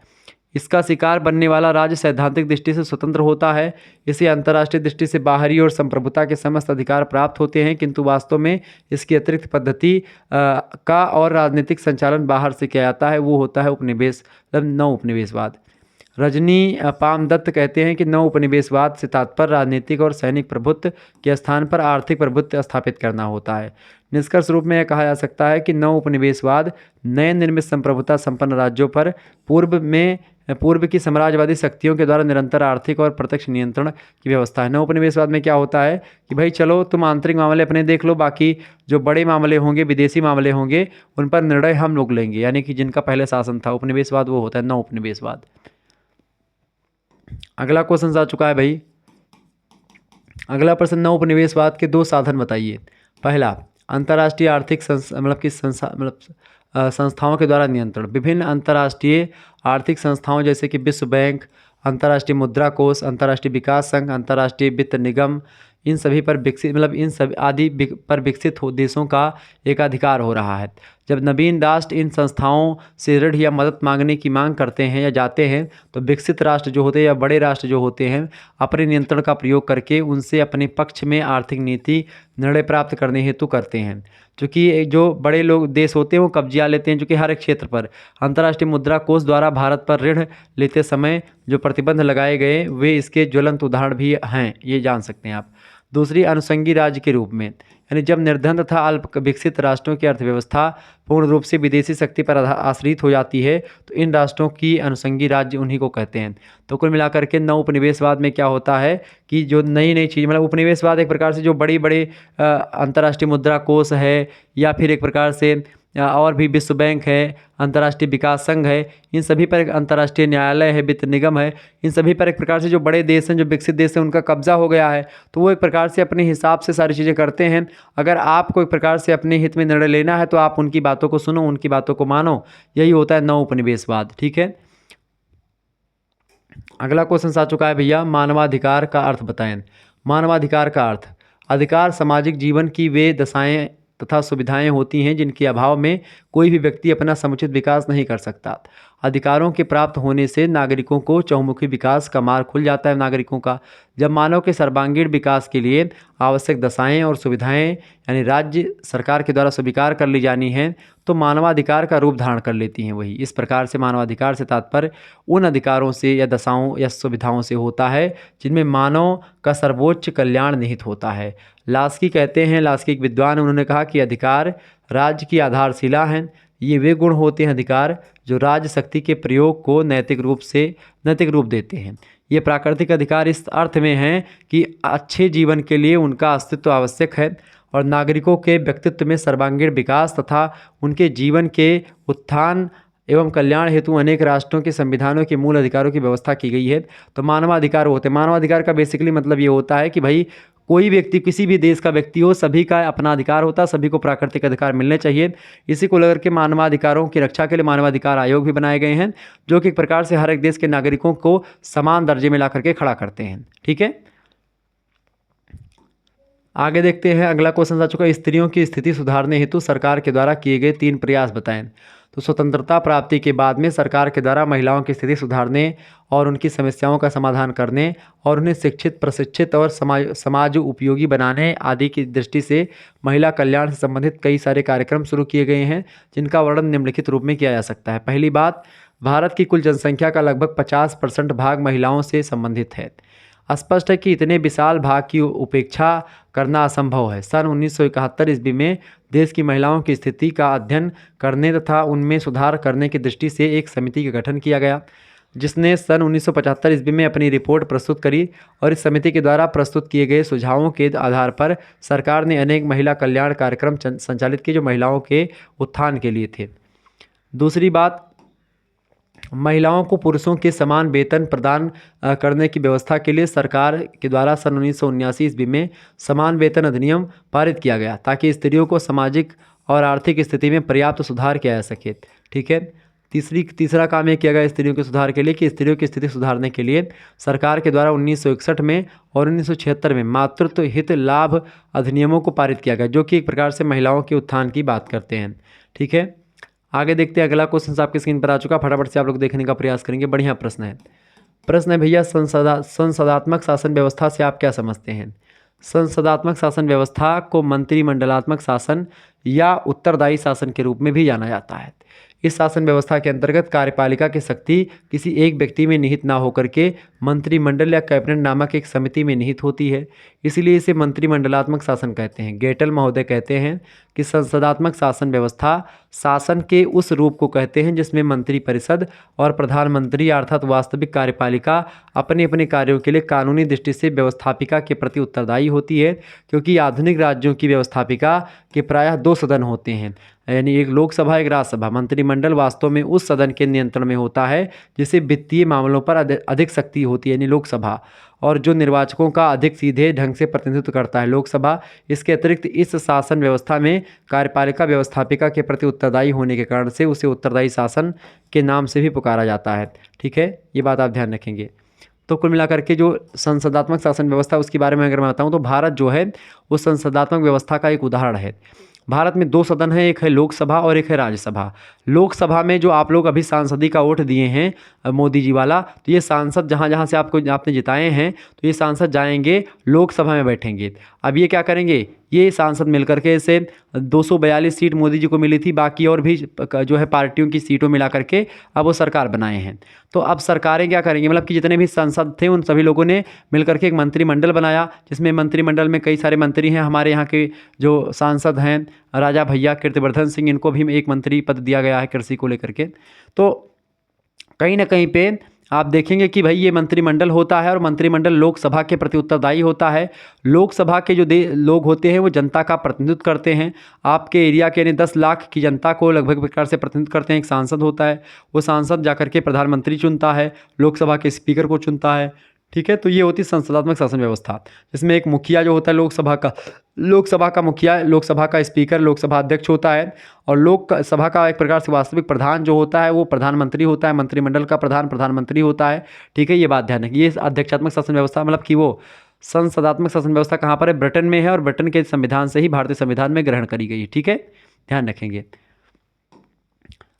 इसका शिकार बनने वाला राज्य सैद्धांतिक दृष्टि से स्वतंत्र होता है, इसे अंतर्राष्ट्रीय दृष्टि से बाहरी और संप्रभुता के समस्त अधिकार प्राप्त होते हैं, किंतु वास्तव में इसकी अतिरिक्त पद्धति का और राजनीतिक संचालन बाहर से किया जाता है, वो होता है उपनिवेश नव उपनिवेशवाद। रजनी पामदत्त कहते हैं कि नव उपनिवेशवाद से तात्पर्य राजनीतिक और सैनिक प्रभुत्व के स्थान पर आर्थिक प्रभुत्व स्थापित करना होता है। निष्कर्ष रूप में यह कहा जा सकता है कि नव उपनिवेशवाद नए निर्मित संप्रभुता संपन्न राज्यों पर पूर्व की साम्राज्यवादी शक्तियों के द्वारा निरंतर आर्थिक और प्रत्यक्ष नियंत्रण की व्यवस्था है। नव उपनिवेशवाद में क्या होता है कि भाई चलो तुम आंतरिक मामले अपने देख लो, बाकी जो बड़े मामले होंगे, विदेशी मामले होंगे, उन पर निर्णय हम लोग लेंगे, यानी कि जिनका पहले शासन था। उपनिवेशवाद वो होता है नव उपनिवेशवाद। अगला क्वेश्चन आ चुका है भाई। अगला प्रश्न, नव उपनिवेशवाद के दो साधन बताइए। पहला, अंतर्राष्ट्रीय आर्थिक संस्थाओं के द्वारा नियंत्रण। विभिन्न अंतर्राष्ट्रीय आर्थिक संस्थाओं जैसे कि विश्व बैंक, अंतर्राष्ट्रीय मुद्रा कोष, अंतर्राष्ट्रीय विकास संघ, अंतर्राष्ट्रीय वित्त निगम, इन सभी पर विकसित हो देशों का एकाधिकार हो रहा है। जब नवीन राष्ट्र इन संस्थाओं से ऋण या मदद मांगने की मांग करते हैं या जाते हैं, तो विकसित राष्ट्र जो होते हैं या बड़े राष्ट्र जो होते हैं अपने नियंत्रण का प्रयोग करके उनसे अपने पक्ष में आर्थिक नीति निर्णय प्राप्त करने हेतु करते हैं। क्योंकि जो बड़े लोग देश होते हैं वो कब्जा लेते हैं, क्योंकि हर एक क्षेत्र पर अंतर्राष्ट्रीय मुद्रा कोष द्वारा भारत पर ऋण लेते समय जो प्रतिबंध लगाए गए वे इसके ज्वलंत उदाहरण भी हैं, ये जान सकते हैं आप। दूसरी, अनुषंगी राज्य के रूप में, यानी जब निर्धन तथा अल्प विकसित राष्ट्रों की अर्थव्यवस्था पूर्ण रूप से विदेशी शक्ति पर आश्रित हो जाती है, तो इन राष्ट्रों की अनुषंगी राज्य उन्हीं को कहते हैं। तो कुल मिलाकर के नव उपनिवेशवाद में क्या होता है कि जो नई नई चीज़ मतलब उपनिवेशवाद एक प्रकार से जो बड़ी बड़े अंतर्राष्ट्रीय मुद्रा कोष है या फिर एक प्रकार से और भी विश्व बैंक है, अंतर्राष्ट्रीय विकास संघ है, इन सभी पर एक अंतर्राष्ट्रीय न्यायालय है, वित्त निगम है, इन सभी पर एक प्रकार से जो बड़े देश हैं, जो विकसित देश हैं, उनका कब्जा हो गया है। तो वो एक प्रकार से अपने हिसाब से सारी चीज़ें करते हैं। अगर आपको एक प्रकार से अपने हित में निर्णय लेना है तो आप उनकी बातों को सुनो, उनकी बातों को मानो, यही होता है नव उपनिवेशवाद। ठीक है, अगला क्वेश्चन आ चुका है भैया, मानवाधिकार का अर्थ बताएं। मानवाधिकार का अर्थ, अधिकार सामाजिक जीवन की वे दशाएं तथा सुविधाएं होती हैं जिनके अभाव में कोई भी व्यक्ति अपना समुचित विकास नहीं कर सकता। अधिकारों के प्राप्त होने से नागरिकों को चहुमुखी विकास का मार्ग खुल जाता है। नागरिकों का जब मानव के सर्वांगीण विकास के लिए आवश्यक दशाएं और सुविधाएं यानी राज्य सरकार के द्वारा स्वीकार कर ली जानी हैं, तो मानवाधिकार का रूप धारण कर लेती हैं। वही इस प्रकार से मानवाधिकार से तात्पर्य उन अधिकारों से या दशाओं या सुविधाओं से होता है जिनमें मानव का सर्वोच्च कल्याण निहित होता है। लास्की कहते हैं, लास्की एक विद्वान, उन्होंने कहा कि अधिकार राज्य की आधारशिला हैं। ये वे गुण होते हैं अधिकार जो राज्य शक्ति के प्रयोग को नैतिक रूप देते हैं। ये प्राकृतिक अधिकार इस अर्थ में हैं कि अच्छे जीवन के लिए उनका अस्तित्व आवश्यक है और नागरिकों के व्यक्तित्व में सर्वांगीण विकास तथा उनके जीवन के उत्थान एवं कल्याण हेतु अनेक राष्ट्रों के संविधानों के मूल अधिकारों की व्यवस्था की गई है। तो मानवाधिकार होते हैं। मानवाधिकार का बेसिकली मतलब ये होता है कि भाई कोई व्यक्ति, किसी भी देश का व्यक्ति हो, सभी का अपना अधिकार होता है, सभी को प्राकृतिक अधिकार मिलने चाहिए। इसी को लेकर के मानवाधिकारों की रक्षा के लिए मानवाधिकार आयोग भी बनाए गए हैं, जो कि एक प्रकार से हर एक देश के नागरिकों को समान दर्जे में ला करके खड़ा करते हैं। ठीक है, आगे देखते हैं। अगला क्वेश्चन आ चुका है, स्त्रियों की स्थिति सुधारने हेतु सरकार के द्वारा किए गए 3 प्रयास बताएं। तो स्वतंत्रता प्राप्ति के बाद में सरकार के द्वारा महिलाओं की स्थिति सुधारने और उनकी समस्याओं का समाधान करने और उन्हें शिक्षित, प्रशिक्षित और समाज उपयोगी बनाने आदि की दृष्टि से महिला कल्याण से संबंधित कई सारे कार्यक्रम शुरू किए गए हैं, जिनका वर्णन निम्नलिखित रूप में किया जा सकता है। पहली बात, भारत की कुल जनसंख्या का लगभग 50% भाग महिलाओं से संबंधित है। स्पष्ट है कि इतने विशाल भाग की उपेक्षा करना असंभव है। सन 1971 ईस्वी में देश की महिलाओं की स्थिति का अध्ययन करने तथा उनमें सुधार करने की दृष्टि से एक समिति का गठन किया गया, जिसने सन 1975 ईस्वी में अपनी रिपोर्ट प्रस्तुत करी और इस समिति के द्वारा प्रस्तुत किए गए सुझावों के आधार पर सरकार ने अनेक महिला कल्याण कार्यक्रम संचालित किए जो महिलाओं के उत्थान के लिए थे। दूसरी बात, महिलाओं को पुरुषों के समान वेतन प्रदान करने की व्यवस्था के लिए सरकार के द्वारा सन 1979 ईस्वी में समान वेतन अधिनियम पारित किया गया, ताकि स्त्रियों को सामाजिक और आर्थिक स्थिति में पर्याप्त सुधार किया जा सके। ठीक है। तीसरा काम ये किया गया स्त्रियों के सुधार के लिए कि स्त्रियों की स्थिति सुधारने के लिए सरकार के द्वारा 1961 में और 1976 में मातृत्व हित लाभ अधिनियमों को पारित किया गया, जो कि एक प्रकार से महिलाओं के उत्थान की बात करते हैं। ठीक है, आगे देखते हैं। अगला क्वेश्चन आपकी स्क्रीन पर आ चुका, फटाफट से आप लोग देखने का प्रयास करेंगे। बढ़िया प्रश्न है भैया, संसदात्मक शासन व्यवस्था से आप क्या समझते हैं? संसदात्मक शासन व्यवस्था को मंत्रिमंडलात्मक शासन या उत्तरदायी शासन के रूप में भी जाना जाता है। इस शासन व्यवस्था के अंतर्गत कार्यपालिका की शक्ति किसी एक व्यक्ति में निहित ना होकर के मंत्रिमंडल या कैबिनेट नामक एक समिति में निहित होती है, इसलिए इसे मंत्रिमंडलात्मक शासन कहते हैं। गेटल महोदय कहते हैं कि संसदात्मक शासन व्यवस्था शासन के उस रूप को कहते हैं जिसमें मंत्रिपरिषद और प्रधानमंत्री अर्थात वास्तविक कार्यपालिका अपने अपने कार्यों के लिए कानूनी दृष्टि से व्यवस्थापिका के प्रति उत्तरदायी होती है, क्योंकि आधुनिक राज्यों की व्यवस्थापिका के प्रायः 2 सदन होते हैं, यानी एक लोकसभा एक राज्यसभा। मंत्रिमंडल वास्तव में उस सदन के नियंत्रण में होता है जिसे वित्तीय मामलों पर अधिक शक्ति होती है, यानी लोकसभा, और जो निर्वाचकों का अधिक सीधे ढंग से प्रतिनिधित्व करता है, लोकसभा। इसके अतिरिक्त इस शासन व्यवस्था में कार्यपालिका व्यवस्थापिका के प्रति उत्तरदायी होने के कारण से उसे उत्तरदायी शासन के नाम से भी पुकारा जाता है। ठीक है, ये बात आप ध्यान रखेंगे। तो कुल मिलाकर के जो संसदात्मक शासन व्यवस्था उसके बारे में अगर मैं बताऊँ तो भारत जो है वो संसदात्मक व्यवस्था का एक उदाहरण है। भारत में 2 सदन हैं, एक है लोकसभा और एक है राज्यसभा। लोकसभा में जो आप लोग अभी सांसदी का वोट दिए हैं मोदी जी वाला, तो ये सांसद जहाँ जहाँ से आपने जिताए हैं, तो ये सांसद जाएंगे लोकसभा में बैठेंगे। अब ये क्या करेंगे, ये सांसद मिलकर के इसे 242 सीट मोदी जी को मिली थी, बाकी और भी जो है पार्टियों की सीटों मिला करके अब वो सरकार बनाए हैं। तो अब सरकारें क्या करेंगी, मतलब कि जितने भी सांसद थे उन सभी लोगों ने मिलकर के एक मंत्रिमंडल बनाया, जिसमें मंत्रिमंडल में कई सारे मंत्री हैं। हमारे यहाँ के जो सांसद हैं राजा भैया कीर्तिवर्धन सिंह, इनको भी एक मंत्री पद दिया गया है कृषि को लेकर के। तो कहीं ना कहीं पे आप देखेंगे कि भाई ये मंत्रिमंडल होता है और मंत्रिमंडल लोकसभा के प्रति उत्तरदायी होता है। लोकसभा के जो लोग होते हैं वो जनता का प्रतिनिधित्व करते हैं। आपके एरिया के यानी 10 लाख की जनता को लगभग प्रकार से प्रतिनिधित्व करते हैं। एक सांसद होता है, वो सांसद जाकर के प्रधानमंत्री चुनता है, लोकसभा के स्पीकर को चुनता है। ठीक है, तो ये होती है संसदात्मक शासन व्यवस्था, जिसमें एक मुखिया जो होता है लोकसभा का मुखिया, लोकसभा का स्पीकर, लोकसभा अध्यक्ष होता है, और लोकसभा का एक प्रकार से वास्तविक प्रधान जो होता है वो प्रधानमंत्री होता है। मंत्रिमंडल का प्रधान प्रधानमंत्री होता है। ठीक है, ये बात ध्यान रखिए। ये अध्यक्षात्मक शासन व्यवस्था मतलब कि वो संसदात्मक शासन व्यवस्था कहाँ पर है, ब्रिटेन में है, और ब्रिटेन के संविधान से ही भारतीय संविधान में ग्रहण करी गई। ठीक है, ध्यान रखेंगे।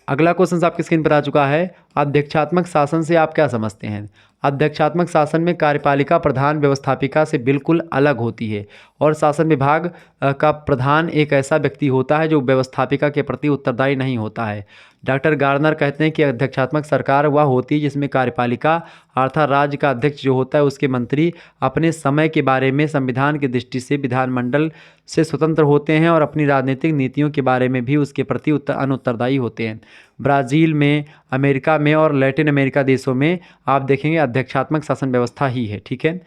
अगला क्वेश्चन आपकी स्क्रीन पर आ चुका है, अध्यक्षात्मक शासन से आप क्या समझते हैं? अध्यक्षात्मक शासन में कार्यपालिका प्रधान व्यवस्थापिका से बिल्कुल अलग होती है, और शासन विभाग का प्रधान एक ऐसा व्यक्ति होता है जो व्यवस्थापिका के प्रति उत्तरदायी नहीं होता है। डॉक्टर गार्नर कहते हैं कि अध्यक्षात्मक सरकार वह होती है जिसमें कार्यपालिका अर्थात राज्य का अध्यक्ष जो होता है उसके मंत्री अपने समय के बारे में संविधान की दृष्टि से विधानमंडल से स्वतंत्र होते हैं और अपनी राजनीतिक नीतियों के बारे में भी उसके प्रति अनुत्तरदायी होते हैं। ब्राज़ील में, अमेरिका में और लैटिन अमेरिका देशों में आप देखेंगे अध्यक्षात्मक शासन व्यवस्था ही है। ठीक है,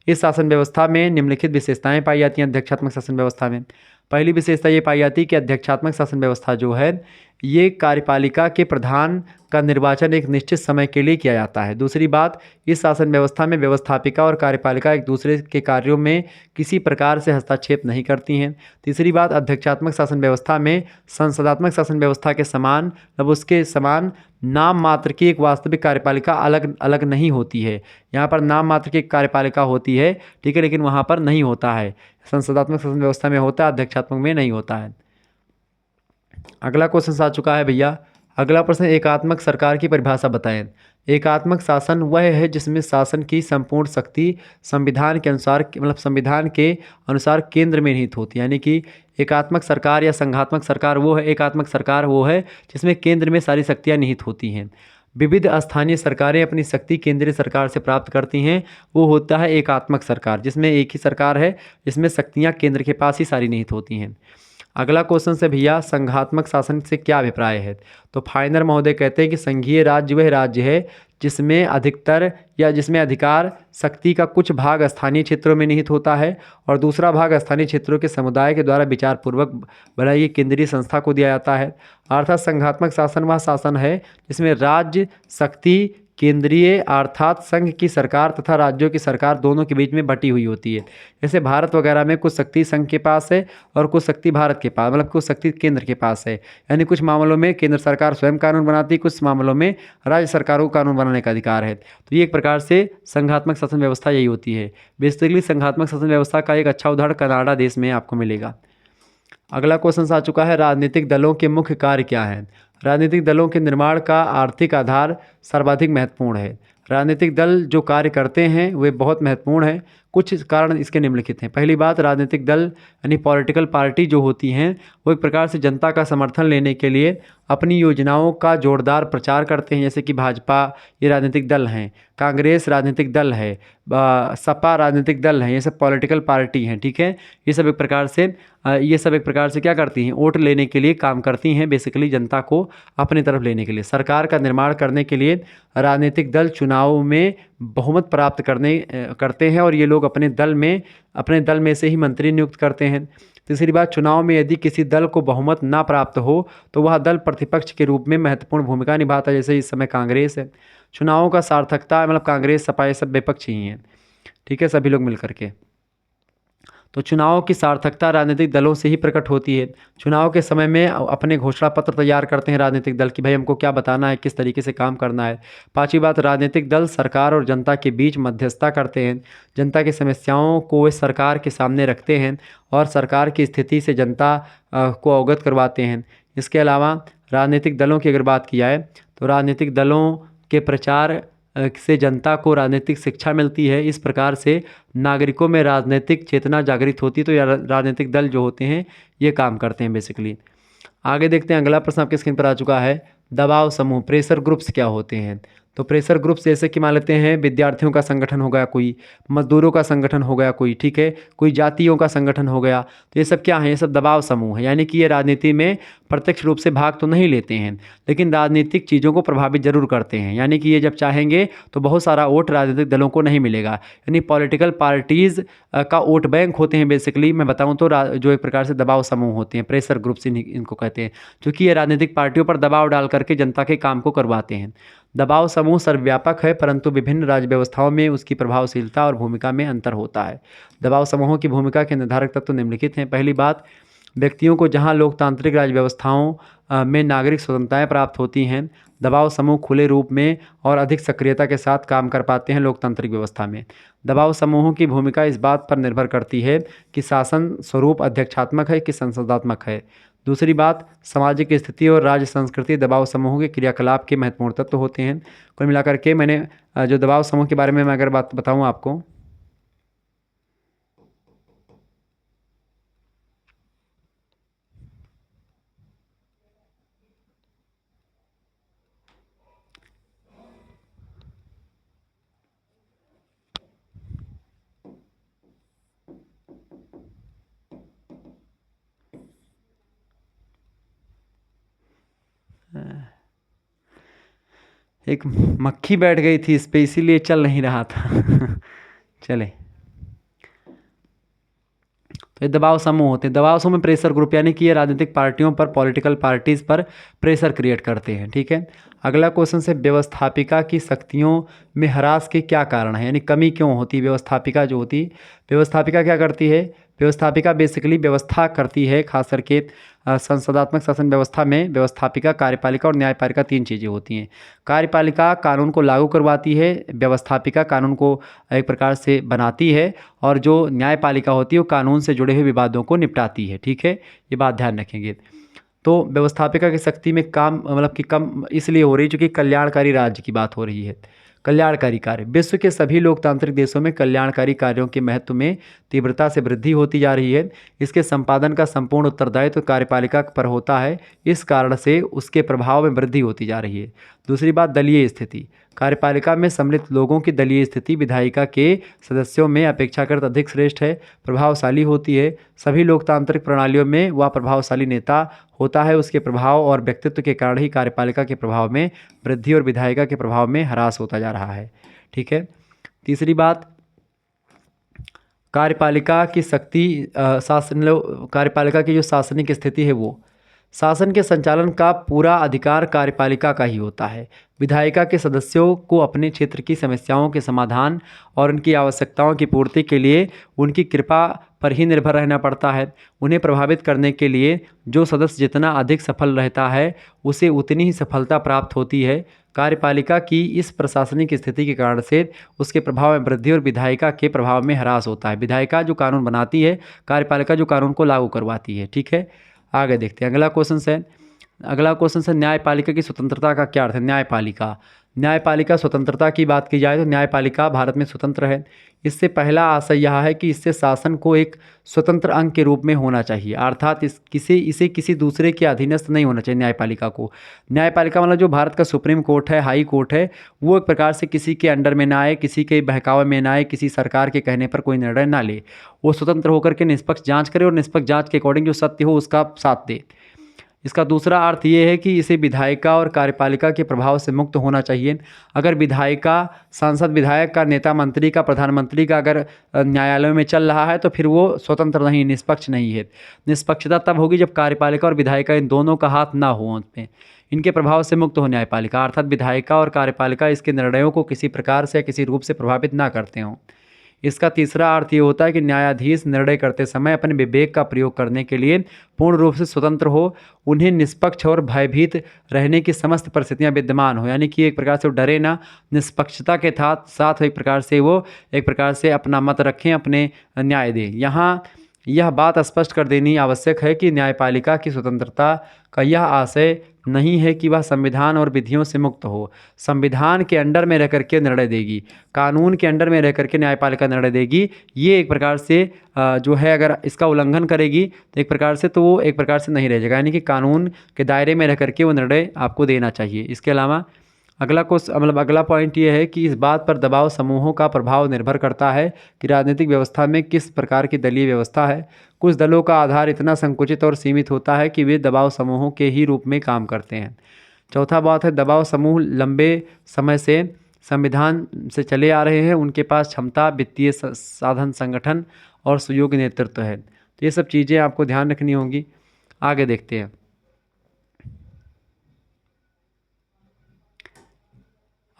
इस शासन व्यवस्था में निम्नलिखित विशेषताएं पाई जाती हैं। अध्यक्षात्मक शासन व्यवस्था में पहली विशेषता ये पाई जाती है कि अध्यक्षात्मक शासन व्यवस्था जो है ये कार्यपालिका के प्रधान का निर्वाचन एक निश्चित समय के लिए किया जाता है। दूसरी बात, इस शासन व्यवस्था में व्यवस्थापिका और कार्यपालिका एक दूसरे के कार्यों में किसी प्रकार से हस्तक्षेप नहीं करती हैं। तीसरी बात, अध्यक्षात्मक शासन व्यवस्था में संसदात्मक शासन व्यवस्था के समान अब उसके समान नाम मात्र की एक वास्तविक कार्यपालिका अलग अलग नहीं होती है। यहाँ पर नाम मात्र की एक कार्यपालिका होती है, ठीक है, लेकिन वहाँ पर नहीं होता है। संसदात्मक शासन व्यवस्था में होता है, अध्यक्षात्मक में नहीं होता है। अगला क्वेश्चन आ चुका है भैया, अगला प्रश्न, एकात्मक सरकार की परिभाषा बताएं। एकात्मक शासन वह है जिसमें शासन की संपूर्ण शक्ति संविधान के अनुसार मतलब संविधान के अनुसार केंद्र में निहित होती है। यानी कि एकात्मक सरकार या संघात्मक सरकार वो है, एकात्मक सरकार वो है जिसमें केंद्र में सारी शक्तियाँ निहित होती हैं। विविध स्थानीय सरकारें अपनी शक्ति केंद्रीय सरकार से प्राप्त करती हैं, वो होता है एकात्मक सरकार, जिसमें एक ही सरकार है जिसमें शक्तियाँ केंद्र के पास ही सारी निहित होती हैं। अगला क्वेश्चन से भैया, संघात्मक शासन से क्या अभिप्राय है। तो फाइनर महोदय कहते हैं कि संघीय राज्य वह राज्य है जिसमें अधिकतर या जिसमें अधिकार शक्ति का कुछ भाग स्थानीय क्षेत्रों में निहित होता है और दूसरा भाग स्थानीय क्षेत्रों के समुदाय के द्वारा विचारपूर्वक बनाई गई केंद्रीय संस्था को दिया जाता है। अर्थात संघात्मक शासन वह शासन है जिसमें राज्य शक्ति केंद्रीय अर्थात संघ की सरकार तथा राज्यों की सरकार दोनों के बीच में बटी हुई होती है। जैसे भारत वगैरह में कुछ शक्ति संघ के पास है और कुछ शक्ति भारत के पास मतलब कुछ शक्ति केंद्र के पास है। यानी कुछ मामलों में केंद्र सरकार स्वयं कानून बनाती है, कुछ मामलों में राज्य सरकारों को कानून बनाने का अधिकार है। तो ये एक प्रकार से संघात्मक शासन व्यवस्था यही होती है। बेसिकली संघात्मक शासन व्यवस्था का एक अच्छा उदाहरण कनाडा देश में आपको मिलेगा। अगला क्वेश्चन आ चुका है, राजनीतिक दलों के मुख्य कार्य क्या हैं। राजनीतिक दलों के निर्माण का आर्थिक आधार सर्वाधिक महत्वपूर्ण है। राजनीतिक दल जो कार्य करते हैं वे बहुत महत्वपूर्ण हैं। कुछ कारण इसके निम्नलिखित हैं। पहली बात, राजनीतिक दल यानी पॉलिटिकल पार्टी जो होती हैं वो एक प्रकार से जनता का समर्थन लेने के लिए अपनी योजनाओं का जोरदार प्रचार करते हैं। जैसे कि भाजपा ये राजनीतिक दल हैं, कांग्रेस राजनीतिक दल है, सपा राजनीतिक दल हैं, ये सब पॉलिटिकल पार्टी हैं। ठीक है, ये सब एक प्रकार से क्या करती हैं, वोट लेने के लिए काम करती हैं, बेसिकली जनता को अपनी तरफ लेने के लिए। सरकार का निर्माण करने के लिए राजनीतिक दल चुनाव में बहुमत प्राप्त करते हैं और ये लोग अपने दल में से ही मंत्री नियुक्त करते हैं। तीसरी बात, चुनाव में यदि किसी दल को बहुमत ना प्राप्त हो तो वह दल प्रतिपक्ष के रूप में महत्वपूर्ण भूमिका निभाता है। जैसे इस समय कांग्रेस है। चुनावों का सार्थकता मतलब कांग्रेस सपा ये सब विपक्ष ही हैं। ठीक है, सभी लोग मिल करके। तो चुनाव की सार्थकता राजनीतिक दलों से ही प्रकट होती है। चुनाव के समय में अपने घोषणा पत्र तैयार करते हैं राजनीतिक दल कि भाई हमको क्या बताना है, किस तरीके से काम करना है। पांचवी बात, राजनीतिक दल सरकार और जनता के बीच मध्यस्थता करते हैं। जनता की समस्याओं को वे सरकार के सामने रखते हैं और सरकार की स्थिति से जनता को अवगत करवाते हैं। इसके अलावा राजनीतिक दलों की अगर बात की जाए तो राजनीतिक दलों के प्रचार से जनता को राजनीतिक शिक्षा मिलती है। इस प्रकार से नागरिकों में राजनीतिक चेतना जागृत होती है। तो यह राजनीतिक दल जो होते हैं ये काम करते हैं बेसिकली। आगे देखते हैं, अगला प्रश्न आपके स्क्रीन पर आ चुका है, दबाव समूह प्रेशर ग्रुप्स क्या होते हैं। तो प्रेशर ग्रुप्स जैसे कि मान लेते हैं विद्यार्थियों का संगठन हो गया, कोई मजदूरों का संगठन हो गया, कोई ठीक है कोई जातियों का संगठन हो गया। तो ये सब क्या है, ये सब दबाव समूह है। यानी कि ये राजनीति में प्रत्यक्ष रूप से भाग तो नहीं लेते हैं लेकिन राजनीतिक चीज़ों को प्रभावित जरूर करते हैं। यानी कि ये जब चाहेंगे तो बहुत सारा वोट राजनीतिक दलों को नहीं मिलेगा। यानी पॉलिटिकल पार्टीज़ का वोट बैंक होते हैं बेसिकली। मैं बताऊँ तो जो एक प्रकार से दबाव समूह होते हैं, प्रेशर ग्रुप्स इनको कहते हैं, क्योंकि ये राजनीतिक पार्टियों पर दबाव डाल करके जनता के काम को करवाते हैं। दबाव समूह सर्वव्यापक है परंतु विभिन्न राज्य व्यवस्थाओं में उसकी प्रभावशीलता और भूमिका में अंतर होता है। दबाव समूहों की भूमिका के निर्धारक तत्व निम्नलिखित हैं। पहली बात, व्यक्तियों को जहां लोकतांत्रिक राज्य व्यवस्थाओं में नागरिक स्वतंत्रताएं प्राप्त होती हैं, दबाव समूह खुले रूप में और अधिक सक्रियता के साथ काम कर पाते हैं लोकतांत्रिक व्यवस्था में। दबाव समूहों की भूमिका इस बात पर निर्भर करती है कि शासन स्वरूप अध्यक्षात्मक है कि संसदात्मक है। दूसरी बात, सामाजिक स्थिति और राज्य संस्कृति दबाव समूहों के क्रियाकलाप के महत्वपूर्ण तत्व होते हैं। कुल मिलाकर के मैंने जो दबाव समूह के बारे में मैं अगर बात बताऊं आपको, एक मक्खी बैठ गई थी इस पे इसीलिए चल नहीं रहा था चले, तो ये दबाव समूह होते हैं। दबाव समूह में प्रेशर ग्रुप यानी कि ये राजनीतिक पार्टियों पर पॉलिटिकल पार्टीज़ पर प्रेशर क्रिएट करते हैं। ठीक है, अगला क्वेश्चन से व्यवस्थापिका की शक्तियों में ह्रास के क्या कारण है, यानी कमी क्यों होती है। व्यवस्थापिका जो होती है, व्यवस्थापिका क्या करती है, व्यवस्थापिका बेसिकली व्यवस्था करती है। खास करके संसदात्मक शासन व्यवस्था में व्यवस्थापिका, कार्यपालिका और न्यायपालिका तीन चीज़ें होती हैं। कार्यपालिका कानून को लागू करवाती है, व्यवस्थापिका कानून को एक प्रकार से बनाती है और जो न्यायपालिका होती है वो कानून से जुड़े हुए विवादों को निपटाती है। ठीक है, ये बात ध्यान रखेंगे। तो व्यवस्थापिका की शक्ति में काम मतलब कि कम इसलिए हो रही है क्योंकि कल्याणकारी राज्य की बात हो रही है। कल्याणकारी कार्य, विश्व के सभी लोकतांत्रिक देशों में कल्याणकारी कार्यों के महत्व में तीव्रता से वृद्धि होती जा रही है। इसके संपादन का संपूर्ण उत्तरदायित्व कार्यपालिका पर होता है, इस कारण से उसके प्रभाव में वृद्धि होती जा रही है। दूसरी बात, दलीय स्थिति। कार्यपालिका में सम्मिलित लोगों की दलीय स्थिति विधायिका के सदस्यों में अपेक्षाकृत अधिक श्रेष्ठ है, प्रभावशाली होती है। सभी लोकतांत्रिक प्रणालियों में वह प्रभावशाली नेता होता है, उसके प्रभाव और व्यक्तित्व के कारण ही कार्यपालिका के प्रभाव में वृद्धि और विधायिका के प्रभाव में ह्रास होता जा रहा है। ठीक है। तीसरी बात, कार्यपालिका की शक्ति कार्यपालिका की जो शासनिक स्थिति है वो शासन के संचालन का पूरा अधिकार कार्यपालिका का ही होता है। विधायिका के सदस्यों को अपने क्षेत्र की समस्याओं के समाधान और उनकी आवश्यकताओं की पूर्ति के लिए उनकी कृपा पर ही निर्भर रहना पड़ता है। उन्हें प्रभावित करने के लिए जो सदस्य जितना अधिक सफल रहता है उसे उतनी ही सफलता प्राप्त होती है। कार्यपालिका की इस प्रशासनिक स्थिति के कारण से उसके प्रभाव में वृद्धि और विधायिका के प्रभाव में ह्रास होता है। विधायिका जो कानून बनाती है, कार्यपालिका जो कानून को लागू करवाती है। ठीक है, आगे देखते हैं। अगला क्वेश्चन है न्यायपालिका की स्वतंत्रता का क्या अर्थ है। न्यायपालिका स्वतंत्रता की बात की जाए तो न्यायपालिका भारत में स्वतंत्र है। इससे पहला आशय यह है कि इससे शासन को एक स्वतंत्र अंग के रूप में होना चाहिए, अर्थात इसे किसी दूसरे के अधीनस्थ नहीं होना चाहिए। न्यायपालिका को, न्यायपालिका मतलब जो भारत का सुप्रीम कोर्ट है, हाई कोर्ट है, वो एक प्रकार से किसी के अंडर में ना आए, किसी के बहकावे में ना आए, किसी सरकार के कहने पर कोई निर्णय ना ले। वो स्वतंत्र होकर के निष्पक्ष जाँच करे और निष्पक्ष जाँच के अकॉर्डिंग जो सत्य हो उसका साथ दे। इसका दूसरा अर्थ ये है कि इसे विधायिका और कार्यपालिका के प्रभाव से मुक्त होना चाहिए। अगर विधायिका, सांसद, विधायक का, नेता मंत्री का, प्रधानमंत्री का अगर न्यायालयों में चल रहा है तो फिर वो स्वतंत्र नहीं, निष्पक्ष नहीं है। निष्पक्षता तब होगी जब कार्यपालिका और विधायिका इन दोनों का हाथ ना हो उसमें, इनके प्रभाव से मुक्त हो न्यायपालिका, अर्थात विधायिका और कार्यपालिका इसके निर्णयों को किसी प्रकार से या किसी रूप से प्रभावित ना करते हों। इसका तीसरा अर्थ ये होता है कि न्यायाधीश निर्णय करते समय अपने विवेक का प्रयोग करने के लिए पूर्ण रूप से स्वतंत्र हो, उन्हें निष्पक्ष और भयभीत रहने की समस्त परिस्थितियां विद्यमान हो, यानी कि एक प्रकार से वो डरे ना, निष्पक्षता के साथ एक प्रकार से अपना मत रखें, अपने न्याय दें। यहाँ यह बात स्पष्ट कर देनी आवश्यक है कि न्यायपालिका की स्वतंत्रता का यह आशय नहीं है कि वह संविधान और विधियों से मुक्त हो। संविधान के अंडर में रह करके निर्णय देगी, कानून के अंडर में रह करके न्यायपालिका निर्णय देगी। ये एक प्रकार से जो है, अगर इसका उल्लंघन करेगी तो एक प्रकार से नहीं रह जाएगा, यानी कि कानून के दायरे में रह करके वो निर्णय आपको देना चाहिए। इसके अलावा अगला पॉइंट ये है कि इस बात पर दबाव समूहों का प्रभाव निर्भर करता है कि राजनीतिक व्यवस्था में किस प्रकार की दलीय व्यवस्था है। कुछ दलों का आधार इतना संकुचित और सीमित होता है कि वे दबाव समूहों के ही रूप में काम करते हैं। चौथा बात है, दबाव समूह लंबे समय से संविधान से चले आ रहे हैं, उनके पास क्षमता, वित्तीय साधन, संगठन और सुयोग्य नेतृत्व है। तो ये सब चीज़ें आपको ध्यान रखनी होंगी। आगे देखते हैं।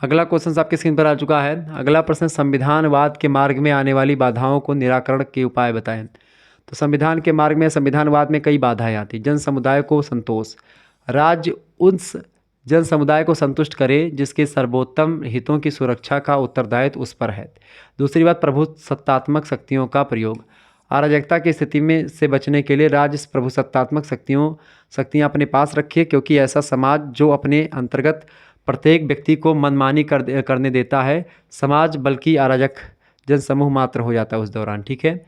अगला क्वेश्चन आपकी स्क्रीन पर आ चुका है। अगला प्रश्न, संविधानवाद के मार्ग में आने वाली बाधाओं को निराकरण के उपाय बताएं। तो संविधान के मार्ग में, संविधानवाद में कई बाधाएं आती। जन समुदाय को संतोष, राज्य उस जन समुदाय को संतुष्ट करे जिसके सर्वोत्तम हितों की सुरक्षा का उत्तरदायित्व उस पर है। दूसरी बात, प्रभुसत्तात्मक शक्तियों का प्रयोग, अराजकता की स्थिति में से बचने के लिए राज्य प्रभुसत्तात्मक शक्तियाँ अपने पास रखे, क्योंकि ऐसा समाज जो अपने अंतर्गत प्रत्येक व्यक्ति को मनमानी करने देता है समाज, बल्कि अराजक जनसमूह मात्र हो जाता है उस दौरान। ठीक है,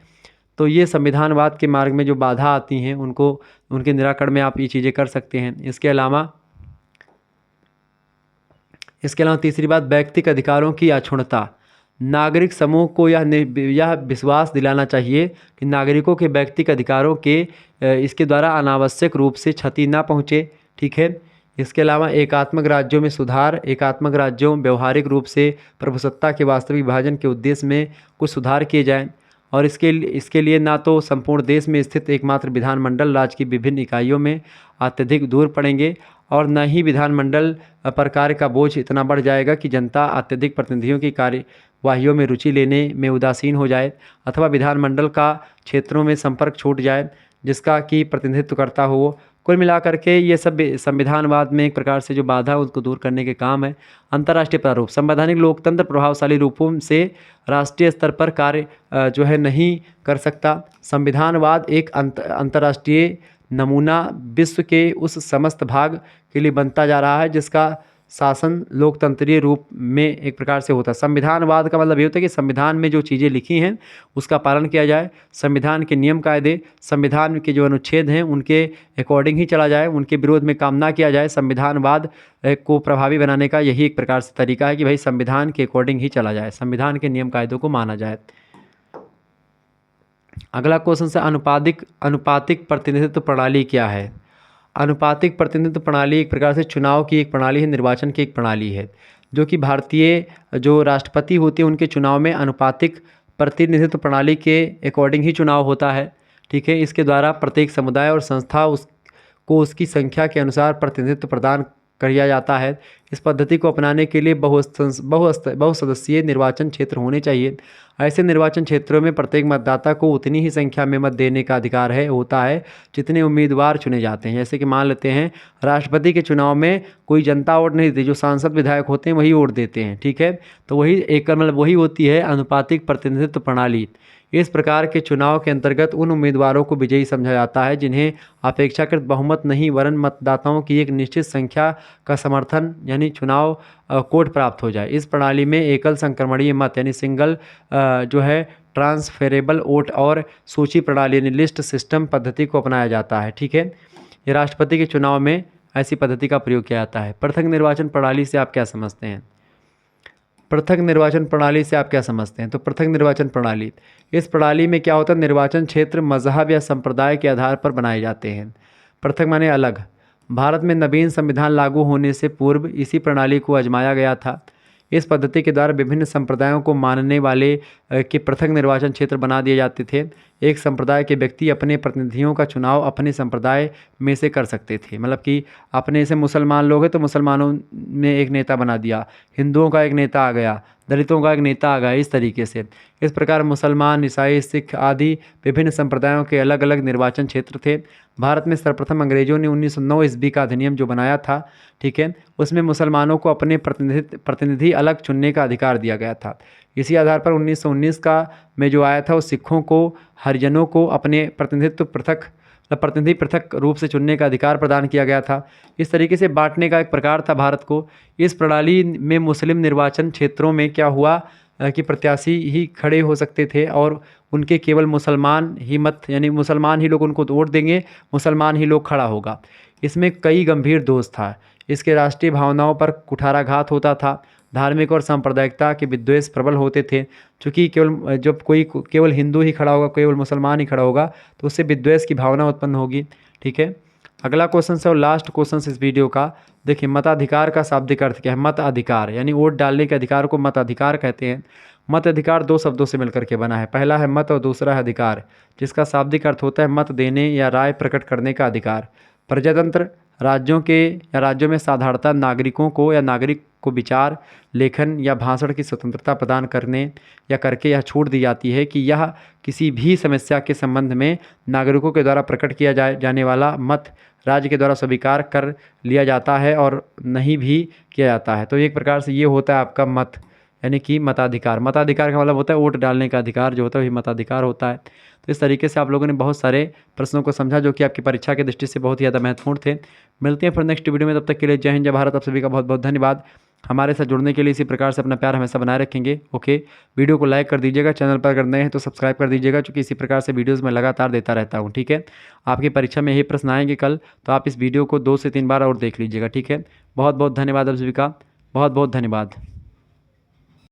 तो ये संविधानवाद के मार्ग में जो बाधा आती हैं उनके निराकरण में आप ये चीज़ें कर सकते हैं। इसके अलावा तीसरी बात, व्यक्तिगत अधिकारों की अक्षुण्णता। नागरिक समूह को यह विश्वास दिलाना चाहिए कि नागरिकों के व्यक्तिगत अधिकारों के इसके द्वारा अनावश्यक रूप से क्षति ना पहुँचे। ठीक है, इसके अलावा एकात्मक राज्यों में सुधार, एकात्मक राज्यों व्यवहारिक रूप से प्रभुसत्ता के वास्तविक विभाजन के उद्देश्य में कुछ सुधार किए जाएं, और इसके लिए ना तो संपूर्ण देश में स्थित एकमात्र विधानमंडल राज्य की विभिन्न इकाइयों में अत्यधिक दूर पड़ेंगे, और न ही विधानमंडल पर कार्य का बोझ इतना बढ़ जाएगा कि जनता अत्यधिक प्रतिनिधियों की कार्यवाहियों में रुचि लेने में उदासीन हो जाए, अथवा विधानमंडल का क्षेत्रों में संपर्क छूट जाए जिसका कि प्रतिनिधित्व करता हो। कुल मिलाकर के ये सब संविधानवाद में एक प्रकार से जो बाधा उसको दूर करने के काम है। अंतर्राष्ट्रीय प्रारूप, संवैधानिक लोकतंत्र प्रभावशाली रूपों से राष्ट्रीय स्तर पर कार्य जो है नहीं कर सकता। संविधानवाद एक अंतर्राष्ट्रीय नमूना विश्व के उस समस्त भाग के लिए बनता जा रहा है जिसका शासन लोकतंत्रीय रूप में एक प्रकार से होता है। संविधानवाद का मतलब ये होता है कि संविधान में जो चीज़ें लिखी हैं उसका पालन किया जाए, संविधान के नियम कायदे, संविधान के जो अनुच्छेद हैं उनके अकॉर्डिंग ही चला जाए, उनके विरोध में काम ना किया जाए। संविधानवाद को प्रभावी बनाने का यही एक प्रकार से तरीका है कि भाई संविधान के अकॉर्डिंग ही चला जाए, संविधान के नियम कायदों को माना जाए। अगला क्वेश्चन से अनुपातिक प्रतिनिधित्व प्रणाली क्या है। अनुपातिक प्रतिनिधित्व प्रणाली एक प्रकार से चुनाव की एक प्रणाली है, निर्वाचन की एक प्रणाली है, जो कि भारतीय जो राष्ट्रपति होते हैं उनके चुनाव में अनुपातिक प्रतिनिधित्व प्रणाली के अकॉर्डिंग ही चुनाव होता है। ठीक है, इसके द्वारा प्रत्येक समुदाय और संस्था उसको उसकी संख्या के अनुसार प्रतिनिधित्व प्रदान किया जाता है। इस पद्धति को अपनाने के लिए बहुसदस्यीय निर्वाचन क्षेत्र होने चाहिए। ऐसे निर्वाचन क्षेत्रों में प्रत्येक मतदाता को उतनी ही संख्या में मत देने का अधिकार होता है जितने उम्मीदवार चुने जाते हैं। जैसे कि मान लेते हैं राष्ट्रपति के चुनाव में कोई जनता वोट नहीं देती, जो सांसद विधायक होते हैं वही वोट देते हैं। ठीक है, तो वही एक मतलब वही होती है अनुपातिक प्रतिनिधित्व प्रणाली। इस प्रकार के चुनाव के अंतर्गत उन उम्मीदवारों को विजयी समझा जाता है जिन्हें अपेक्षाकृत बहुमत नहीं वरन मतदाताओं की एक निश्चित संख्या का समर्थन यानी चुनाव कोड प्राप्त हो जाए। इस प्रणाली में एकल संक्रमणीय मत यानी सिंगल जो है ट्रांसफरेबल वोट और सूची प्रणाली यानी लिस्ट सिस्टम पद्धति को अपनाया जाता है। ठीक है, ये राष्ट्रपति के चुनाव में ऐसी पद्धति का प्रयोग किया जाता है। पृथक निर्वाचन प्रणाली से आप क्या समझते हैं। पृथक निर्वाचन प्रणाली से आप क्या समझते हैं। तो पृथक निर्वाचन प्रणाली, इस प्रणाली में क्या होता है, निर्वाचन क्षेत्र मजहब या संप्रदाय के आधार पर बनाए जाते हैं। पृथक माने अलग। भारत में नवीन संविधान लागू होने से पूर्व इसी प्रणाली को आजमाया गया था। इस पद्धति के द्वारा विभिन्न संप्रदायों को मानने वाले के पृथक निर्वाचन क्षेत्र बना दिए जाते थे। एक संप्रदाय के व्यक्ति अपने प्रतिनिधियों का चुनाव अपने संप्रदाय में से कर सकते थे। मतलब कि अपने से मुसलमान लोग हैं तो मुसलमानों ने एक नेता बना दिया, हिंदुओं का एक नेता आ गया, दलितों का एक नेता आ गया, इस तरीके से। इस प्रकार मुसलमान, ईसाई, सिख आदि विभिन्न संप्रदायों के अलग अलग निर्वाचन क्षेत्र थे। भारत में सर्वप्रथम अंग्रेजों ने 1909 ईस्वी का अधिनियम जो बनाया था, ठीक है, उसमें मुसलमानों को अपने प्रतिनिधि अलग चुनने का अधिकार दिया गया था। इसी आधार पर 1919 का में जो आया था, वो सिखों को, हरिजनों को अपने प्रतिनिधि पृथक रूप से चुनने का अधिकार प्रदान किया गया था। इस तरीके से बांटने का एक प्रकार था भारत को। इस प्रणाली में मुस्लिम निर्वाचन क्षेत्रों में क्या हुआ कि प्रत्याशी ही खड़े हो सकते थे और उनके केवल मुसलमान ही मत यानी मुसलमान ही लोग उनको वोट देंगे, मुसलमान ही लोग खड़ा होगा। इसमें कई गंभीर दोष था। इसके राष्ट्रीय भावनाओं पर कुठाराघात होता था। धार्मिक और सांप्रदायिकता के विद्वेष प्रबल होते थे। चूँकि जब कोई केवल हिंदू ही खड़ा होगा, केवल मुसलमान ही खड़ा होगा, तो उससे विद्वेष की भावना उत्पन्न होगी। ठीक है, अगला क्वेश्चन है और लास्ट क्वेश्चन इस वीडियो का। देखिए, मताधिकार का शाब्दिक अर्थ क्या है। मत अधिकार यानी वोट डालने के अधिकार को मताधिकार कहते हैं। मत अधिकार दो शब्दों से मिलकर के बना है। पहला है मत और दूसरा है अधिकार, जिसका शाब्दिक अर्थ होता है मत देने या राय प्रकट करने का अधिकार। प्रजातंत्र राज्यों में साधारणतः नागरिकों को या नागरिक को विचार, लेखन या भाषण की स्वतंत्रता प्रदान करने या करके यह छूट दी जाती है कि यह किसी भी समस्या के संबंध में नागरिकों के द्वारा प्रकट किया जाने वाला मत राज्य के द्वारा स्वीकार कर लिया जाता है और नहीं भी किया जाता है। तो एक प्रकार से ये होता है आपका मत यानी कि मताधिकार। मताधिकार का मतलब होता है वोट डालने का अधिकार जो होता है वही मताधिकार होता है। तो इस तरीके से आप लोगों ने बहुत सारे प्रश्नों को समझा जो कि आपकी परीक्षा की दृष्टि से बहुत ही ज़्यादा महत्वपूर्ण थे। मिलते हैं फिर नेक्स्ट वीडियो में, तब तक के लिए जय हिंद, जय भारत। आप सभी का बहुत बहुत धन्यवाद। हमारे साथ जुड़ने के लिए इसी प्रकार से अपना प्यार हमेशा बनाए रखेंगे। ओके, वीडियो को लाइक कर दीजिएगा, चैनल पर अगर नए हैं तो सब्सक्राइब कर दीजिएगा, क्योंकि इसी प्रकार से वीडियोस मैं लगातार देता रहता हूँ। ठीक है, आपकी परीक्षा में यही प्रश्न आएंगे कल, तो आप इस वीडियो को 2 से 3 बार और देख लीजिएगा। ठीक है, बहुत बहुत धन्यवाद आप सभी का, बहुत बहुत धन्यवाद।